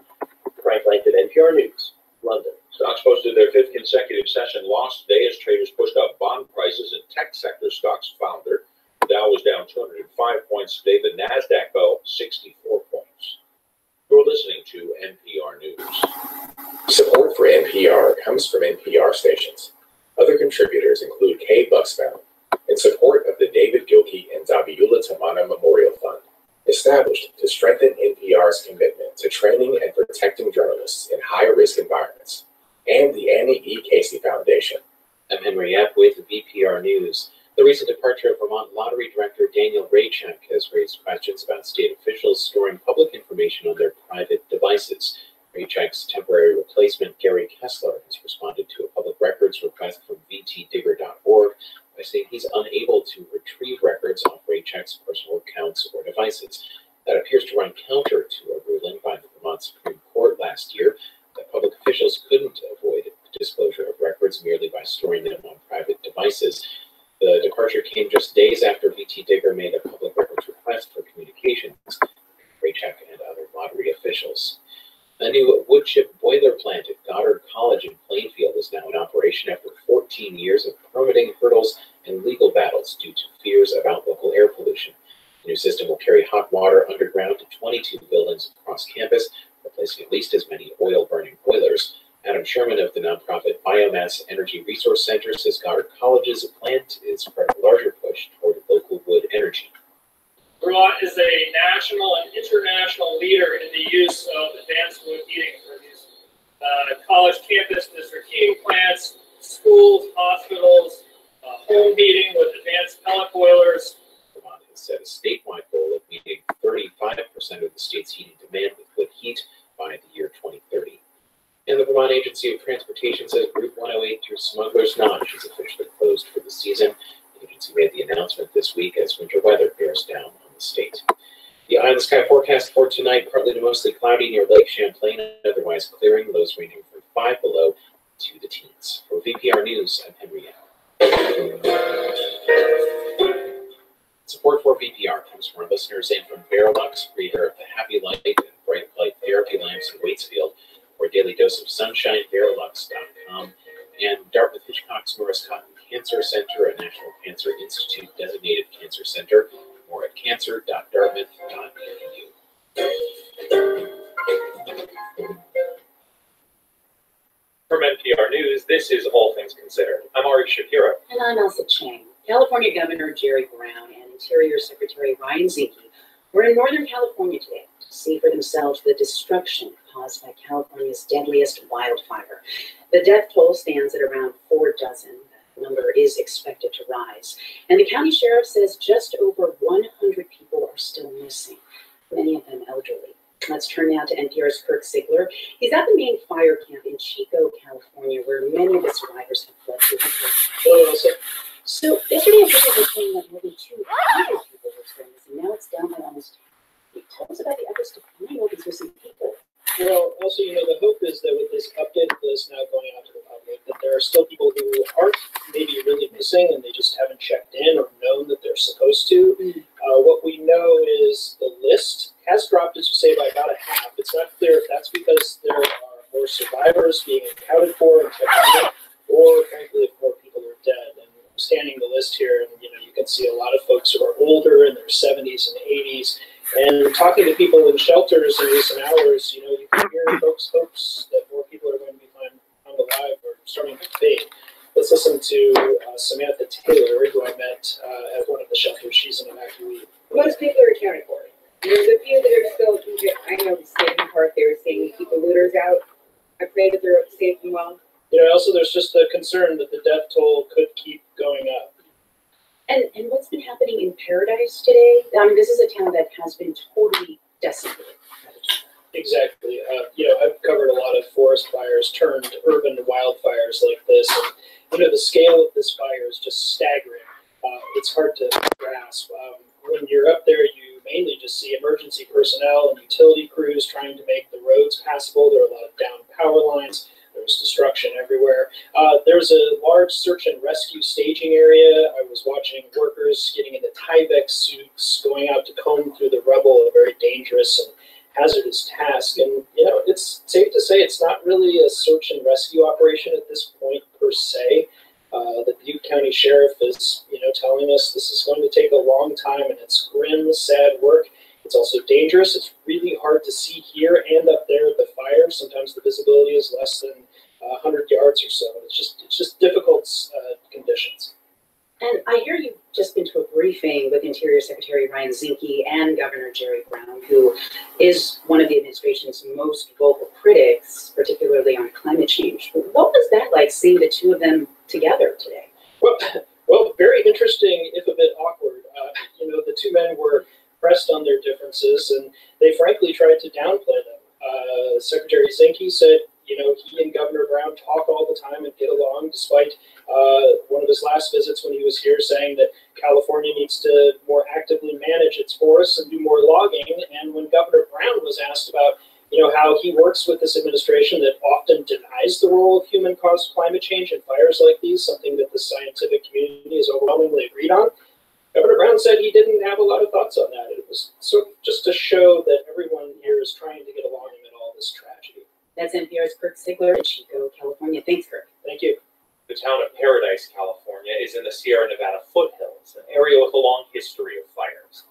Frank Langford, NPR News, London. Stocks posted their fifth consecutive session loss today as traders pushed up bond prices and tech sector stocks founder. The Dow was down 205 points today. The NASDAQ fell 64 points. You're listening to NPR News. Support for NPR comes from NPR stations. Other contributors include Kay Bucksbaum, in support of the David Gilkey and Zabiula Tamana Memorial Fund, established to strengthen NPR's commitment to training and protecting journalists in high-risk environments, and the Annie E. Casey Foundation. I'm Henry Epp with VPR News. The recent departure of Vermont Lottery Director Daniel Raychak has raised questions about state officials storing public information on their private devices. Raychak's temporary replacement, Gary Kessler, has responded to a public records request from vtdigger.org by saying he's unable to retrieve records off Raychak's personal accounts or devices. That appears to run counter to a ruling by the Vermont Supreme Court last year that public officials couldn't avoid disclosure of records merely by storing them on private devices. The departure came just days after VT Digger made a public records request for communications with Raychak and other lottery officials. A new wood chip boiler plant at Goddard College in Plainfield is now in operation after 14 years of permitting hurdles and legal battles due to fears about local air pollution. The new system will carry hot water underground to 22 buildings across campus, replacing at least as many oil-burning boilers. Adam Sherman of the nonprofit Biomass Energy Resource Center says Goddard College's plant is part of a larger push toward local wood energy. Vermont is a national and international leader in the use of advanced wood heating for these college campus district heating plants, schools, hospitals, home heating with advanced pellet boilers. Vermont has set a statewide goal of meeting 35% of the state's heating demand with wood heat by the year 2030. And the Vermont Agency of Transportation says Route 108 through Smuggler's Notch is officially closed for the season. The agency made the announcement this week as winter weather bears down on the state. The eye in the sky forecast for tonight, partly to mostly cloudy near Lake Champlain, otherwise clearing, lows ranging from 5 below to the teens. For VPR News, I'm Henry Yao. Support for VPR comes from our listeners and from Verolux, creator of the Happy Light and Bright Light Therapy Lamps in Waitsfield, or Daily Dose of Sunshine, Verolux.com, and Dartmouth-Hitchcock's Morris Cotton Cancer Center, a National Cancer Institute designated cancer center, or at cancer.dartmouth.edu. From NPR News, this is All Things Considered. I'm Ari Shapiro. And I'm Elsa Chang. California Governor Jerry Brown and Interior Secretary Ryan Zinke were in Northern California today to see for themselves the destruction caused by California's deadliest wildfire. The death toll stands at around 4 dozen. The number is expected to rise. And the county sheriff says just over 100 people are still missing, many of them elderly. Let's turn now to NPR's Kirk Sigler. He's at the main fire camp in Chico, California, where many of the survivors have fled to. Hello, Elsa. So yesterday, officials were saying that more than 200 people were still missing. Now it's down by almost. Tell us about the efforts to find all these missing people. Well, also, the hope is that with this updated list now going out to the public, that there are still people who aren't maybe really missing and they just haven't checked in or known that they're supposed to. What we know is the list has dropped, as you say, by about a half. It's not clear if that's because there are more survivors being accounted for and checked in, or frankly, if more people are dead. And I'm scanning the list here, and you can see a lot of folks who are older in their 70s and 80s. And talking to people in shelters in recent hours, you can hear folks' hopes that more people are going to be found alive or starting to fade. Let's listen to Samantha Taylor, who I met at one of the shelters. She's an evacuee. Most people are accounted for. There's a few that are still, I know the state in Park, they were saying to keep the looters out. I pray that they're safe and well. Also there's just a concern that the death toll could keep going up. And what's been happening in Paradise today? This is a town that has been totally decimated. Exactly. I've covered a lot of forest fires turned urban wildfires like this. And, the scale of this fire is just staggering. It's hard to grasp. When you're up there, you mainly just see emergency personnel and utility crews trying to make the roads passable. There are a lot of downed power lines. There's destruction everywhere. There's a large search and rescue staging area. I was watching workers getting into Tyvek suits, going out to comb through the rubble, a very dangerous and hazardous task. And, it's safe to say it's not really a search and rescue operation at this point per se. The Butte County Sheriff is, telling us this is going to take a long time, and it's grim, sad work. It's also dangerous. It's really hard to see here and up there at the fire. Sometimes the visibility is less than 100 yards or so. It's just difficult conditions. And I hear you've just been to a briefing with Interior Secretary Ryan Zinke and Governor Jerry Brown, who is one of the administration's most vocal critics, particularly on climate change. What was that like, seeing the two of them together today? Well, very interesting, if a bit awkward. The two men were pressed on their differences, and they frankly tried to downplay them. Secretary Zinke said, he and Governor Brown talk all the time and get along, despite one of his last visits when he was here saying that California needs to more actively manage its forests and do more logging. And when Governor Brown was asked about, how he works with this administration that often denies the role of human-caused climate change and fires like these, something that the scientific community is overwhelmingly agreed on, Governor Brown said he didn't have a lot of thoughts on that. It was sort of just to show that everyone here is trying to get along amid all this tragedy. That's NPR's Kirk Sigler in Chico, California. Thanks, Kirk. Thank you. The town of Paradise, California, is in the Sierra Nevada foothills, an area with a long history of fires.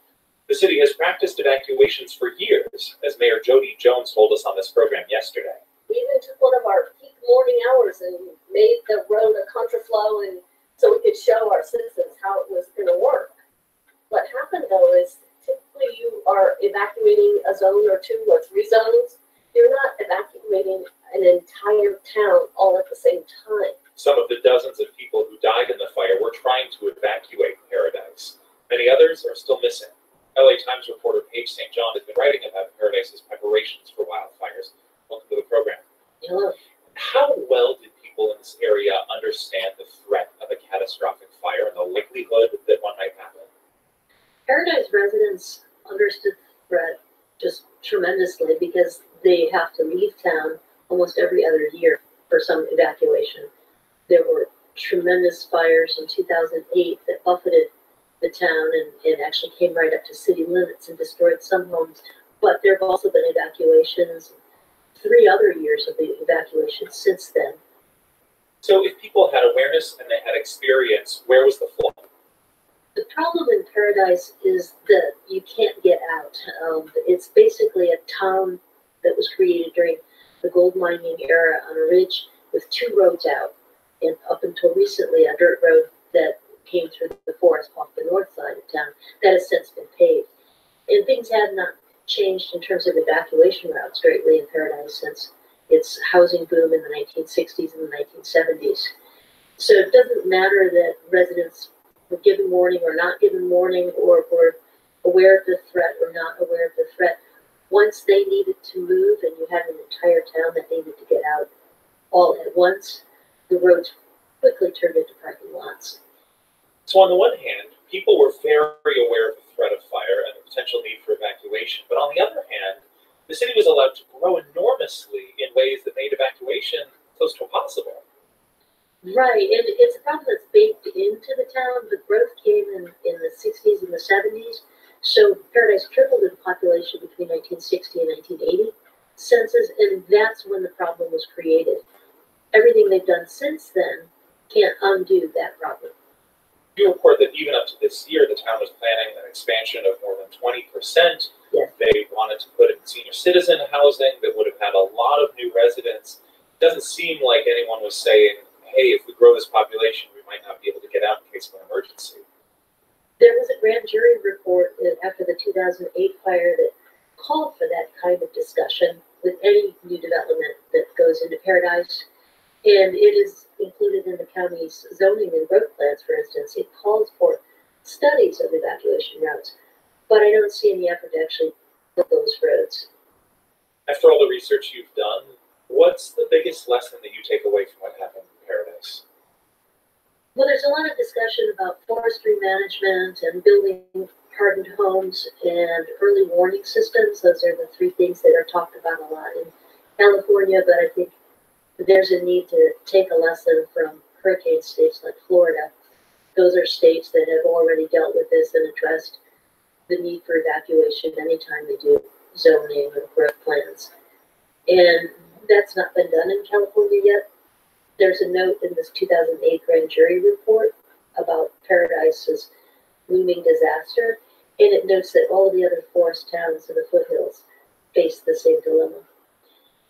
The city has practiced evacuations for years, as Mayor Jody Jones told us on this program yesterday. We even took one of our peak morning hours and made the road a contraflow, and so we could show our citizens how it was going to work. What happened, though, is are evacuating a zone or two or three zones, you're not evacuating an entire town all at the same time. Some of the dozens of people who died in the fire were trying to evacuate Paradise. Many others are still missing. LA Times reporter Paige St. John has been writing about Paradise's preparations for wildfires. Welcome to the program. Hello. How well did people in this area understand the threat of a catastrophic fire and the likelihood that one might happen? Paradise residents understood the threat just tremendously because they have to leave town almost every other year for some evacuation. There were tremendous fires in 2008 that buffeted the town and actually came right up to city limits and destroyed some homes. But there have also been evacuations, 3 other years of the evacuations since then. So if people had awareness and they had experience, where was the flaw? The problem in Paradise is that you can't get out. It's basically a town that was created during the gold mining era on a ridge with 2 roads out, and up until recently a dirt road that came through the forest off the north side of town that has since been paved. And things have not changed in terms of evacuation routes greatly in Paradise since its housing boom in the 1960s and the 1970s. So it doesn't matter that residents were given warning or not given warning, or were aware of the threat or not aware of the threat. Once they needed to move and you had an entire town that needed to get out all at once, the roads quickly turned into parking lots. So on the one hand, people were very aware of the threat of fire and the potential need for evacuation. But on the other hand, the city was allowed to grow enormously in ways that made evacuation close to impossible. Right, and it's a problem that's baked into the town. The growth came in the 60s and the 70s. So Paradise tripled in population between 1960 and 1980 census, and that's when the problem was created. Everything they've done since then can't undo that problem. You report that even up to this year, the town was planning an expansion of more than 20%. Yes. They wanted to put in senior citizen housing that would have had a lot of new residents. It doesn't seem like anyone was saying, hey, if we grow this population, we might not be able to get out in case of an emergency. There was a grand jury report after the 2008 fire that called for that kind of discussion with any new development that goes into Paradise. And it is included in the county's zoning and growth plans, for instance. It calls for studies of evacuation routes, but I don't see any effort to actually build those roads. After all the research you've done, what's the biggest lesson that you take away from what happened in Paradise? Well, there's a lot of discussion about forestry management and building hardened homes and early warning systems. Those are the 3 things that are talked about a lot in California, but I think there's a need to take a lesson from hurricane states like Florida. Those are states that have already dealt with this and addressed the need for evacuation anytime they do zoning or growth plans. And that's not been done in California yet. There's a note in this 2008 grand jury report about Paradise's looming disaster, and it notes that all of the other forest towns in the foothills face the same dilemma.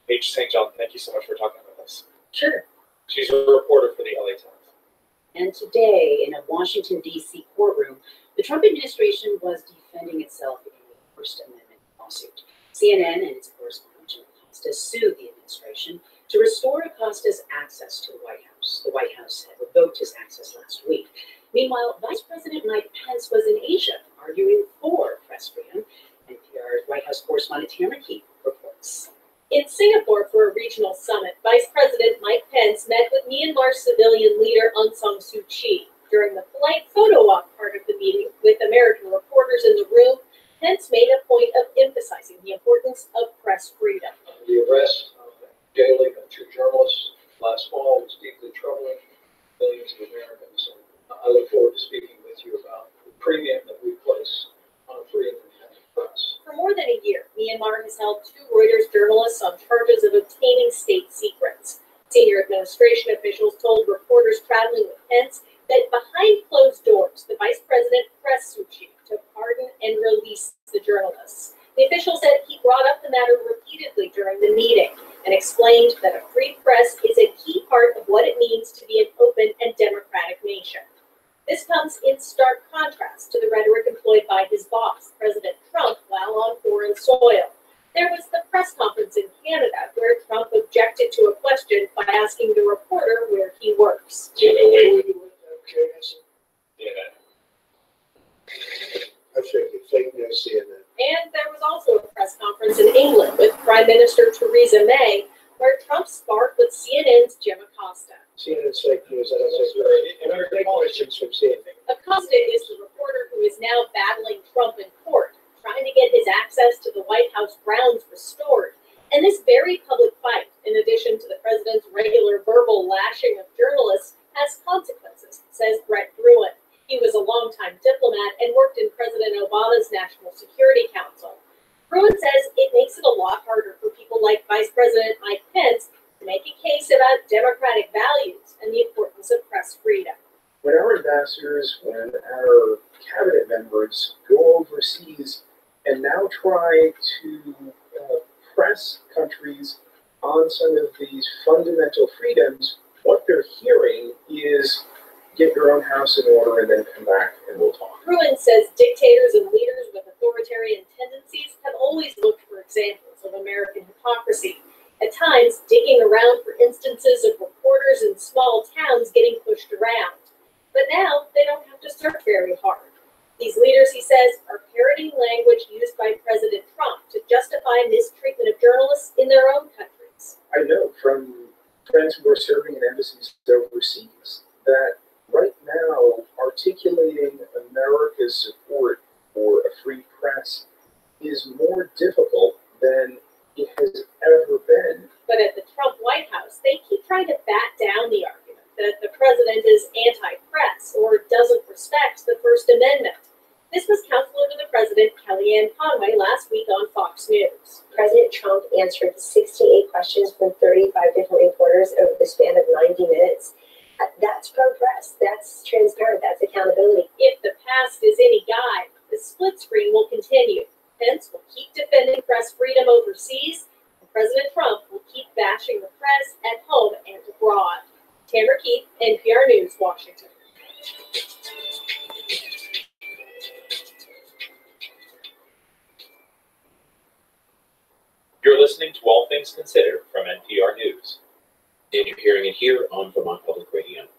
Paige St. John, thank you so much for talking with us. Sure. She's a reporter for the LA Times. And today, in a Washington, D.C. courtroom, the Trump administration was defending itself in the First Amendment lawsuit. CNN and its correspondent Jim Acosta sued the administration to restore Acosta's access to the White House. The White House had revoked his access last week. Meanwhile, Vice President Mike Pence was in Asia arguing for press freedom. NPR's White House correspondent Tamara Keith reports. In Singapore for a regional summit, Vice President Mike Pence met with Myanmar civilian leader Aung San Suu Kyi. During the polite photo op part of the meeting with American reporters in the room, Pence made a point of emphasizing the importance of press freedom. The arrest of jailing of 2 journalists last fall was deeply troubling to millions of Americans. And I look forward to speaking with you about the premium that we place on a free and independent press. For more than a year, Myanmar has held 2 Reuters journalists on charges of obtaining state secrets. Senior administration officials told reporters traveling with Pence that behind closed doors, the vice president pressed Suu Kyi to pardon and release the journalists. The official said he brought up the matter repeatedly during the meeting and explained that a free press is a key part of what it means to be an open and democratic nation. This comes in stark contrast to the rhetoric employed by his boss, President Trump, while soil. There was the press conference in Canada where Trump objected to a question by asking the reporter where he works. Do you know where you work? I'm curious. Yeah. I figured fake news, CNN. And there was also a press conference in England with Prime Minister Theresa May where Trump sparred with CNN's Jim Acosta. CNN's fake news. I don't say and our big questions from CNN. Acosta is the reporter who is now battling Trump in court, trying to get his access to the White House grounds restored. And this very public fight, in addition to the president's regular verbal lashing of journalists, has consequences, says Brett Bruen. He was a longtime diplomat and worked in President Obama's National Security Council. Bruen says it makes it a lot harder for people like Vice President Mike Pence to make a case about democratic values and the importance of press freedom. When our ambassadors, when our cabinet members go overseas and now try to press countries on some of these fundamental freedoms, what they're hearing is get your own house in order and then come back and we'll talk. Bruen says dictators and leaders with authoritarian tendencies have always looked for examples of American hypocrisy, at times digging around for instances of reporters in small towns getting pushed around. But now they don't have to search very hard. These leaders, he says, are parroting language used by President Trump to justify mistreatment of journalists in their own countries. I know from friends who are serving in embassies overseas that right now articulating America's support for a free press is more difficult than it has ever been. But at the Trump White House, they keep trying to bat down the argument that the president is anti-press or doesn't respect the First Amendment. This was Counselor to the President, Kellyanne Conway, last week on Fox News. President Trump answered 68 questions from 35 different reporters over the span of 90 minutes. That's pro-press, that's transparent, that's accountability. If the past is any guide, the split screen will continue. Pence will keep defending press freedom overseas, and President Trump will keep bashing the press at home and abroad. Tamara Keith, NPR News, Washington. You're listening to All Things Considered from NPR News. And you're hearing it here on Vermont Public Radio.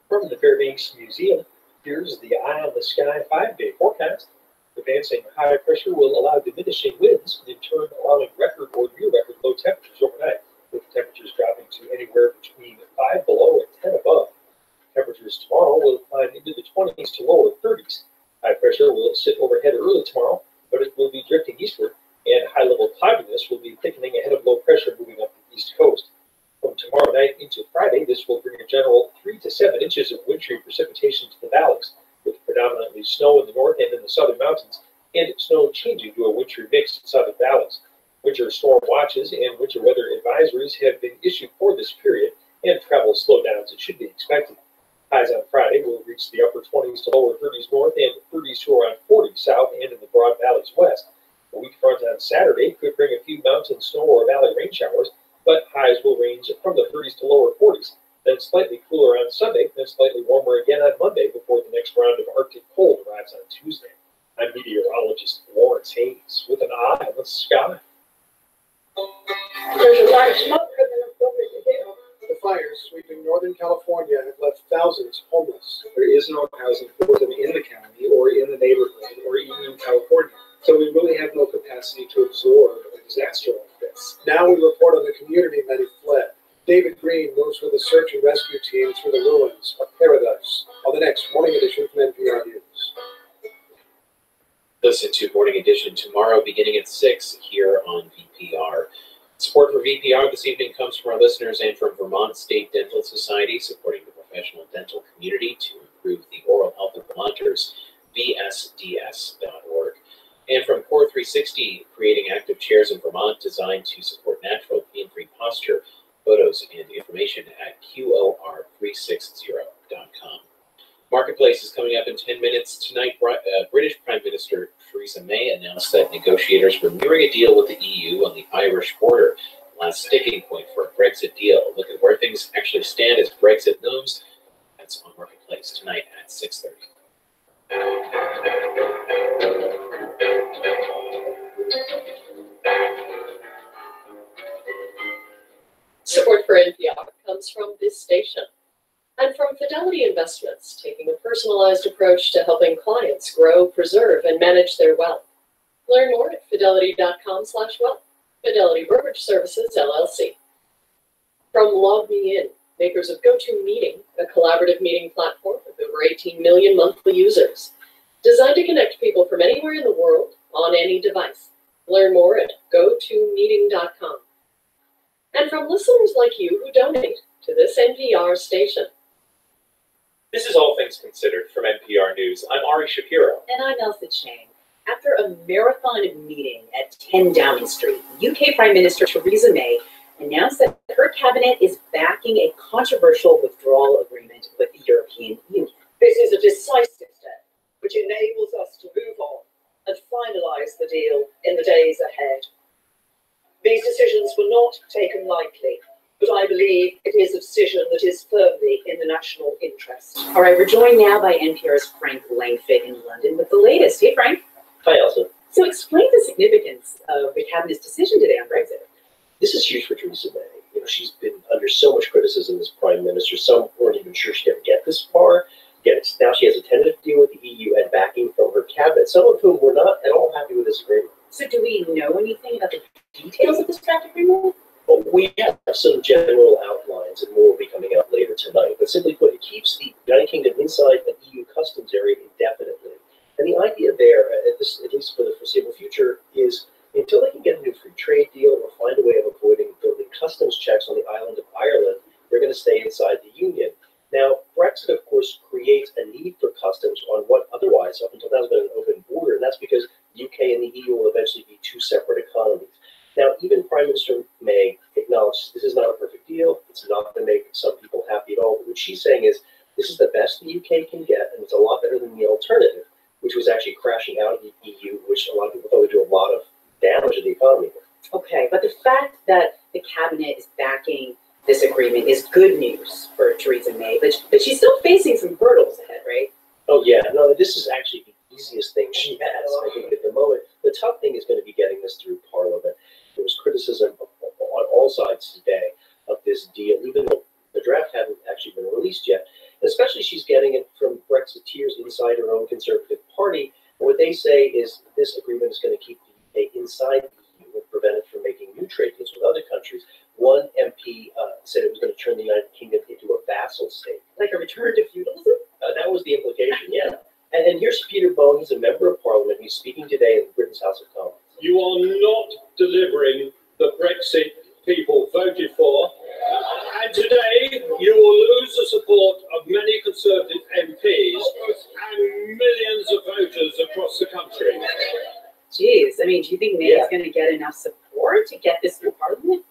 From the Fairbanks Museum, here's the Eye on the Sky 5-day forecast. Advancing high pressure will allow diminishing winds, in turn allowing record or near record low temperatures overnight, with temperatures dropping to anywhere between 5 below and 10 above. Temperatures tomorrow will climb into the 20s to lower 30s. High pressure will sit overhead early tomorrow, but it will be drifting eastward, and high-level cloudiness will be thickening ahead of low pressure moving up the east coast. From tomorrow night into Friday, this will bring a general 3 to 7 inches of wintry precipitation to the valleys, with predominantly snow in the north and in the southern mountains, and snow changing to a wintry mix in southern valleys. Winter storm watches and winter weather advisories have been issued for this period, and travel slowdowns should be expected. Highs on Friday will reach the upper 20s to lower 30s north and 30s to around 40 south and in the broad valleys west. A weak front on Saturday could bring a few mountain snow or valley rain showers, but highs will range from the 30s to lower 40s, then slightly cooler on Sunday, then slightly warmer again on Monday before the next round of Arctic cold arrives on Tuesday. I'm meteorologist Lawrence Hayes with an eye on the sky. There's a lot of smoke coming up over the hill. The fires sweeping Northern California have left thousands homeless. There is no housing for them in the county or in the neighborhood or even in California. So we really have no capacity to absorb a disaster like this. Now we report on the community many fled. David Green moves with a search and rescue team through the ruins of Paradise on the next Morning Edition from NPR News. Listen to Morning Edition tomorrow beginning at 6 here on VPR. Support for VPR this evening comes from our listeners and from Vermont State Dental Society, supporting the professional dental community to improve the oral health of Vermonters, vsds.org. And from Core 360, creating active chairs in Vermont designed to support natural pain-free posture. Photos and information at QOR360.com. Marketplace is coming up in 10 minutes. Tonight, British Prime Minister Theresa May announced that negotiators were nearing a deal with the EU on the Irish border, the last sticking point for a Brexit deal. Look at where things actually stand as Brexit looms. That's on Marketplace tonight at 6:30. comes from this station. And from Fidelity Investments, taking a personalized approach to helping clients grow, preserve, and manage their wealth. Learn more at fidelity.com/wealth. Fidelity Brokerage Services, LLC. From Log Me In, makers of GoToMeeting, a collaborative meeting platform with over 18 million monthly users. Designed to connect people from anywhere in the world on any device. Learn more at gotomeeting.com. And from listeners like you who donate to this NPR station. This is All Things Considered from NPR News. I'm Ari Shapiro. And I'm Elsa Chang. After a marathon meeting at 10 Downing Street, UK Prime Minister Theresa May announced that her cabinet is backing a controversial withdrawal agreement with the European Union. This is a decisive step which enables us to move on and finalise the deal in the days ahead. These decisions were not taken lightly, but I believe it is a decision that is firmly in the national interest. All right, we're joined now by NPR's Frank Langfitt in London with the latest. Hey, Frank. Hi, Elsa. So explain the significance of the cabinet's decision today on Brexit. This is huge for Theresa May. You know, she's been under so much criticism as prime minister. Some weren't even sure she'd ever get this far. Yet now she has a tentative deal with the EU and backing from her cabinet, some of whom were not at all happy with this agreement. So do we know anything about the details of this draft agreement? Well, we have some general outlines, and more will be coming out later tonight. But simply put, it keeps the United Kingdom inside an EU customs area indefinitely. And the idea there, at least for the foreseeable future, is until they can get a new free trade deal or find a way of avoiding building customs checks on the island of Ireland, they're going to stay inside the Union. Now, Brexit, of course, creates a need for customs on what otherwise, up until now, has been an open border, and that's because the UK and the EU will eventually be two separate economies. Now, even Prime Minister May acknowledges this is not a perfect deal. It's not going to make some people happy at all. But what she's saying is this is the best the UK can get, and it's a lot better than the alternative, which was actually crashing out of the EU, which a lot of people thought would do a lot of damage to the economy. Okay, but the fact that the cabinet is backing this agreement is good news for Theresa May, but she's still facing some hurdles ahead, right? Oh, yeah. No, this is actually the easiest thing she has. I think at the moment, the tough thing is going to be getting this through Parliament. There was criticism on all sides today of this deal, even though the draft hadn't actually been released yet. And especially she's getting it from Brexiteers inside her own Conservative Party. And what they say is this agreement is going to keep the UK inside the EU and prevent it from making new trade deals with other countries. One MP said it was going to turn the United Kingdom into a vassal state. Like a return to feudalism? That was the implication, yeah. And here's Peter Bone. He's a member of Parliament. He's speaking today in Britain's House of Commons. You are not delivering the Brexit people voted for. And today, you will lose the support of many Conservative MPs and millions of voters across the country. Jeez, I mean, do you think May is going to get enough support to get this through Parliament?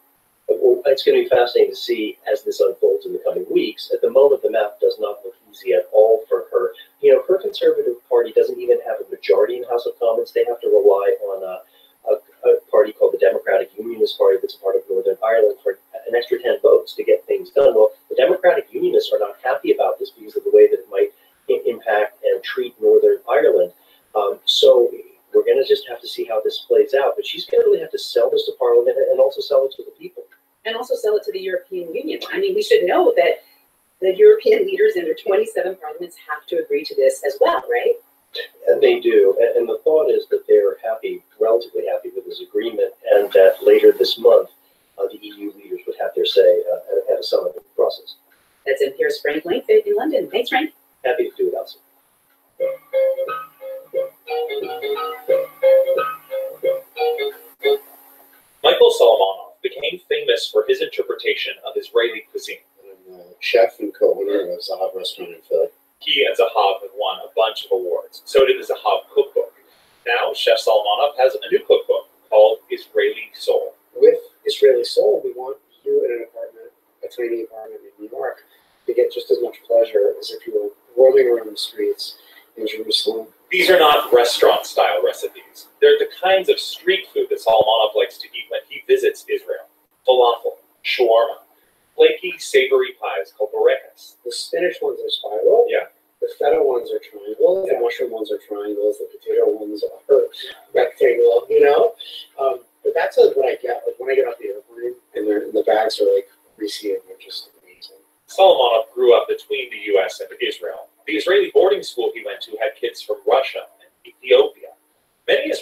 Well, it's going to be fascinating to see as this unfolds in the coming weeks. At the moment, the map does not look easy at all for her. You know, her Conservative Party doesn't even have a majority in the House of Commons. They have to rely on a party called the Democratic Unionist Party that's a part of Northern Ireland for an extra 10 votes to get things done. Well, the Democratic Unionists are not happy about this because of the way that it might impact and treat Northern Ireland. So we're going to just have to see how this plays out. But she's going to really have to sell this to Parliament and also sell it to the people. And also sell it to the European Union. I mean, we should know that the European leaders in their 27 parliaments have to agree to this as well, right? And they do. And the thought is that they're happy, relatively happy with this agreement, and that later this month, the EU leaders would have their say at a summit process. That's NPR's Frank Langfitt in London. Thanks, Frank. Happy to do it, Elsa. Michael Solomonov became famous for his interpretation of Israeli cuisine. I'm a chef and co-owner of a Zahav restaurant in Philly. He and Zahav have won a bunch of awards. So did the Zahav cookbook. Now, Chef Solomonov has a new cookbook called Israeli Soul. With Israeli Soul, we want you in an apartment, a tiny apartment in New York, to get just as much pleasure as if you were roaming around the streets in Jerusalem. These are not restaurant-style recipes. They're the kinds of street food that Solomonov likes to eat when he visits Israel. Falafel, shawarma, flaky, savory pies called burekas. The spinach ones are spiral. Yeah. The feta ones are triangles. The mushroom ones are triangles. The potato ones are rectangle, you know? But that's what I get. Like when I get off the airplane and the bags are like greasy and they're just amazing.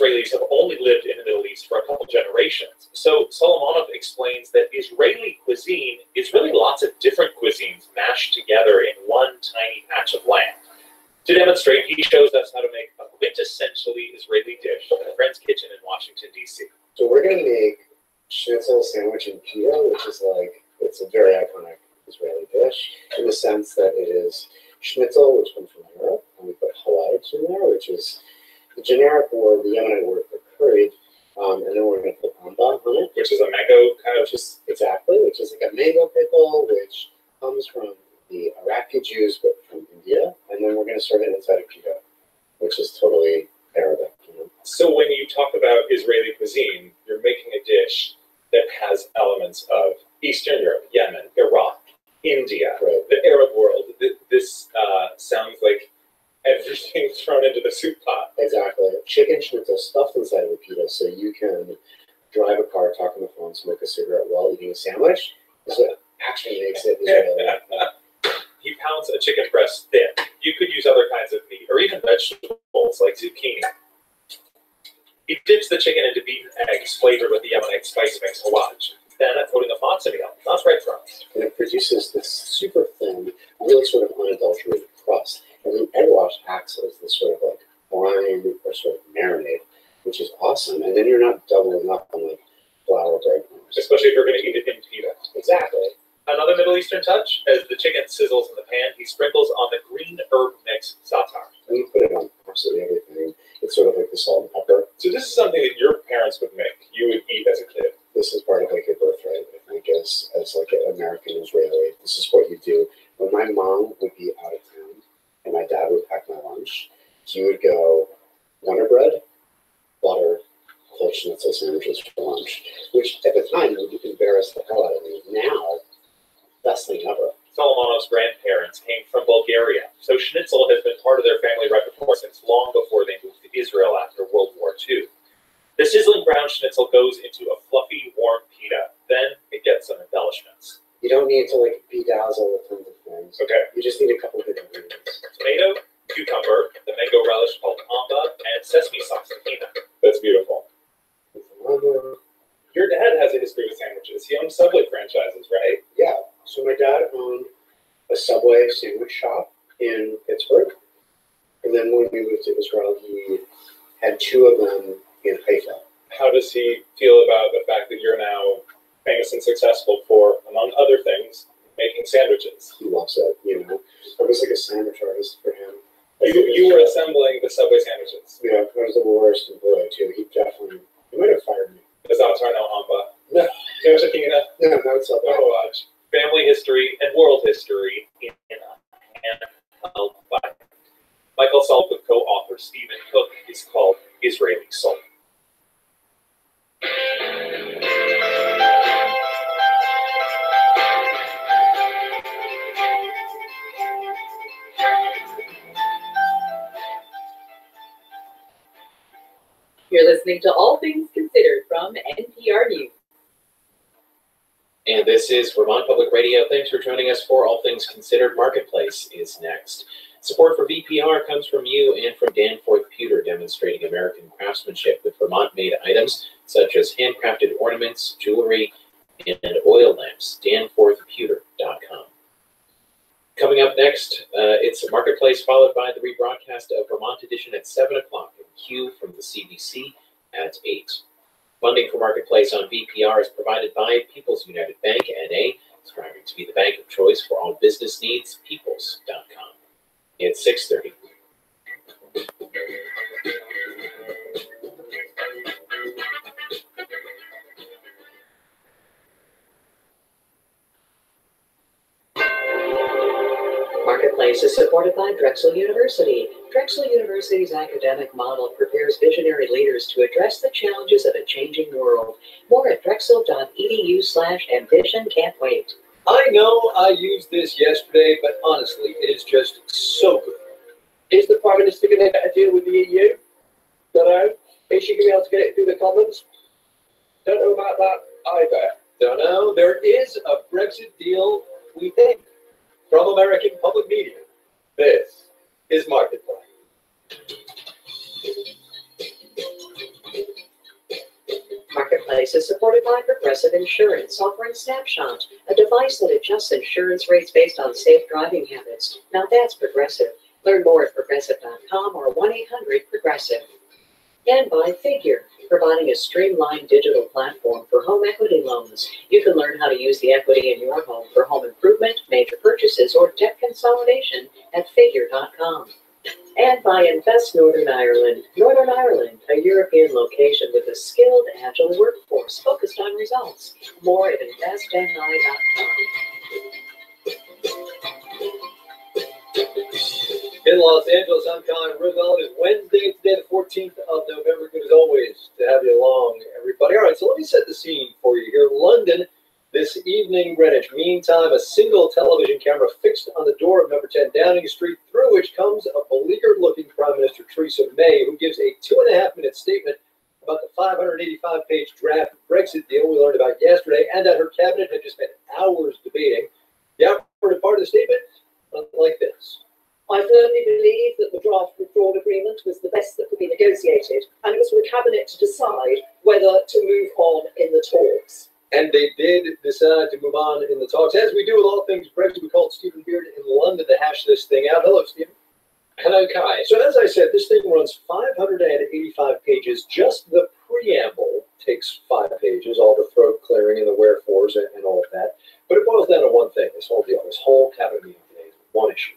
Israelis have only lived in the Middle East for a couple generations. So Solomonov explains that Israeli cuisine is really lots of different cuisines mashed together in one tiny patch of land. To demonstrate, he shows us how to make a quintessentially Israeli dish in a friend's kitchen in Washington, D.C. So we're going to make schnitzel sandwich and pita, which is like, it's a very iconic Israeli dish in the sense that it is schnitzel, which comes from Europe, and we put halach in there, which is the generic word, the Yemenite word for curry, and then we're going to put amba on it. Which is a mango kind of... Which is like a mango pickle, which comes from the Iraqi Jews, but from India, and then we're going to serve it inside a pita, which is totally Arabic. You know? So when you talk about Israeli cuisine, you're making a dish that has elements of Eastern Europe, Yemen, Iraq, India, right. The Arab world. This sounds like everything thrown into the soup pot. Exactly. Chicken schnitzel stuffed inside of a pita, so you can drive a car, talk on the phone, smoke a cigarette while eating a sandwich. That's what actually makes it Israeli. He pounds a chicken breast thin. You could use other kinds of meat, or even vegetables like zucchini. He dips the chicken into beaten eggs flavored with the Yemenite spice mix halach. Then coating of matzo meal, not breadcrumbs. And it produces this super thin, really sort of unadulterated crust. And then egg wash acts as this sort of like brine or sort of marinade, which is awesome. And then you're not doubling up on like flour breadcrumbs. Especially if you're going to eat it in pita. Exactly. Another Middle Eastern touch, as the chicken sizzles in the pan, he sprinkles on the green herb mix za'atar. And you put it on absolutely everything. It's sort of like the salt and pepper. So this is something that your parents would make, you would eat as a kid. This is part of like your birthright, I think, as like an American Israeli. This is what you do. When my mom would be out of town and my dad would pack my lunch, he would go Wonder Bread, butter, cold schnitzel sandwiches for lunch, which at the time would embarrass the hell out of me. Now, best thing ever. Solomonov's grandparents came from Bulgaria, so schnitzel has been part of their family repertoire since long before they moved to Israel after World War II. The sizzling brown schnitzel goes into a fluffy, warm pita. Then it gets some embellishments. You don't need to like bedazzle with tons of things. Okay. You just need a couple of good ingredients. Tomato, cucumber, the mango relish called amba, and sesame sauce tahina. That's beautiful. Your dad has a history with sandwiches. He owns Subway franchises, right? Yeah. So my dad owned a Subway sandwich shop in Pittsburgh. And then when we moved to Israel, he had two of them in Haifa. How does he feel about the fact that you're now famous and successful for, among other things, making sandwiches? He loves it, you know. I was like a sandwich artist for him. You were assembling the Subway sandwiches. Yeah, I was the worst employee too. He might have fired me. The za'atar no amba. No. No tahina. No, it's not No watch. Family history and world history in a handheld Bible. Michael Salk with co-author Stephen Cook is called Israeli Soul. You're listening to All Things Considered from NPR News. And this is Vermont Public Radio. Thanks for joining us for All Things Considered. Marketplace is next. Support for VPR comes from you and from Danforth Pewter, demonstrating American craftsmanship with Vermont-made items such as handcrafted ornaments, jewelry, and oil lamps. DanforthPewter.com. Coming up next, it's a Marketplace, followed by the rebroadcast of Vermont Edition at 7 o'clock and Q from the CBC at 8. Funding for Marketplace on VPR is provided by People's United Bank, N.A., striving to be the bank of choice for all business needs, peoples.com. It's 6:30. Marketplace is supported by Drexel University. Drexel University's academic model prepares visionary leaders to address the challenges of a changing world. More at drexel.edu/ambition. Can't wait. I know I used this yesterday, but honestly, it is just so good. Is the Prime Minister going to get a deal with the EU? Don't know. Is she going to be able to get it through the Commons? Don't know about that either. Don't know. There is a Brexit deal, we think. From American Public Media, this is Marketplace. is supported by Progressive Insurance, offering Snapshot, a device that adjusts insurance rates based on safe driving habits. Now that's Progressive. Learn more at progressive.com or 1-800-PROGRESSIVE. And by Figure, providing a streamlined digital platform for home equity loans. You can learn how to use the equity in your home for home improvement, major purchases, or debt consolidation at Figure.com. And by Invest Northern Ireland. Northern Ireland, a European location with a skilled, agile workforce focused on results. More at investni.com. In Los Angeles, I'm Colin Roosevelt. It's Wednesday, today, the 14th of November. Good as always to have you along, everybody. All right, so let me set the scene for you here. London, this evening, Greenwich Mean Time, a single television camera fixed on the door of number 10 Downing Street, through which comes a beleaguered-looking Prime Minister Theresa May, who gives a 2.5-minute statement about the 585-page draft Brexit deal we learned about yesterday, and that her cabinet had just spent hours debating. The operative part of the statement, like this. I firmly believe that the draft withdrawal agreement was the best that could be negotiated, and it was for the Cabinet to decide whether to move on in the talks. And they did decide to move on in the talks. As we do with all things Brexit, we called Stephen Beard in London to hash this thing out. Hello, Stephen. Hello, Kai. So as I said, this thing runs 585 pages. Just the preamble takes 5 pages, all the throat clearing and the wherefores and all of that. But it boils down to one thing, this whole deal, this whole cabinet meeting today is one issue.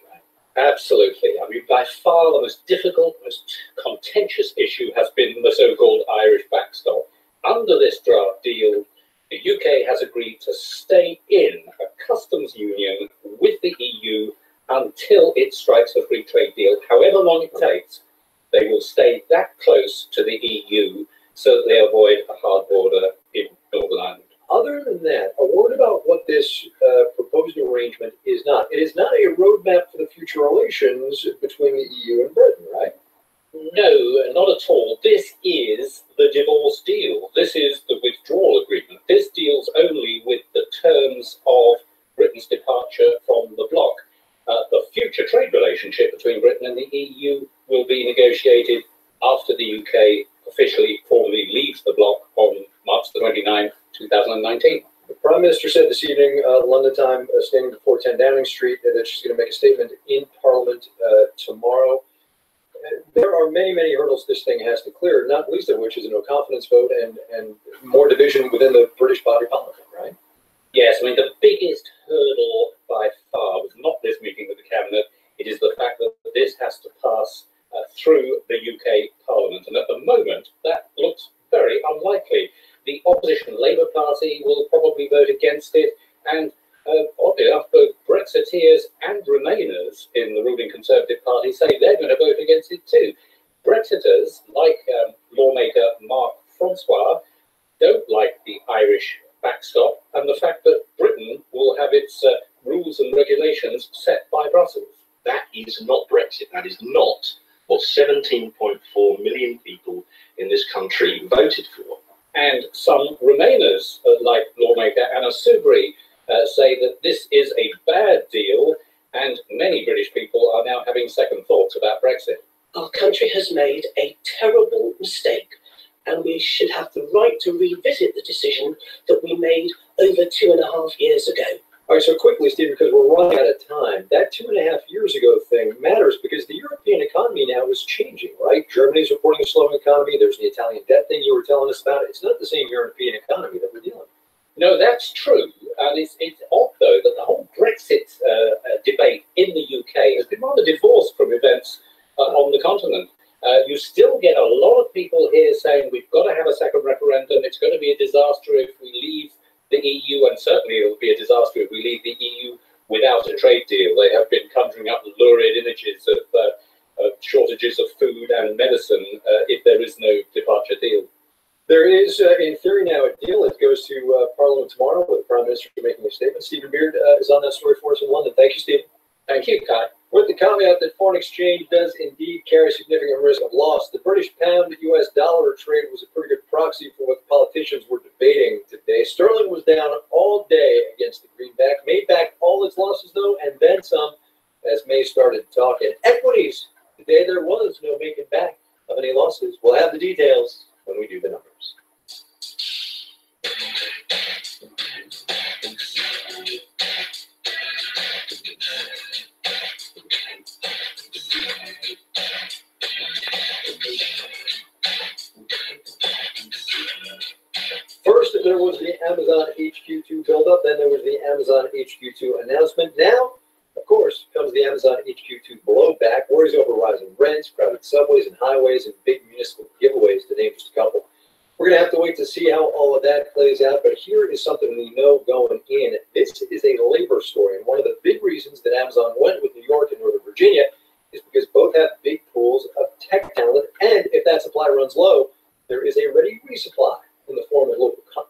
Absolutely. I mean, by far the most difficult, most contentious issue has been the so-called Irish backstop. Under this draft deal, the UK has agreed to stay in a customs union with the EU until it strikes a free trade deal. However long it takes, they will stay that close to the EU so that they avoid a hard border in Northern Ireland. Other than that, a word about what this proposed arrangement is not. It is not a roadmap for the future relations between the EU and Britain, right? No, not at all. This is the divorce deal. This is the withdrawal agreement. This deals only with the terms of Britain's departure from the bloc. The future trade relationship between Britain and the EU will be negotiated after the UK officially formally leaves the bloc on March the 29th, 2019. The Prime Minister said this evening, London time, standing before 10 Downing Street, that she's going to make a statement in Parliament tomorrow. There are many, many hurdles this thing has to clear, not least of which is a no-confidence vote and more division within the British body politic, right? Yes, I mean, the biggest hurdle by far was not this meeting with the Cabinet. It is the fact that this has to pass through the UK Parliament. And at the moment, that looks very unlikely. The opposition Labour Party will probably vote against it, and oddly enough, both Brexiteers and Remainers in the ruling Conservative Party say they're going to vote against it too. Brexiters, like lawmaker Mark Francois, don't like the Irish backstop and the fact that Britain will have its rules and regulations set by Brussels. That is not Brexit. That is not what 17.4 million people in this country voted for. And some Remainers, like lawmaker Anna Soubry, say that this is a bad deal, and many British people are now having second thoughts about Brexit. Our country has made a terrible mistake, and we should have the right to revisit the decision that we made over 2.5 years ago. All right, so quickly, Stephen, because we're running out of time, that 2.5 years ago thing matters because the European economy now is changing, right? Germany's reporting a slowing economy. There's the Italian debt thing you were telling us about. It's not the same European economy that we're dealing with. No, that's true. And it's odd, though, that the whole Brexit debate in the UK has been rather divorced from events on the continent. You still get a lot of people here saying we've got to have a second referendum. It's going to be a disaster if we leave the EU, and certainly it will be a disaster if we leave the EU without a trade deal. They have been conjuring up lurid images of shortages of food and medicine if there is no departure deal. There is, in theory now, a deal that goes to Parliament tomorrow with the Prime Minister making a statement. Stephen Beard is on that story for us in London. Thank you, Stephen. Thank you, Kai. With the caveat that foreign exchange does indeed carry significant risk of loss, the British pound US dollar trade was a pretty good proxy for what the politicians were debating today. Sterling was down all day against the greenback, made back all its losses though, and then some as May started talking. Equities, today there was no making back of any losses. We'll have the details when we do the numbers. Amazon HQ2 buildup. Then there was the Amazon HQ2 announcement. Now, of course, comes the Amazon HQ2 blowback. Worries over rising rents, crowded subways and highways, and big municipal giveaways, to name just a couple. We're going to have to wait to see how all of that plays out, but here is something we know going in. This is a labor story, and one of the big reasons that Amazon went with New York and Northern Virginia is because both have big pools of tech talent, and if that supply runs low, there is a ready resupply in the form of local companies.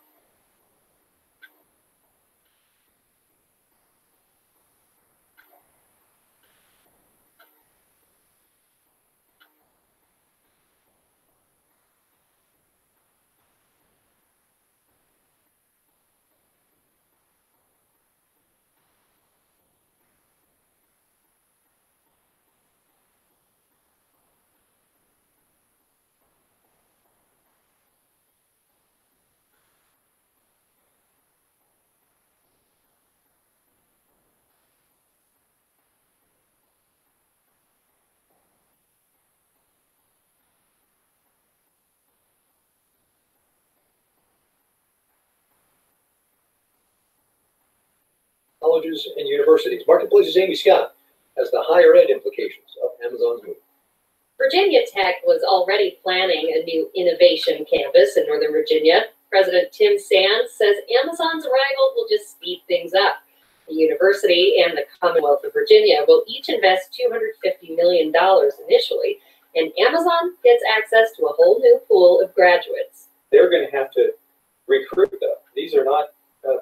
Colleges and universities. Marketplace's Amy Scott has the higher ed implications of Amazon's move. Virginia Tech was already planning a new innovation campus in Northern Virginia. President Tim Sands says Amazon's arrival will just speed things up. The university and the Commonwealth of Virginia will each invest $250 million initially, and Amazon gets access to a whole new pool of graduates. They're going to have to recruit, though. These are not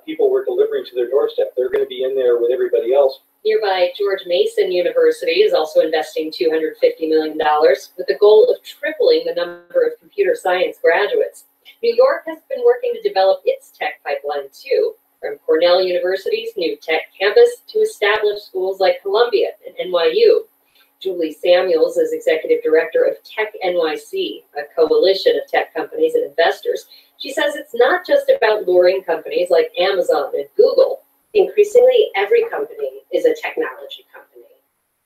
people we're delivering to their doorstep. They're going to be in there with everybody else. Nearby George Mason University is also investing $250 million with the goal of tripling the number of computer science graduates. New York has been working to develop its tech pipeline too, from Cornell University's new tech campus to established schools like Columbia and NYU. Julie Samuels is executive director of Tech NYC, a coalition of tech companies and investors. She says it's not just about luring companies like Amazon and Google. Increasingly, every company is a technology company.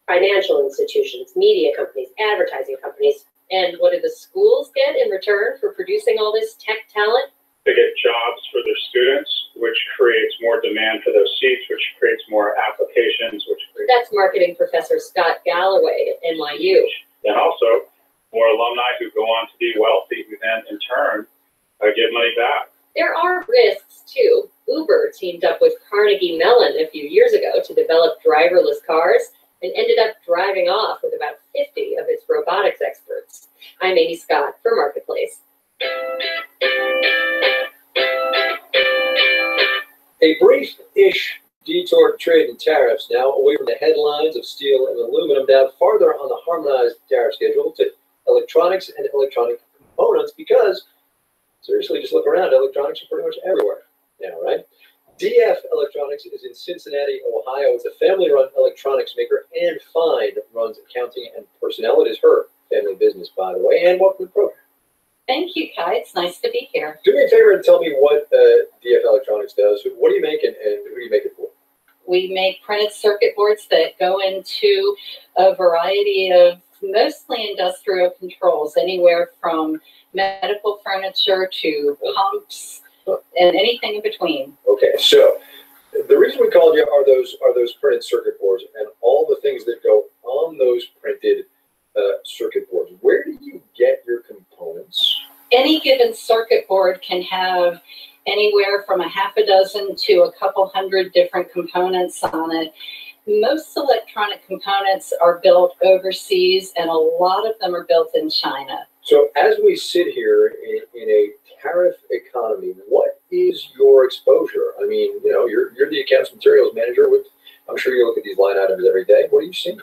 Financial institutions, media companies, advertising companies. And what do the schools get in return for producing all this tech talent? They get jobs for their students, which creates more demand for those seats, which creates more applications, which creates... That's marketing professor Scott Galloway at NYU. And also, more alumni who go on to be wealthy, who then, in turn, give money back. There are risks, too. Uber teamed up with Carnegie Mellon a few years ago to develop driverless cars and ended up driving off with about 50 of its robotics experts. I'm Amy Scott for Marketplace. A brief-ish detour to trade and tariffs now, away from the headlines of steel and aluminum, down farther on the harmonized tariff schedule to electronics and electronic components, because seriously, just look around. Electronics are pretty much everywhere now, right? DF Electronics is in Cincinnati, Ohio. It's a family-run electronics maker, and Fine runs accounting and personnel. It is her family business, by the way. And welcome to the program. Thank you, Kai. It's nice to be here. Do me a favor and tell me what DF Electronics does. What do you make, and who do you make it for? We make printed circuit boards that go into a variety of mostly industrial controls, anywhere from medical furniture to pumps and anything in between. Okay, so the reason we called you are those printed circuit boards and all the things that go on those printed circuit boards. Where do you get your components? Any given circuit board can have anywhere from a half a dozen to a couple hundred different components on it. Most electronic components are built overseas, and a lot of them are built in China. So as we sit here in a tariff economy, what is your exposure? I mean, you know, you're the accounts materials manager. I'm sure you look at these line items every day. What are you seeing?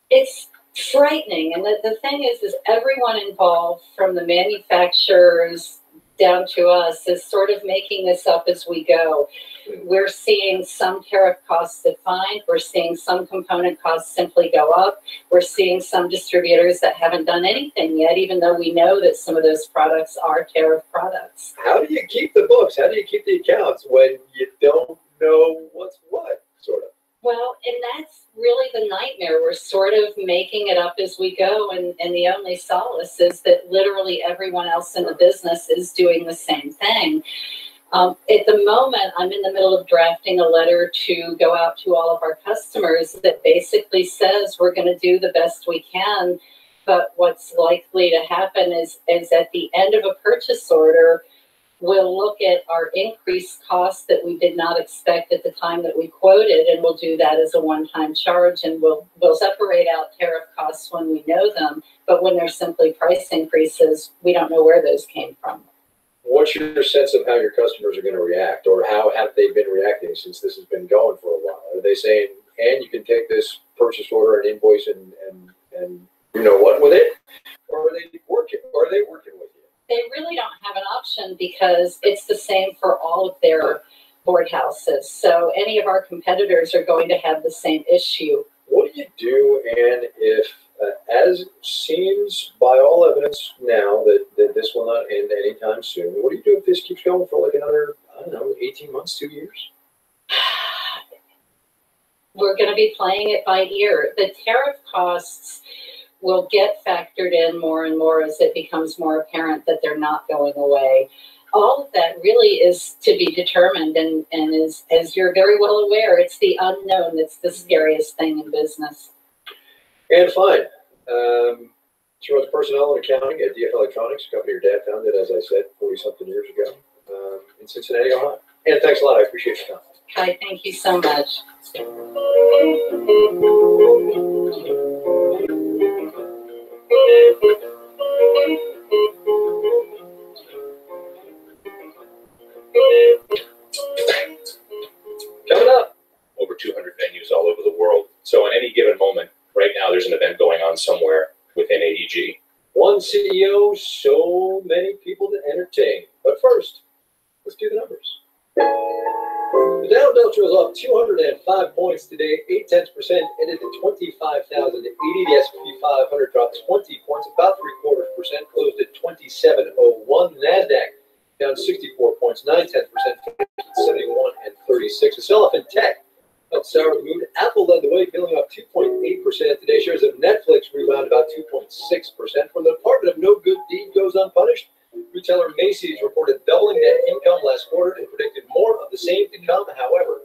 It's frightening. And the thing is everyone involved, from the manufacturers down to us, is sort of making this up as we go. We're seeing some tariff costs defined. We're seeing some component costs simply go up. We're seeing some distributors that haven't done anything yet, even though we know that some of those products are tariff products. How do you keep the books? How do you keep the accounts when you don't know what's what, sort of? Well, and that's really the nightmare. We're sort of making it up as we go, and the only solace is that literally everyone else in the business is doing the same thing. At the moment, I'm in the middle of drafting a letter to go out to all of our customers that basically says we're going to do the best we can. But what's likely to happen is at the end of a purchase order, we'll look at our increased costs that we did not expect at the time that we quoted, and we'll do that as a one-time charge, and we'll separate out tariff costs when we know them. But when there's simply price increases, we don't know where those came from. What's your sense of how your customers are going to react, or how have they been reacting since this has been going for a while? Are they saying, and you can take this purchase order and invoice and you know what with it? Or are they working with you? They really don't have an option because it's the same for all of their board houses. So any of our competitors are going to have the same issue. What do you do, and if, as seems by all evidence now that this will not end anytime soon, what do you do if this keeps going for like another, I don't know, 18 months, 2 years? We're going to be playing it by ear. The tariff costs will get factored in more and more as it becomes more apparent that they're not going away. All of that really is to be determined, and is, as you're very well aware, it's the unknown that's the scariest thing in business. And fine. She runs personnel and accounting at DF Electronics, a company your dad founded, as I said, 40-something years ago, in Cincinnati, Ohio. And thanks a lot. I appreciate your time. Kai, thank you so much. Coming up, over 200 venues all over the world. So in any given moment, right now there's an event going on somewhere within AEG. One CEO, so many people to entertain. But first, let's do the numbers. The Dow Industrial is up 205 points today, 0.8%, ended at 25,080. The S&P 500 dropped 20 points, about 0.75%, closed at 2701. NASDAQ down 64 points, 0.9%, 71 and 36. A sell-off in tech helped sour the mood. Apple led the way, filling up 2.8% today. Shares of Netflix rebound about 2.6%. From the Department of No Good Deed Goes Unpunished, retailer Macy's reported doubling net income last quarter and predicted more of the same to come. However,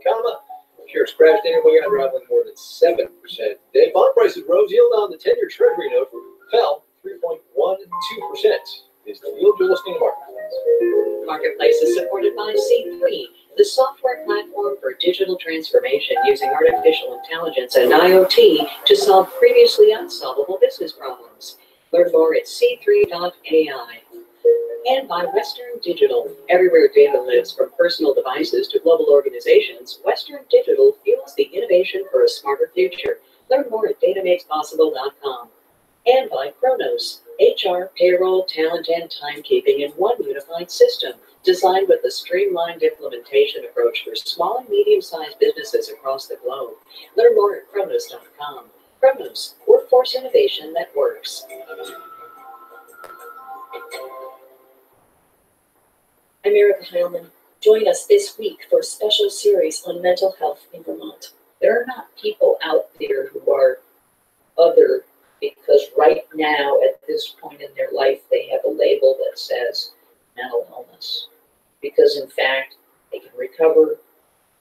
shares crashed anyway, unraveling more than 7%. Today, bond prices rose. Yield on the 10-year Treasury note fell 3.12%. Is the yield you're listening to Marketplace? Marketplace is supported by C3, the software platform for digital transformation using artificial intelligence and IoT to solve previously unsolvable business problems. Learn more at c3.ai. And by Western Digital. Everywhere data lives, from personal devices to global organizations, Western Digital fuels the innovation for a smarter future. Learn more at datamakespossible.com. And by Kronos, HR, payroll, talent, and timekeeping in one unified system, designed with a streamlined implementation approach for small and medium-sized businesses across the globe. Learn more at Kronos.com. Kronos, workforce innovation that works. I'm Erica Heilman. Join us this week for a special series on mental health in Vermont. There are not people out there who are other because right now, at this point in their life, they have a label that says mental illness. Because in fact, they can recover,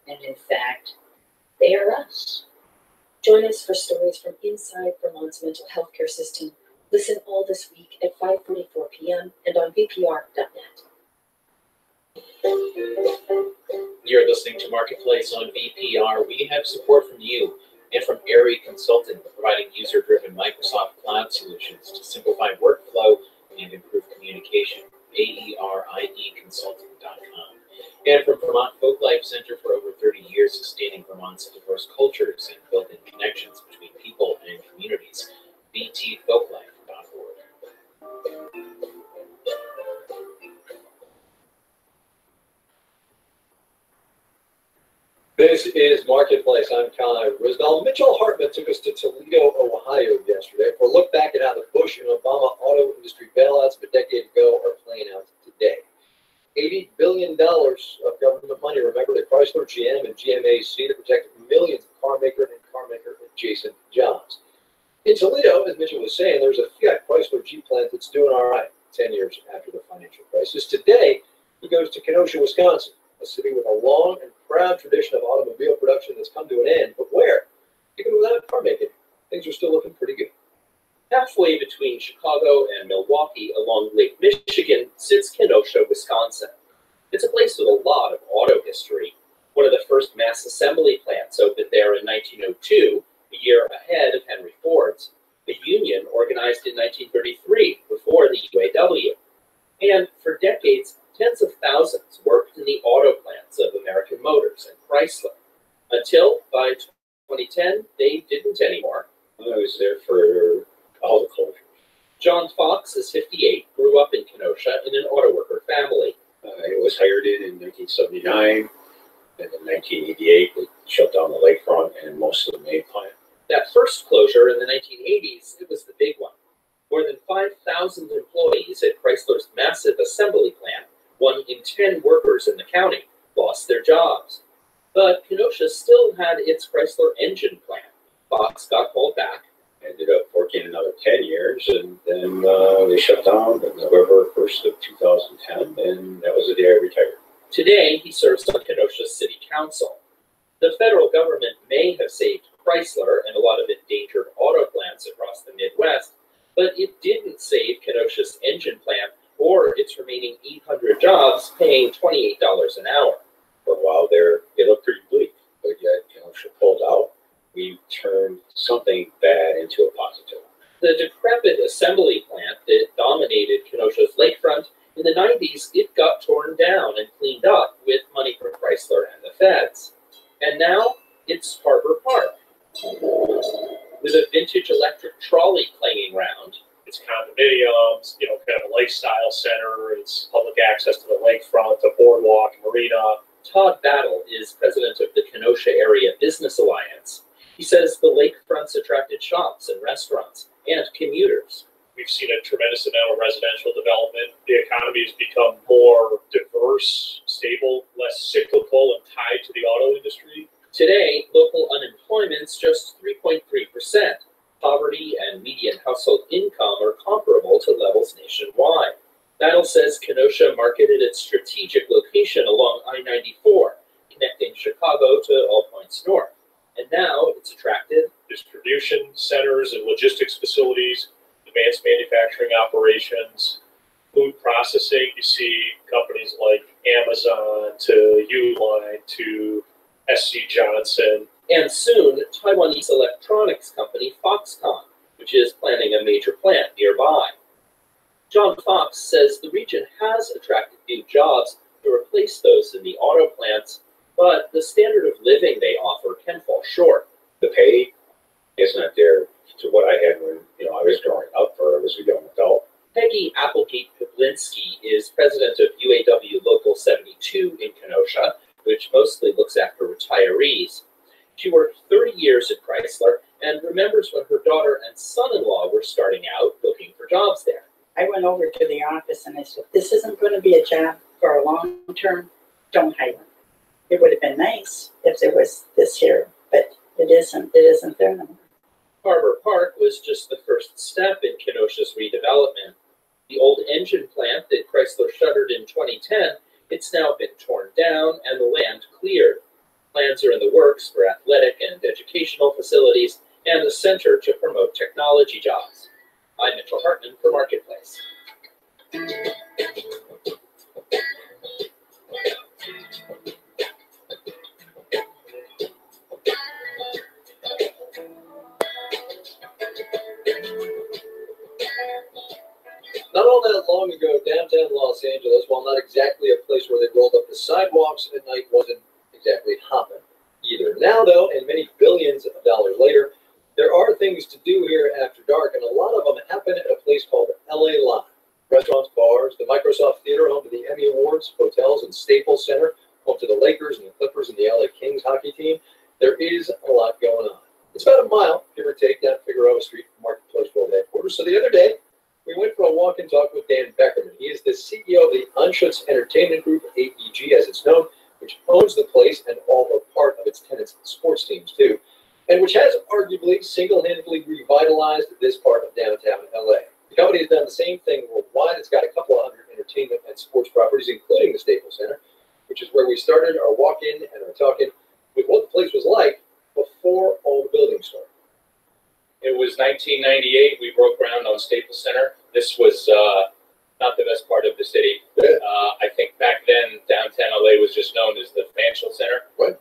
and in fact, they are us. Join us for stories from inside Vermont's mental health care system. Listen all this week at 5:44 p.m. and on vpr.net. You're listening to Marketplace on VPR. We have support from you and from ARIE Consulting, providing user-driven Microsoft Cloud solutions to simplify workflow and improve communication. ARIEconsulting.com. And from Vermont Folklife Center, for over 30 years, sustaining Vermont's diverse cultures and building connections between people and communities. btfolklife.org. This is Marketplace. I'm Kai Risdall. Mitchell Hartman took us to Toledo, Ohio yesterday for a look back at how the Bush and Obama auto industry bailouts of a decade ago are playing out today. $80 billion of government money, remember, to Chrysler, GM, and GMAC to protect millions of car maker and car maker adjacent jobs. In Toledo, as Mitchell was saying, there's a Fiat Chrysler Jeep plant that's doing all right 10 years after the financial crisis. Today, you goes to Kenosha, Wisconsin, a city with a long and proud tradition of automobile production that's come to an end. But where? Even without car making, things are still looking pretty good. Halfway between Chicago and Milwaukee along Lake Michigan sits Kenosha, Wisconsin. It's a place with a lot of auto history. One of the first mass assembly plants opened there in 1902, a year ahead of Henry Ford's. The union organized in 1933, before the UAW. And for decades, tens of thousands worked in the auto plants of American Motors and Chrysler. Until, by 2010, they didn't anymore. I was there for all the closures. John Fox is 58, grew up in Kenosha in an auto worker family. I was hired in 1979, and in 1988 they shut down the lakefront and most of the main plant. That first closure in the 1980s, it was the big one. More than 5,000 employees at Chrysler's massive assembly plant, 1 in 10 workers in the county, lost their jobs. But Kenosha still had its Chrysler engine plant. Fox got called back. Ended up working another 10 years, and then they shut down on November 1st of 2010, and that was the day I retired. Today, he serves on Kenosha's city council. The federal government may have saved Chrysler and a lot of endangered auto plants across the Midwest, but it didn't save Kenosha's engine plant or its remaining 800 jobs paying $28 an hour. For a while there, it looked pretty bleak, but yet Kenosha pulled out. We turned something bad into a positive. The decrepit assembly plant that dominated Kenosha's lakefront, in the 90s, it got torn down and cleaned up with money from Chrysler and the feds. And now, it's Harbor Park, with a vintage electric trolley clanging round. It's condominiums, kind of a lifestyle center. It's public access to the lakefront, the boardwalk, marina. Todd Battle is president of the Kenosha Area Business Alliance. He says the lakefronts attracted shops and restaurants and commuters. We've seen a tremendous amount of residential development. The economy has become more diverse, stable, less cyclical, and tied to the auto industry. Today, local unemployment's just 3.3%. Poverty and median household income are comparable to levels nationwide. Battle says Kenosha marketed its strategic location along I-94, connecting Chicago to all points north. And now it's attracted distribution centers and logistics facilities, advanced manufacturing operations, food processing. You see companies like Amazon to Uline to SC Johnson. And soon, Taiwanese electronics company Foxconn, which is planning a major plant nearby. John Fox says the region has attracted new jobs to replace those in the auto plants, but the standard of living they offer can fall short. The pay is not there to what I had when I was growing up or I was a young adult. Peggy Applegate-Pavlinsky is president of UAW Local 72 in Kenosha, which mostly looks after retirees. She worked 30 years at Chrysler and remembers when her daughter and son-in-law were starting out looking for jobs there. I went over to the office and I said, this isn't going to be a job for a long term. Don't hire them. It would have been nice if there was this here, but it isn't. It isn't there anymore. Harbor Park was just the first step in Kenosha's redevelopment. The old engine plant that Chrysler shuttered in 2010, it's now been torn down and the land cleared. Plans are in the works for athletic and educational facilities and a center to promote technology jobs. I'm Mitchell Hartman for Marketplace. Not all that long ago, downtown Los Angeles, while not exactly a place where they rolled up the sidewalks at night, wasn't exactly hopping either. Now, though, and many billions of dollars later, there are things to do here after dark, and a lot of them happen at a place called LA Live. Restaurants, bars, the Microsoft Theater, home to the Emmy Awards, hotels and Staples Center, home to the Lakers and the Clippers and the LA Kings hockey team. There is a lot going on. It's about a mile, give or take, down Figueroa Street from Marketplace World Headquarters. So the other day, we went for a walk and talk with Dan Beckerman. He is the CEO of the Anschutz Entertainment Group, AEG as it's known, which owns the place and all or part of its tenants' sports teams too, and which has arguably single-handedly revitalized this part of downtown LA. The company has done the same thing worldwide. It's got a couple of hundred entertainment entertainment and sports properties, including the Staples Center, which is where we started our walk-in and our talk-in with what the place was like before all the buildings started. It was 1998. We broke ground on Staples Center. This was not the best part of the city. I think back then, downtown LA was just known as the financial center. Right.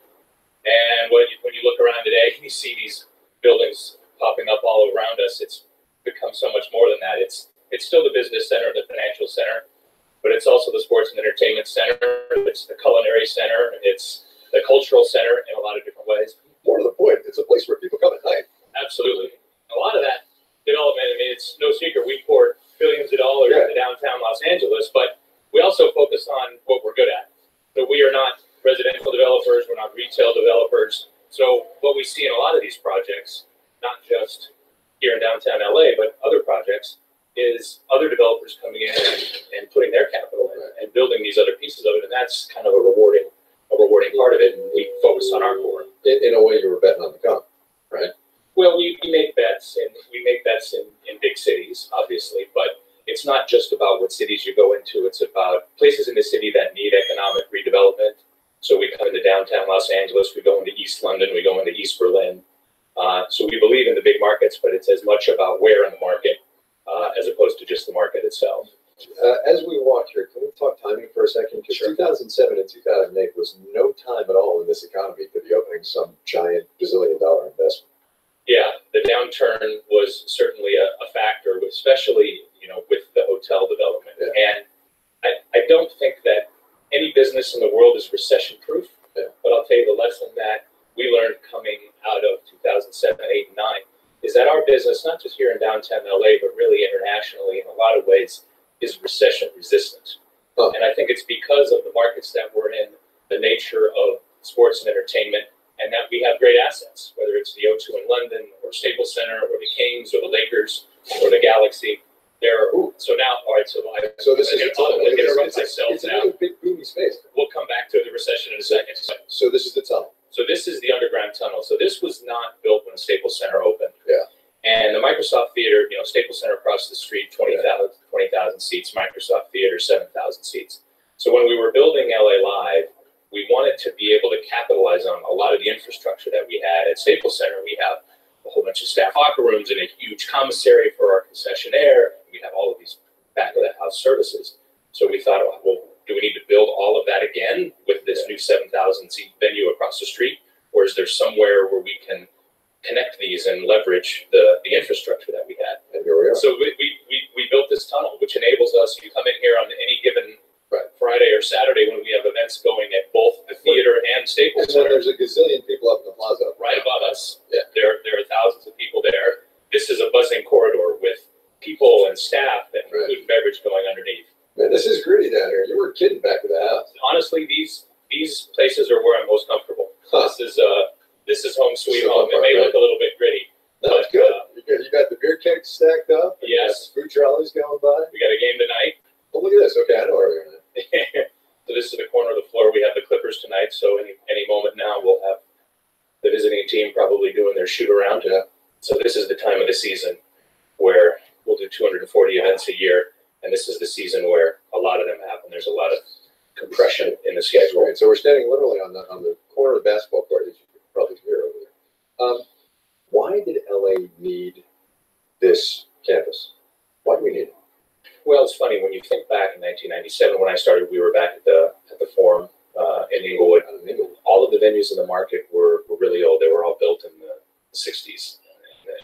And when you look around today, you see these buildings popping up all around us. It's become so much more than that. It's still the business center, the financial center, but it's also the sports and entertainment center. It's the culinary center. It's the cultural center in a lot of different ways. More to the point, it's a place where people come at night. Absolutely. A lot of that development, I mean, it's no secret we poured billions of dollars into downtown Los Angeles, but we also focus on what we're good at. So we are not residential developers, we're not retail developers. So what we see in a lot of these projects, not just here in downtown LA, but other projects, is other developers coming in and putting their capital in and building these other pieces of it. And that's kind of a rewarding part of it. And we focus on our core. In a way, you were betting on the come, right? Well, we make bets, and we make bets in big cities, obviously, but it's not just about what cities you go into. It's about places in the city that need economic redevelopment. So we come into downtown Los Angeles, we go into East London, we go into East Berlin. So we believe in the big markets, but it's as much about where in the market as opposed to just the market itself. As we walk here, can we talk timing for a second? Because 2007 and 2008 was no time at all in this economy to be opening some giant bazillion-dollar investment. Yeah, the downturn was certainly a factor, especially with the hotel development. And I don't think that any business in the world is recession-proof. But I'll tell you the lesson that we learned coming out of 2007, 8, and 9 is that our business, not just here in downtown LA, but really internationally in a lot of ways, is recession-resistant. And I think it's because of the markets that we're in, the nature of sports and entertainment, and that we have great assets, whether it's the O2 in London or Staples Center or the Kings or the Lakers or the Galaxy. So now, all right, so this is I'll interrupt myself it's now. another big boomy space. We'll come back to the recession in a second. So this is the tunnel. So this is the underground tunnel. So this was not built when Staples Center opened. Yeah. And the Microsoft Theater, Staples Center across the street, 20,000 seats. Microsoft Theater, 7,000 seats. So when we were building LA Live, we wanted to be able to capitalize on a lot of the infrastructure that we had at Staples Center. We have a whole bunch of staff locker rooms and a huge commissary for our concessionaire. We have all of these back of the house services. So we thought, well, do we need to build all of that again with this new 7,000 seat venue across the street? Or is there somewhere where we can connect these and leverage the infrastructure that we had? And here we are. So we built this tunnel, which enables us, you come in here on any given Friday or Saturday when we have events going at both the theater and Staples And then Center. there's a gazillion people up in the plaza. Right above us. There are thousands of people there. This is a buzzing corridor with people and staff and food and beverage going underneath. Man, this is gritty down here. You were kidding back of the house. Honestly, these places are where I'm most comfortable. This is home sweet home. It may look a little bit gritty. That's good. You got the beer kegs stacked up. Yes. Food trolleys going by. We got a game tonight. Oh, look at this. Okay, I know where we're going. So this is the corner of the floor. We have the Clippers tonight. So any moment now, we'll have the visiting team probably doing their shoot around. Yeah. So this is the time of the season where we'll do 240 events a year. And this is the season where a lot of them happen. There's a lot of compression in the schedule. Right. So we're standing literally on the corner of the basketball court, as you can probably hear over there. Why did LA need this campus? Why do we need it? Well, it's funny when you think back in 1997 when I started. We were back at the Forum in Inglewood. All of the venues in the market were really old. They were all built in the 60s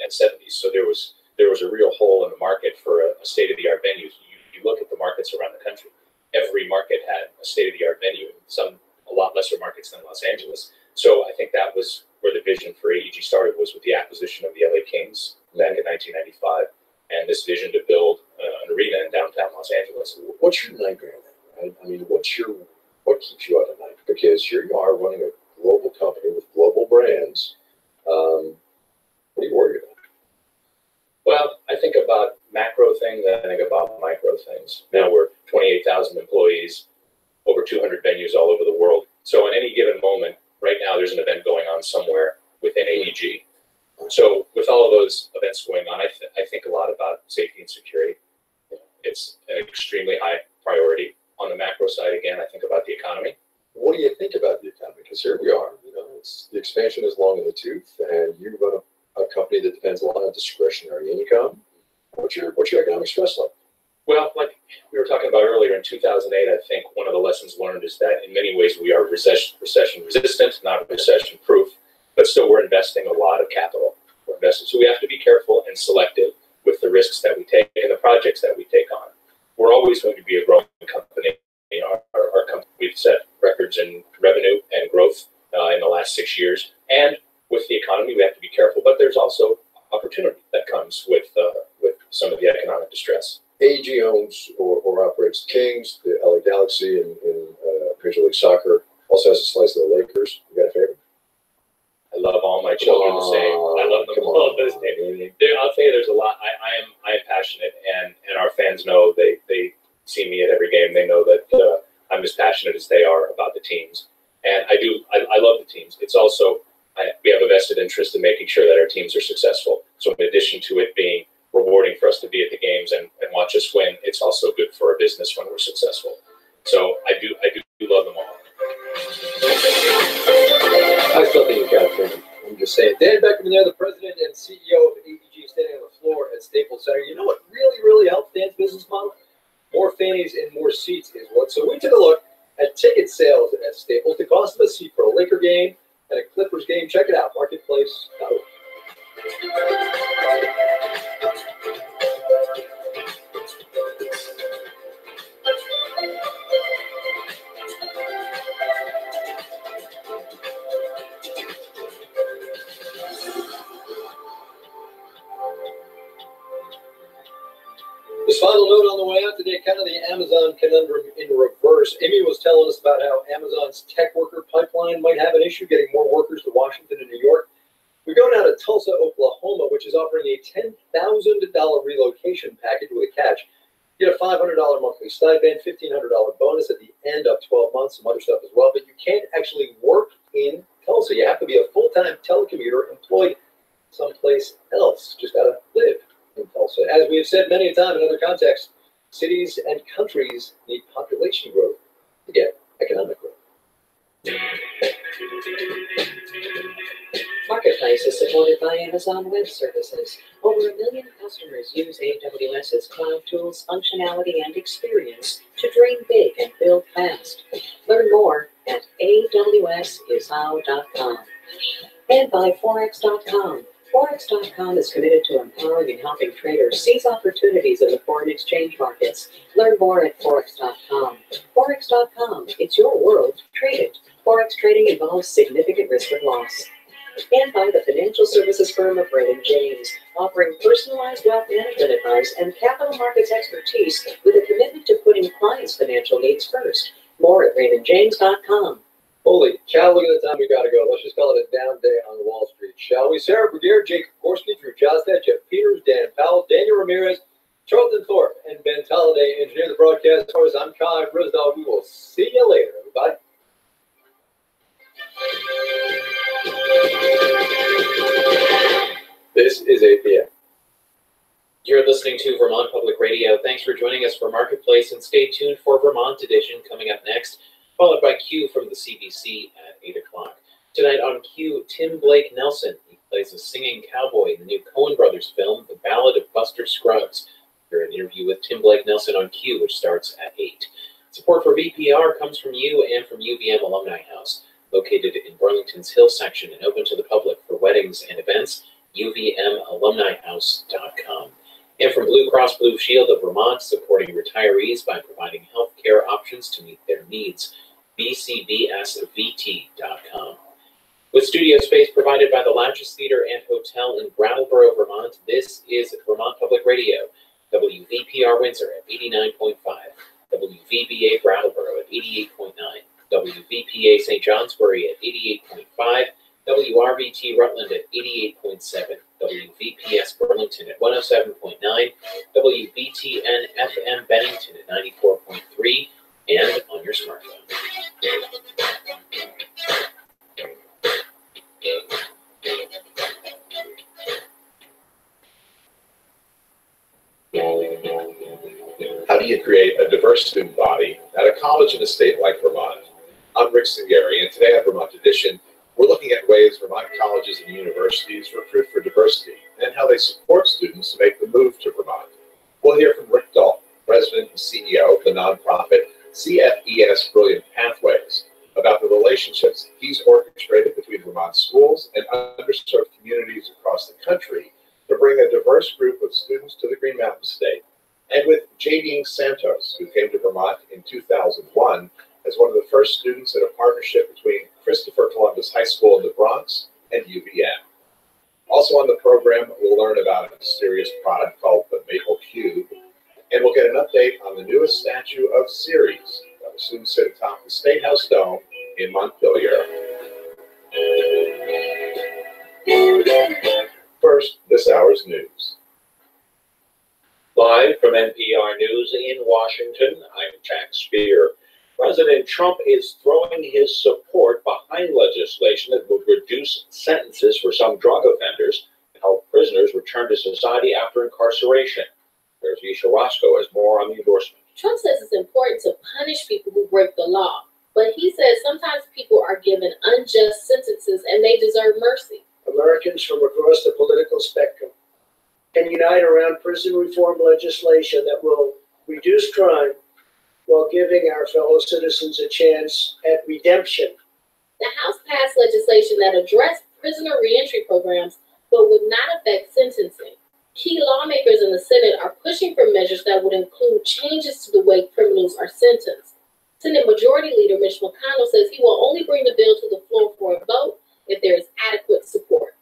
and 70s. So there was a real hole in the market for a state-of-the-art venue. You look at the markets around the country. Every market had a state-of-the-art venue. Some a lot lesser markets than Los Angeles. So I think that was where the vision for AEG started, was with the acquisition of the LA Kings back in 1995. And this vision to build an arena in downtown Los Angeles. What's your nightmare then, right? I mean, what keeps you up at night? Because here you are running a global company with global brands. What are you worried about? Well, I think about macro things, I think about micro things. Now we're 28,000 employees, over 200 venues all over the world. So at any given moment, right now there's an event going on somewhere within AEG. So with all of those events going on, I think a lot about safety and security. It's an extremely high priority. On the macro side, again, I think about the economy. What do you think about the economy? Because here we are, it's, the expansion is long in the tooth, and you run a company that depends a lot on discretionary income. What's your economic stress like? Well, like we were talking about earlier, in 2008, I think one of the lessons learned is that in many ways we are recession resistant, not recession proof, but still we're investing a lot of capital. We're investing, so we have to be careful and selective with the risks that we take and the projects that we take on. We're always going to be a growing company. Our company, we've set records in revenue and growth in the last 6 years. And with the economy, we have to be careful, but there's also opportunity that comes with some of the economic distress. AEG owns or operates Kings, the LA Galaxy, and Major League Soccer. Also has a slice of the Lakers. You got a favorite? I love all my children the same. I love them all the same. I'll tell you, there's a lot. I am passionate, and our fans know. They see me at every game. They know that I'm as passionate as they are about the teams, and I love the teams. It's also we have a vested interest in making sure that our teams are successful. So in addition to it being rewarding for us to be at the games and watch us win, it's also good for our business when we're successful. So I do love them all. I still think you got it, Frankie. I'm just saying. Dan Beckerman there, the president and CEO of AEG, standing on the floor at Staples Center. You know what really helped Dan's business model? More fannies and more seats is what. So we took a look at ticket sales at Staples. The cost of a seat for a Laker game and a Clippers game. Check it out, marketplace.org. This final note on the way out today, kind of the Amazon conundrum in reverse. Amy was telling us about how Amazon's tech worker pipeline might have an issue getting more workers to Washington and New York. We go now to Tulsa, Oklahoma, which is offering a $10,000 relocation package with a catch. You get a $500 monthly stipend, $1,500 bonus at the end of 12 months, some other stuff as well. But you can't actually work in Tulsa. You have to be a full-time telecommuter employed someplace else. Just got to live in Tulsa. As we have said many a time in other contexts, cities and countries need population growth to get economic growth. Marketplace is supported by Amazon Web Services. Over 1 million customers use AWS's cloud tools, functionality, and experience to dream big and build fast. Learn more at awsishow.com. And by Forex.com. Forex.com is committed to empowering and helping traders seize opportunities in the foreign exchange markets. Learn more at Forex.com. Forex.com, it's your world. Trade it. Forex trading involves significant risk of loss. And by the financial services firm of Raymond James, offering personalized wealth management advice and capital markets expertise with a commitment to putting clients' financial needs first. More at RaymondJames.com. Holy cow, look at the time we got to go. Let's just call it a down day on Wall Street, shall we? Sarah Brugier, Jacob Gorski, Drew Jostad, Jeff Peters, Dan Powell, Daniel Ramirez, Charlton Thorpe, and Ben Talladay engineer the broadcast. As far as I'm Kai Brisdall, we will see you later, everybody. This is APM. You're listening to Vermont Public Radio. Thanks for joining us for Marketplace, and stay tuned for Vermont Edition coming up next, followed by Q from the CBC at 8 o'clock. Tonight on Q, Tim Blake Nelson. He plays a singing cowboy in the new Coen Brothers film, The Ballad of Buster Scruggs. Here's an interview with Tim Blake Nelson on Q, which starts at 8. Support for VPR comes from you and from UVM Alumni House, located in Burlington's Hill section and open to the public for weddings and events, uvmalumnihouse.com. And from Blue Cross Blue Shield of Vermont, supporting retirees by providing health care options to meet their needs, bcbsvt.com. With studio space provided by the Latches Theater and Hotel in Brattleboro, Vermont, this is Vermont Public Radio, WVPR Windsor at 89.5, WVBA Brattleboro at 88.9, WVPA St. Johnsbury at 88.5, WRVT Rutland at 88.7, WVPS Burlington at 107.9, WBTN FM Bennington at 94.3, and on your smartphone. How do you create a diverse student body? a college in a state like Vermont. I'm Rick Siglieri, and today on Vermont Edition, we're looking at ways Vermont colleges and universities recruit for diversity and how they support students to make the move to Vermont. We'll hear from Rick Dalton, President and CEO of the nonprofit CFES Brilliant Pathways, about the relationships he's orchestrated between Vermont schools and underserved communities across the country to bring a diverse group of students to the Green Mountain State. And with Jadine Santos, who came to Vermont in 2001 as one of the first students in a partnership between Christopher Columbus High School in the Bronx and UVM. Also on the program, we'll learn about a mysterious product called the Maple Cube, and we'll get an update on the newest statue of Ceres that will soon sit atop the State House Dome in Montpelier. First, this hour's news. Live from NPR News in Washington, I'm Jack Speer. President Trump is throwing his support behind legislation that would reduce sentences for some drug offenders and help prisoners return to society after incarceration. There's Isha Roscoe has more on the endorsement. Trump says it's important to punish people who break the law, but he says sometimes people are given unjust sentences and they deserve mercy. Americans from across the political spectrum can unite around prison reform legislation that will reduce crime while giving our fellow citizens a chance at redemption. The House passed legislation that addressed prisoner reentry programs but would not affect sentencing. Key lawmakers in the Senate are pushing for measures that would include changes to the way criminals are sentenced. Senate Majority Leader Mitch McConnell says he will only bring the bill to the floor for a vote if there is adequate support.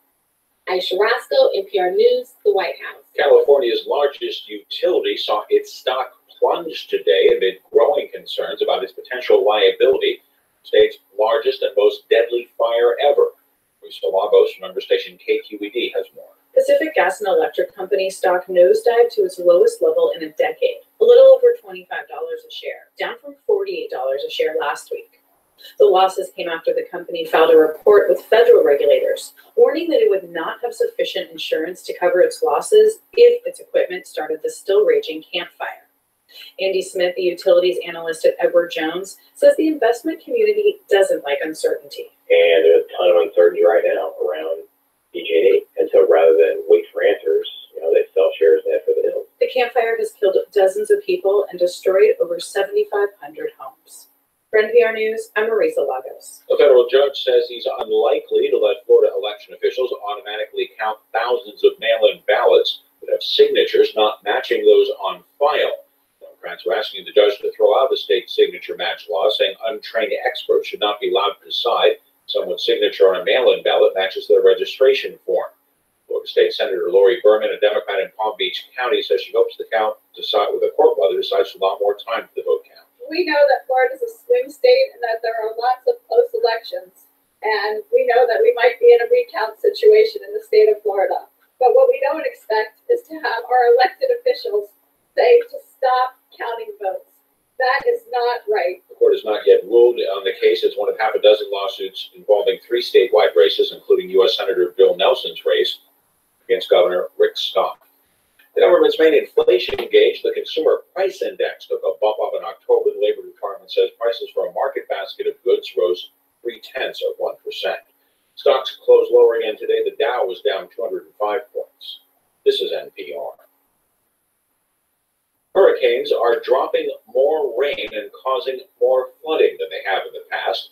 Aisha Roscoe, NPR News, the White House. California's largest utility saw its stock plunge today amid growing concerns about its potential liability. The state's largest and most deadly fire ever. Lisa Lagos from member station KQED has more. Pacific Gas and Electric Company stock nosedived to its lowest level in a decade, a little over $25 a share, down from $48 a share last week. The losses came after the company filed a report with federal regulators, warning that it would not have sufficient insurance to cover its losses if its equipment started the still-raging Camp Fire. Andy Smith, the utilities analyst at Edward Jones, says the investment community doesn't like uncertainty. And there's a ton of uncertainty right now around PG&E. And so rather than wait for answers, they sell shares and head for the hills. The Camp Fire has killed dozens of people and destroyed over 7,500 homes. For NPR News, I'm Marisa Lagos. A federal judge says he's unlikely to let Florida election officials automatically count thousands of mail-in ballots that have signatures not matching those on file. Democrats are asking the judge to throw out the state signature match law, saying untrained experts should not be allowed to decide someone's signature on a mail-in ballot matches their registration form. Florida State Senator Lori Berman, a Democrat in Palm Beach County, says she hopes the court whether decides to allow more time for the vote count. We know that Florida is a swing state and that there are lots of close elections. And we know that we might be in a recount situation in the state of Florida. But what we don't expect is to have our elected officials say to stop counting votes. That is not right. The court has not yet ruled on the case. It's one of half a dozen lawsuits involving 3 statewide races, including U.S. Senator Bill Nelson's race against Governor Rick Scott. The government's main inflation gauge, the Consumer Price Index, took a bump up in October. The Labor Department says prices for a market basket of goods rose 0.3%. Stocks closed lower again today. The Dow was down 205 points. This is NPR. Hurricanes are dropping more rain and causing more flooding than they have in the past.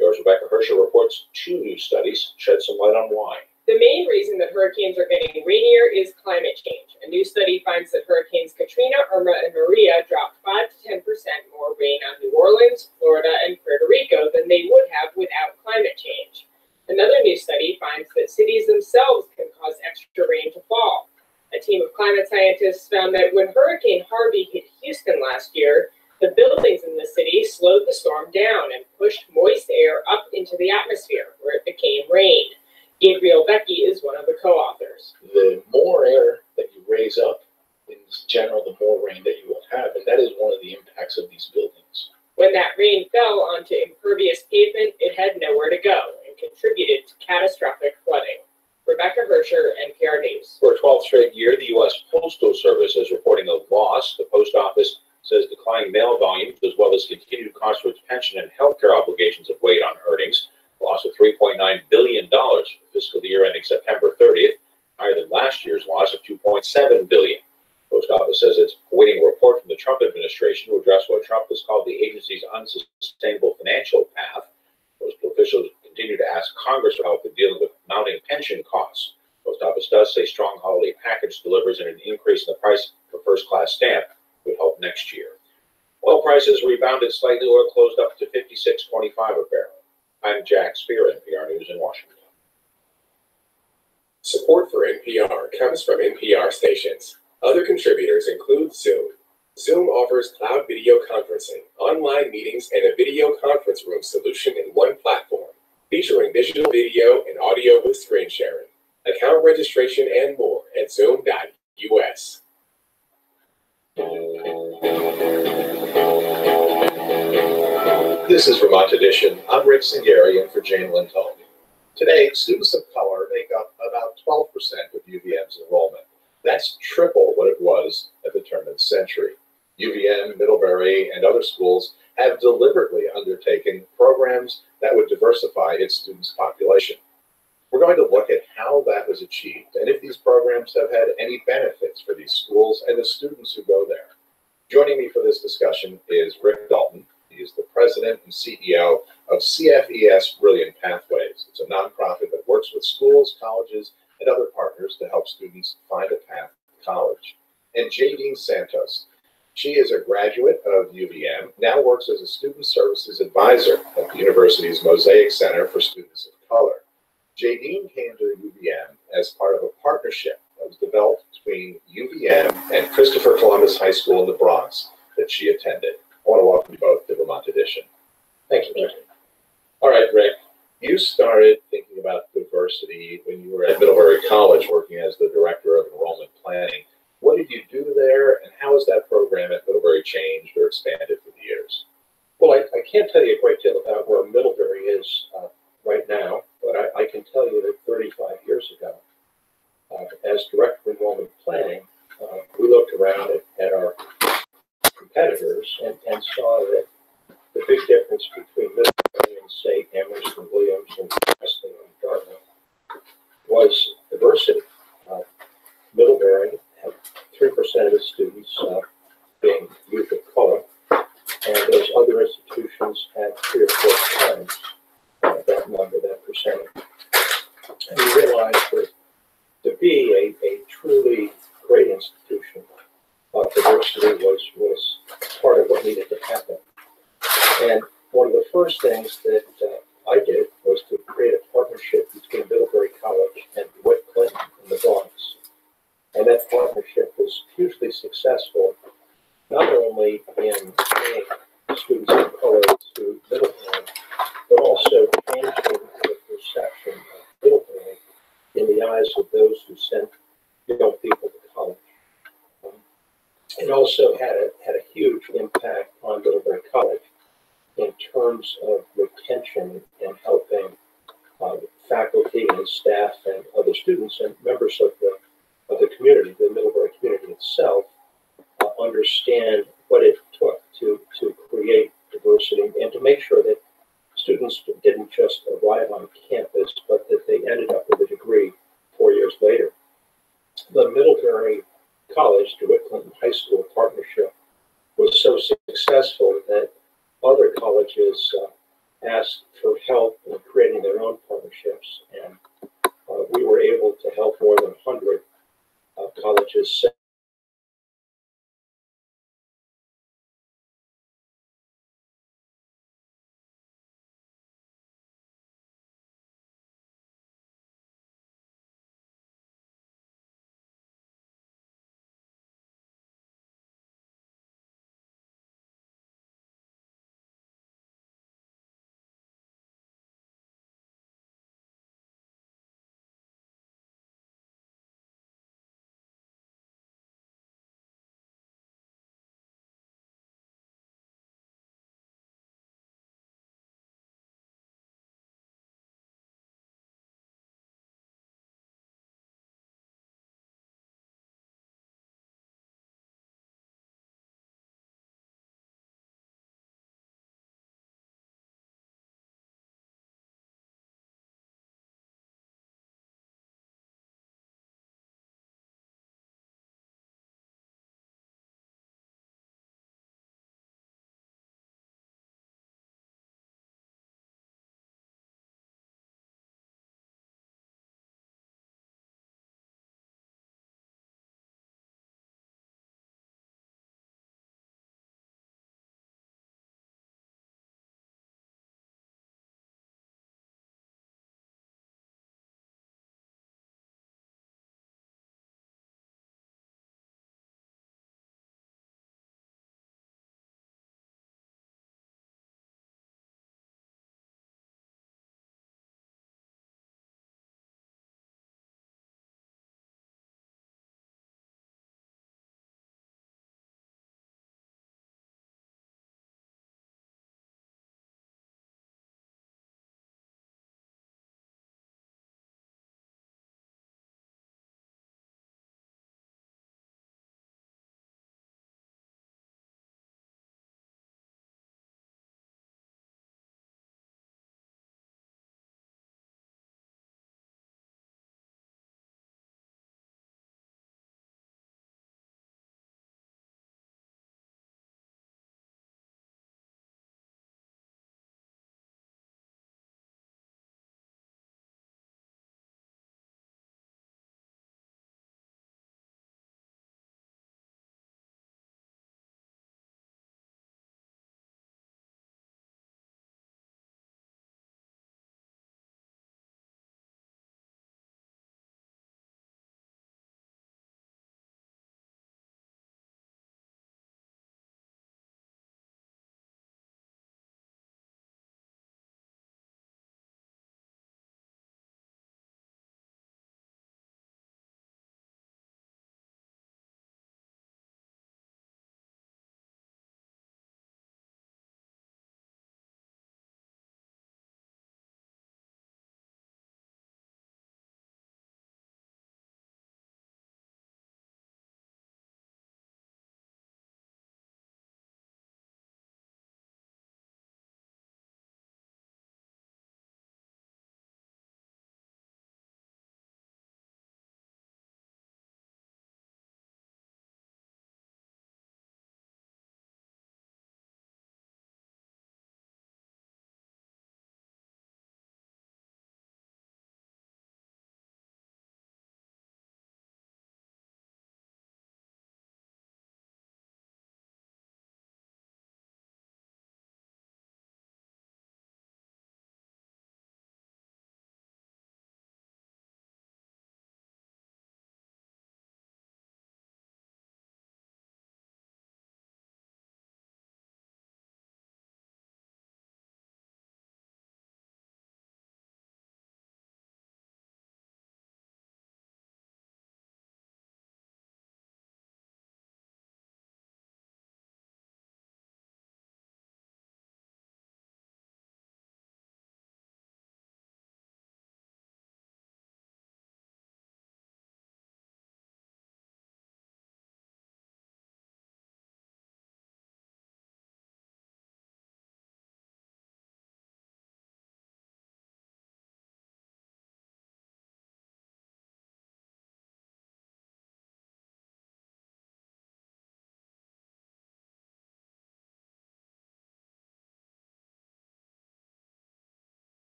Yours Rebecca Hersher reports 2 new studies shed some light on why. The main reason that hurricanes are getting rainier is climate change. A new study finds that hurricanes Katrina, Irma, and Maria dropped 5 to 10% more rain on New Orleans, Florida, and Puerto Rico than they would have without climate change. Another new study finds that cities themselves can cause extra rain to fall. A team of climate scientists found that when Hurricane Harvey hit Houston last year, the buildings in the city slowed the storm down and pushed moist air up into the atmosphere, where it became rain. Gabriel Becky is one of the co-authors. The more air that you raise up, in general, the more rain that you will have, and that is one of the impacts of these buildings. When that rain fell onto impervious pavement, it had nowhere to go and contributed to catastrophic flooding. Rebecca Hersher, NPR News. For a 12th straight year, the U.S. Postal Service is reporting a loss. The post office says the declining mail volumes, as well as continued costs towards pension and healthcare obligations have weighed on earnings. A loss of $3.9 billion for the fiscal year ending September 30th, higher than last year's loss of $2.7 billion. Post Office says it's awaiting a report from the Trump administration to address what Trump has called the agency's unsustainable financial path. Postal officials continue to ask Congress for help in dealing with mounting pension costs. Post Office does say strong holiday package delivers and an increase in the price for first-class stamp would help next year. Oil prices rebounded slightly. Oil closed up to $56.25 a barrel. I'm Jack Spear, NPR News in Washington. Support for NPR comes from NPR stations. Other contributors include Zoom. Zoom offers cloud video conferencing, online meetings, and a video conference room solution in one platform, featuring digital video and audio with screen sharing, account registration, and more at zoom.us. This is Vermont Edition. I'm Rick Singari in for Jane Linton. Today, students of color make up about 12% of UVM's enrollment. That's triple what it was at the turn of the century. UVM, Middlebury, and other schools have deliberately undertaken programs that would diversify its students' population. We're going to look at how that was achieved and if these programs have had any benefits for these schools and the students who go there. Joining me for this discussion is Rick Dalton. He is the president and CEO of CFES Brilliant Pathways. It's a nonprofit that works with schools, colleges, and other partners to help students find a path to college. And Jadine Santos. She is a graduate of UVM, now works as a student services advisor at the university's Mosaic Center for Students of Color. Jadine came to UVM as part of a partnership that was developed between UVM and Christopher Columbus High School in the Bronx that she attended. I want to welcome you both to Vermont Edition. Thank you, Rick. All right, Rick, you started thinking about diversity when you were at Middlebury College working as the director of enrollment planning. What did you do there, and how has that program at Middlebury changed or expanded through the years? Well, I can't tell you a great deal about where Middlebury is right now, but I can tell you that 35 years ago, as director of enrollment planning, we looked around at our competitors and saw that the big difference between Middlebury and, say, Amherst and Williams and Wesleyan and Dartmouth was diversity. Middlebury had 3% of its students being youth of color, and those other institutions had 3 or 4 times that number, that percentage. And we realized that to be a truly great institution, diversity was part of what needed to happen. And one of the first things that I did was to create a partnership between Middlebury College and DeWitt Clinton in the Bronx. And that partnership was hugely successful, not only in bringing students of color to Middlebury, but also changing the perception of Middlebury in the eyes of those who sent young people to college. It also had a huge impact on Middlebury College in terms of retention and helping faculty and staff and other students and members of the community, the Middlebury community itself, understand what it took to create diversity and to make sure that students didn't just arrive on campus, but that they ended up with a degree 4 years later. The Middlebury College, DeWitt Clinton High School partnership was so successful that other colleges asked for help in creating their own partnerships, and we were able to help more than 100 colleges set